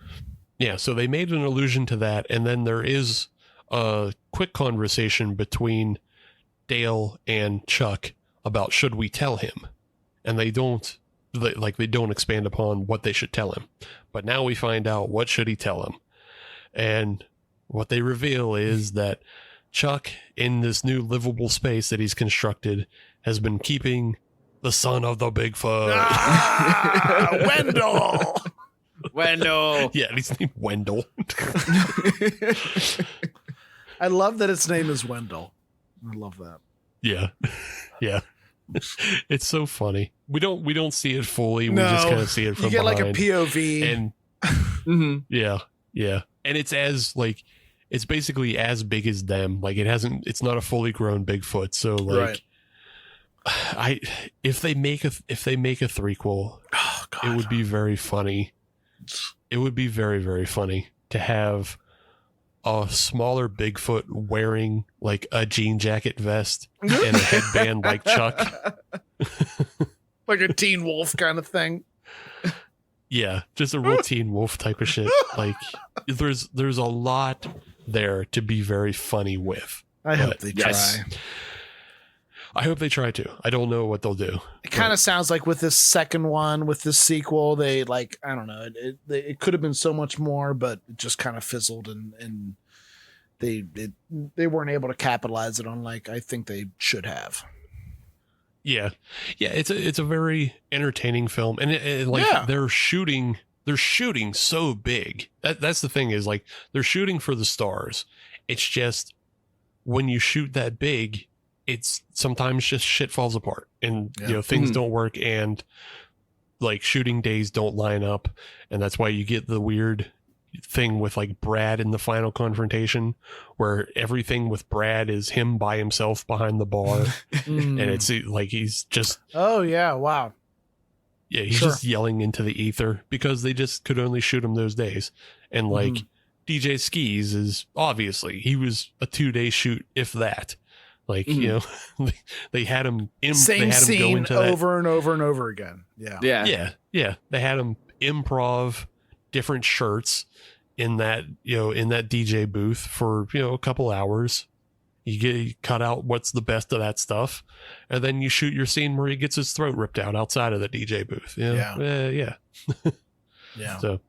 Yeah, so they made an allusion to that, and then there is a quick conversation between Dale and Chuck about should we tell him, and they don't expand upon what they should tell him. But now we find out what should he tell him, and what they reveal is that Chuck, in this new livable space that he's constructed, has been keeping the son of the Bigfoot. Wendell. Wendell. Yeah, he's named Wendell. I love that its name is Wendell. I love that. Yeah. Yeah. It's so funny. We don't see it fully. We just kind of see it from behind. You get behind. like a POV. And yeah. And it's it's basically as big as them. Like it's not a fully grown Bigfoot. So like, if they make a threequel, it would be very funny. It would be very, very funny to have a smaller Bigfoot wearing like a jean jacket vest and a headband like Chuck. Like a Teen Wolf kind of thing. Yeah, just a real Teen Wolf type of shit. Like there's a lot there to be very funny with. I hope they try. I hope they try to. I don't know what they'll do. It kind of sounds like with this second one, with this sequel, they like, I don't know, it could have been so much more, but it just kind of fizzled, and they weren't able to capitalize it on like I think they should have. Yeah. It's a very entertaining film, and they're shooting so big. That's the thing, is like they're shooting for the stars. It's just when you shoot that big, it's sometimes just shit falls apart, and things don't work, and like shooting days don't line up, and that's why you get the weird thing with like Brad in the final confrontation, where everything with Brad is him by himself behind the bar, and it's like he's just wow. Yeah, he's just yelling into the ether because they just could only shoot him those days. And like DJ Skis is obviously, he was a 2-day shoot, if that. Like, they had him same scene go into over and over and over again. Yeah. They had him improv different shirts in that DJ booth for, a couple hours. You cut out what's the best of that stuff, and then you shoot your scene where he gets his throat ripped out outside of the DJ booth. Yeah. So,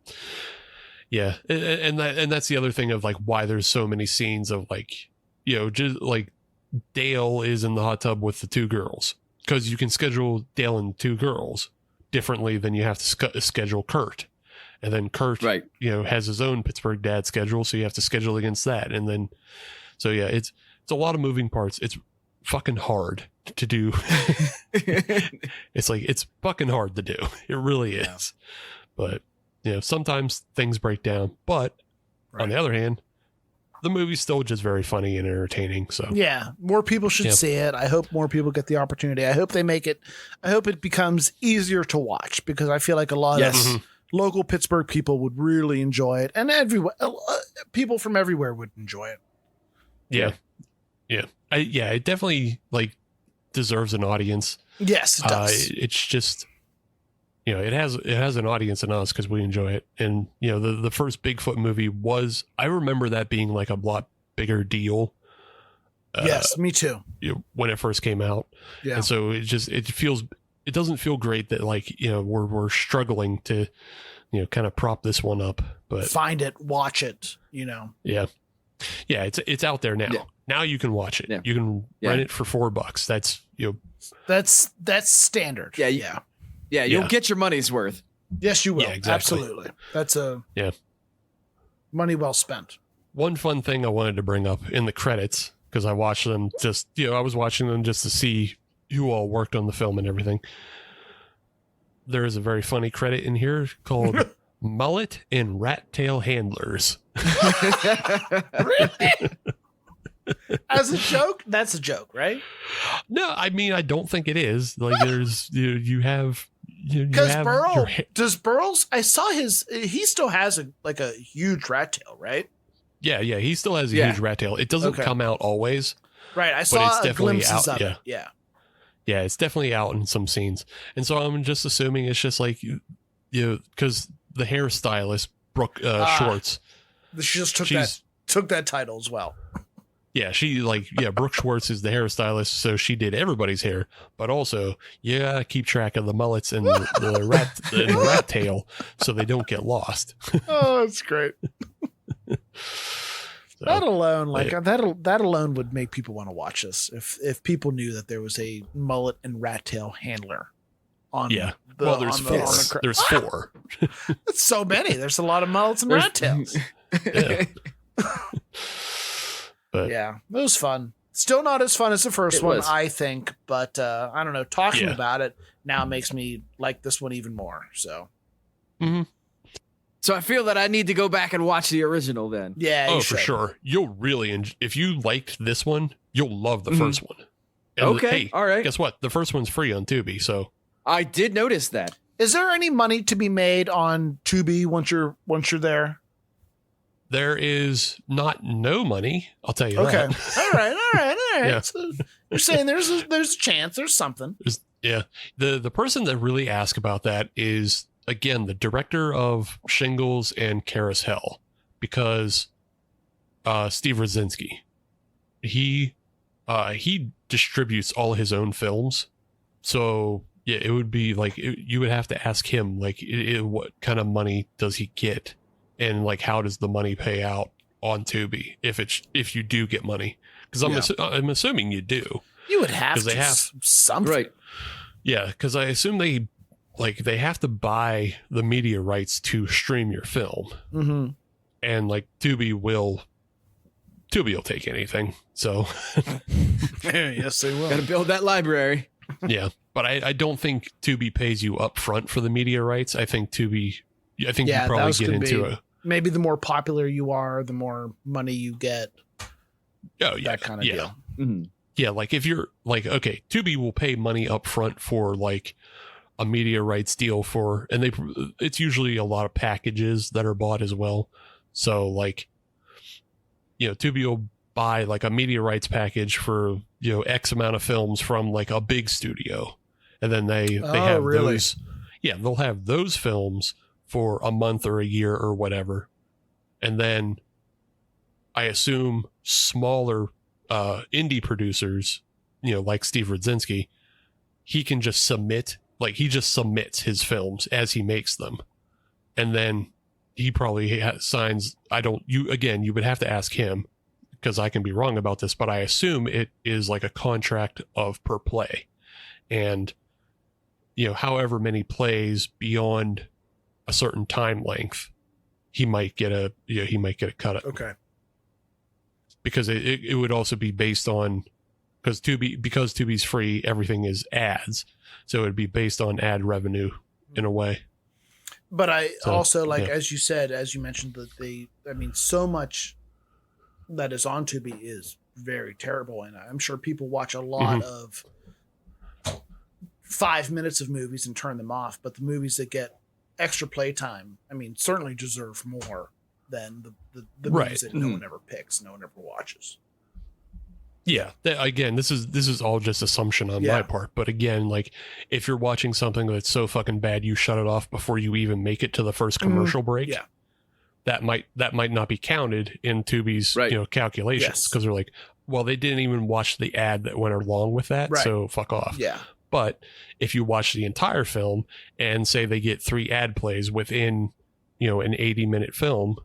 yeah. And that's the other thing of like why there's so many scenes of like, just like Dale is in the hot tub with the two girls, because you can schedule Dale and two girls differently than you have to schedule Kurt. And then Kurt, has his own Pittsburgh dad schedule, so you have to schedule against that. And then, so yeah, it's a lot of moving parts. It's fucking hard to do. It's fucking hard to do. It really is. But, sometimes things break down. But on the other hand, the movie's still just very funny and entertaining. So yeah, more people should see it. I hope more people get the opportunity. I hope it becomes easier to watch, because I feel like a lot of local Pittsburgh people would really enjoy it, and people from everywhere would enjoy it. Yeah. It definitely like deserves an audience. Yes, it does. It's just, it has an audience in us because we enjoy it. And, the first Bigfoot movie I remember that being like a lot bigger deal. Yes, me too. When it first came out. Yeah. And so it doesn't feel great that like, we're struggling to kind of prop this one up. But find it, watch it, yeah, it's out there now. Yeah. Now you can watch it. Yeah. You can rent it for $4. That's That's standard. Yeah, you'll get your money's worth. Yes, you will. Yeah, exactly. Absolutely. That's money well spent. One fun thing I wanted to bring up in the credits, because I watched them I was watching them just to see who all worked on the film and everything. There is a very funny credit in here called Mullet and Rat Tail Handlers. Really? As a joke? That's a joke, right? No, I mean, I don't think it is. Like, there's, you have... Because Burl, does Burl's, I saw he still has a huge rat tail, right? Yeah, he still has a huge rat tail. It doesn't come out always. Right, I but saw it's definitely glimpses out, of it. Yeah. Yeah, it's definitely out in some scenes. And so I'm just assuming it's just like, because the hairstylist, Brooke Schwartz. She just took that title as well. Yeah, Brooke Schwartz is the hairstylist, so she did everybody's hair, but also you gotta keep track of the mullets and the rat tail so they don't get lost. Oh, that's great. So, that alone, that alone would make people want to watch this. If people knew that there was a mullet and rat tail handler on. Yeah, there's four. There's four. That's so many. There's a lot of mullets and rat tails. Yeah. But, yeah, it was fun. Still not as fun as the first one, I think. But I don't know. Talking about it now makes me like this one even more. So, So I feel that I need to go back and watch the original then. Yeah. Oh, for sure. You'll really if you liked this one, you'll love the first one. And okay. All right. Guess what? The first one's free on Tubi. So I did notice that. Is there any money to be made on Tubi once you're there? There is no money. I'll tell you that. Okay. All right. Yeah. So you're saying there's a chance. There's something. The person that really asked about that is, again, the director of Shingles and Carousel, because Steve Rosinski, he distributes all his own films. So yeah, it would be like you would have to ask him what kind of money does he get. And how does the money pay out on Tubi if you do get money? Because I'm assuming you do. You would have to. They have something, right? Yeah, because I assume they have to buy the media rights to stream your film, and Tubi will take anything. So yes, they will. Got to build that library. Yeah, but I don't think Tubi pays you up front for the media rights. I think you probably get into maybe the more popular you are, the more money you get. Oh, yeah. That kind of deal. Mm-hmm. Yeah, if you're okay, Tubi will pay money up front for a media rights deal and it's usually a lot of packages that are bought as well. So Tubi will buy a media rights package for, X amount of films from a big studio. And then they have those. Yeah, they'll have those films for a month or a year or whatever. And then I assume smaller indie producers, like Steve Rosinski, he can just submits his films as he makes them. And then he probably signs, you would have to ask him, because I can be wrong about this, but I assume it is a contract of per play. And, however many plays beyond a certain time length, he might get a cut of. Okay. Because it would also be based on, because Tubi's free, everything is ads. So it would be based on ad revenue in a way. But as you said, as you mentioned, that so much that is on Tubi is very terrible. And I'm sure people watch a lot of 5 minutes of movies and turn them off. But the movies that get extra playtime, certainly deserve more than the movies that no one ever picks, no one ever watches. Yeah. Again, this is all just assumption on my part. But again, if you're watching something that's so fucking bad, you shut it off before you even make it to the first commercial break. Yeah. That might not be counted in Tubi's calculations, because they're well, they didn't even watch the ad that went along with that, so fuck off. Yeah. But if you watch the entire film and say they get 3 ad plays within an 80-minute film,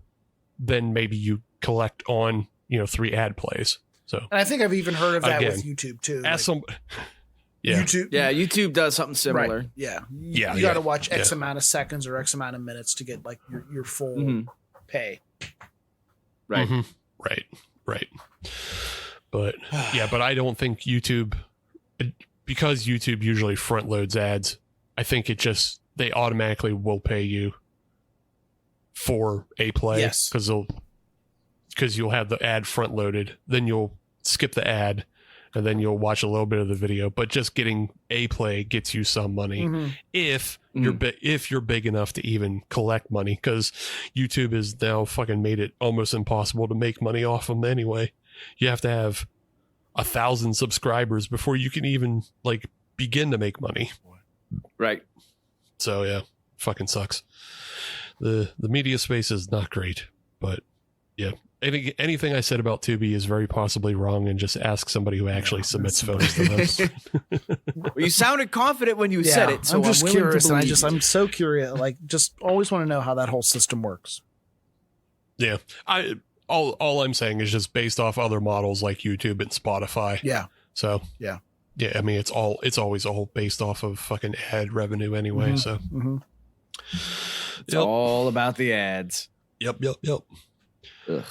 then maybe you collect on 3 ad plays. So, and I think I've even heard of that again, with YouTube too. YouTube. Yeah, YouTube does something similar. Right. Yeah. You got to watch X amount of seconds or X amount of minutes to get like your full pay. Right. Right. But but I don't think YouTube, because YouTube usually front loads ads, I think they automatically will pay you for a play. Yes. Because you'll have the ad front loaded, then you'll skip the ad, and then you'll watch a little bit of the video. But just getting a play gets you some money if you're big enough to even collect money, because YouTube has now fucking made it almost impossible to make money off them anyway. You have to have 1,000 subscribers before you can even like begin to make money. Right. So yeah, fucking sucks. The media space is not great, but yeah. Anything I said about Tubi is very possibly wrong, and just ask somebody who actually submits films to them. Well, you sounded confident when you said it, so I'm just curious, and I'm I'm so curious. Like, just always want to know how that whole system works. Yeah, all I'm saying is just based off other models like YouTube and Spotify. Yeah. So yeah. I mean, it's always all based off of fucking ad revenue anyway. So it's all about the ads. Yep. Ugh.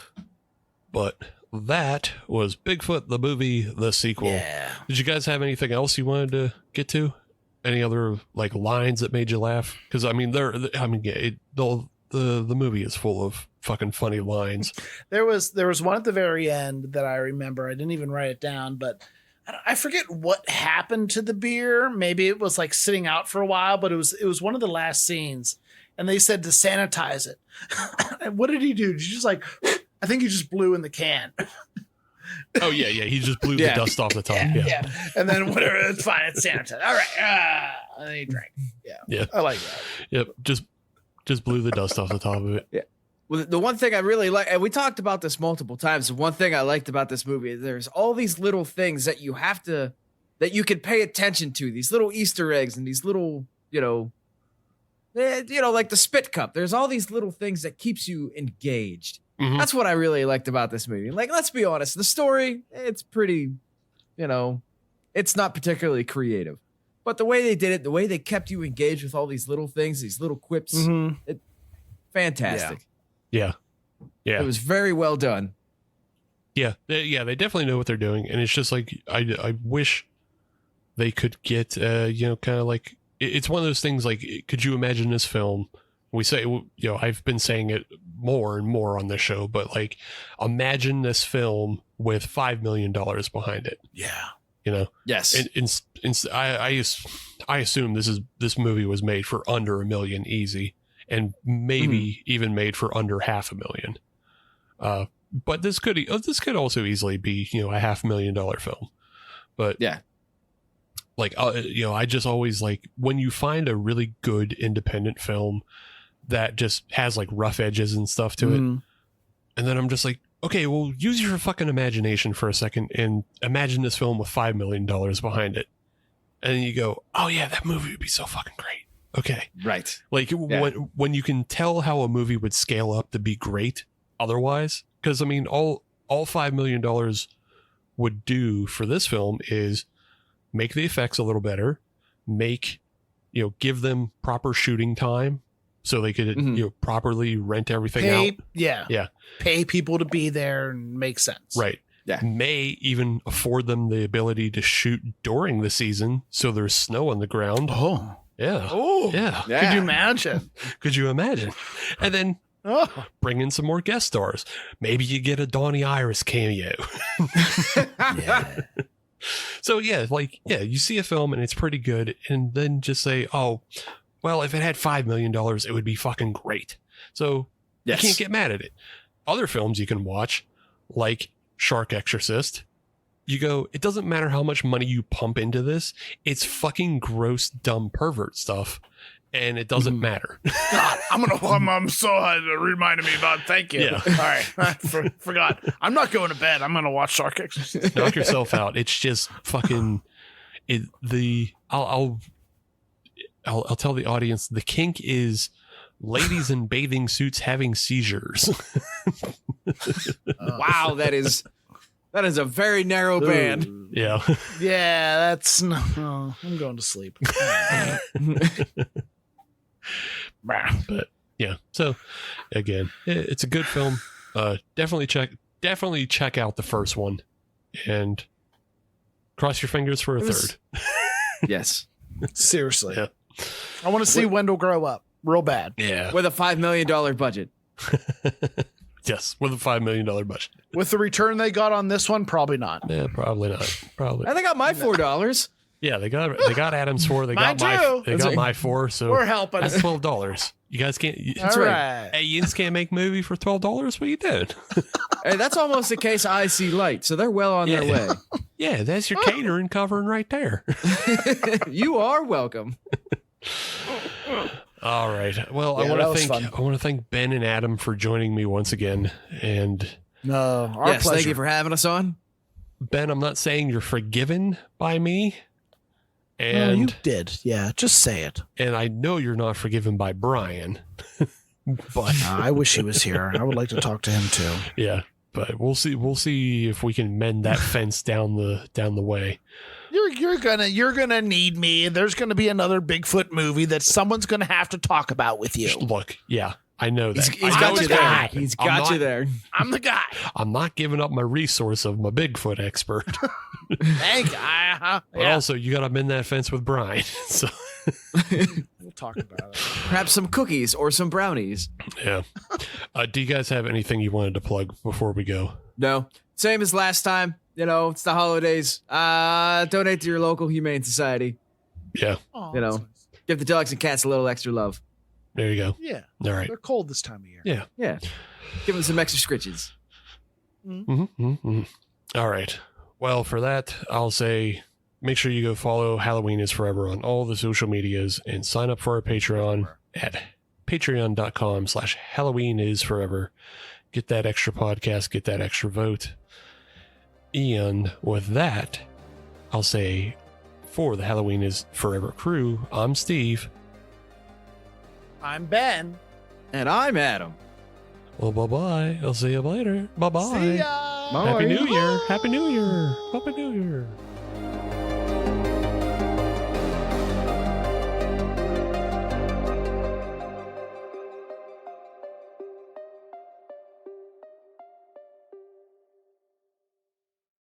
But that was Bigfoot the movie, the sequel. Yeah. Did you guys have anything else you wanted to get to? Any other like lines that made you laugh? Because I mean, the movie is full of fucking funny lines. There was one at the very end that I remember. I didn't even write it down, but I forget what happened to the beer. Maybe it was like sitting out for a while, but it was one of the last scenes. And they said to sanitize it. And what did he do? Did you just like, I think he just blew in the can. Oh, yeah. He just blew the dust off the top. Yeah. And then whatever, it's fine. It's sanitized. All right. And then he drank. Yeah. I like that. Yep. Just blew the dust off the top of it. Yeah. Well, the one thing I really like, and we talked about this multiple times, the one thing I liked about this movie is there's all these little things that you can pay attention to, these little Easter eggs and these little, like the spit cup. There's all these little things that keeps you engaged. Mm-hmm. That's what I really liked about this movie. Like, let's be honest, the story, it's pretty, it's not particularly creative. But the way they did it, the way they kept you engaged with all these little things, these little quips, fantastic. Yeah. It was very well done. Yeah. They definitely know what they're doing. And it's just like, I wish they could get, kind of like, it's one of those things like, could you imagine this film? We say, I've been saying it more and more on this show, but like, imagine this film with $5 million behind it. Yeah. Yes. And I assume this movie was made for under $1 million easy, and maybe even made for under $500,000. But this could also easily be, a $500,000 film. But yeah. Like, I just always like when you find a really good independent film that just has like rough edges and stuff to it. And then I'm just like, okay, well, use your fucking imagination for a second and imagine this film with $5 million behind it. And then you go, oh yeah, that movie would be so fucking great. Okay. Right. Like when you can tell how a movie would scale up to be great otherwise, because I mean, all $5 million would do for this film is make the effects a little better, give them proper shooting time so they could, properly rent everything out. Yeah. Pay people to be there and make sense. Right. Yeah. May even afford them the ability to shoot during the season so there's snow on the ground. Oh. Yeah. Oh. Yeah. Could you imagine? Could you imagine? And then bring in some more guest stars. Maybe you get a Donnie Iris cameo. Yeah. So you see a film and it's pretty good, and then just say, oh, well, if it had $5 million, it would be fucking great. So you can't get mad at it. Other films you can watch, like Shark Exorcist, you go, it doesn't matter how much money you pump into this, it's fucking gross, dumb pervert stuff. And it doesn't matter. God, I'm so reminded me about. Thank you. Yeah. All right, I forgot. I'm not going to bed. I'm going to watch Shark Exorcist. Knock yourself out. It's just fucking. I'll tell the audience the kink is ladies in bathing suits having seizures. Wow, that is a very narrow band. Yeah. Yeah, that's no. I'm going to sleep. But yeah, so again, it's a good film. Definitely check out the first one, and cross your fingers for a third. Yes. Seriously. Yeah. I want to see Wendell grow up real bad. Yeah. With a $5 million budget. Yes, with a $5 million budget. With the return they got on this one, probably not. Yeah, probably not. Probably. And they got my $4. Yeah, they got Adam's 4. They Mine got too. my 4. So We're helping. that's $12. You guys can't. All right. Hey, you just can't make a movie for $12. What you doing? Hey, that's almost a case of I See Light, so they're well on their way. Yeah, that's your catering covering right there. You are welcome. All right. Well, Yeah, I want to thank Ben and Adam for joining me once again. And No, our Yes, pleasure. thank you for having us on. Ben, I'm not saying you're forgiven by me. No, And you did. Yeah, just say it. and I know you're not forgiven by Brian. But I wish he was here. I would like to talk to him too. yeah, but we'll see if we can mend that fence down the way. You're gonna need me. There's gonna be another Bigfoot movie that someone's gonna have to talk about with you. Look, yeah, I know that. He's I know got it's you gonna there. happen. He's I'm got not- you there. I'm the guy. I'm not giving up my resource of my Bigfoot expert. Thank you. But also, you got to mend that fence with Brian. So We'll talk about it. Perhaps some cookies or some brownies. yeah. Do you guys have anything you wanted to plug before we go? No. Same as last time. You know, it's the holidays. Donate to your local humane society. Yeah, Oh, You know. that's nice. Give the dogs and cats a little extra love. there you go. Yeah, All right. they're cold this time of year. Yeah. Yeah. Give them some extra scritches. All right. Well, for that, I'll say make sure you go follow Halloween is Forever on all the social medias and sign up for our Patreon at patreon.com/HalloweenIsForever. Get that extra podcast, get that extra vote. And with that, I'll say for the Halloween is Forever crew, I'm Steve. I'm Ben. And I'm Adam. Well, bye-bye. I'll see you later. Bye-bye. See ya. Happy New Year. Happy New Year. Happy New Year.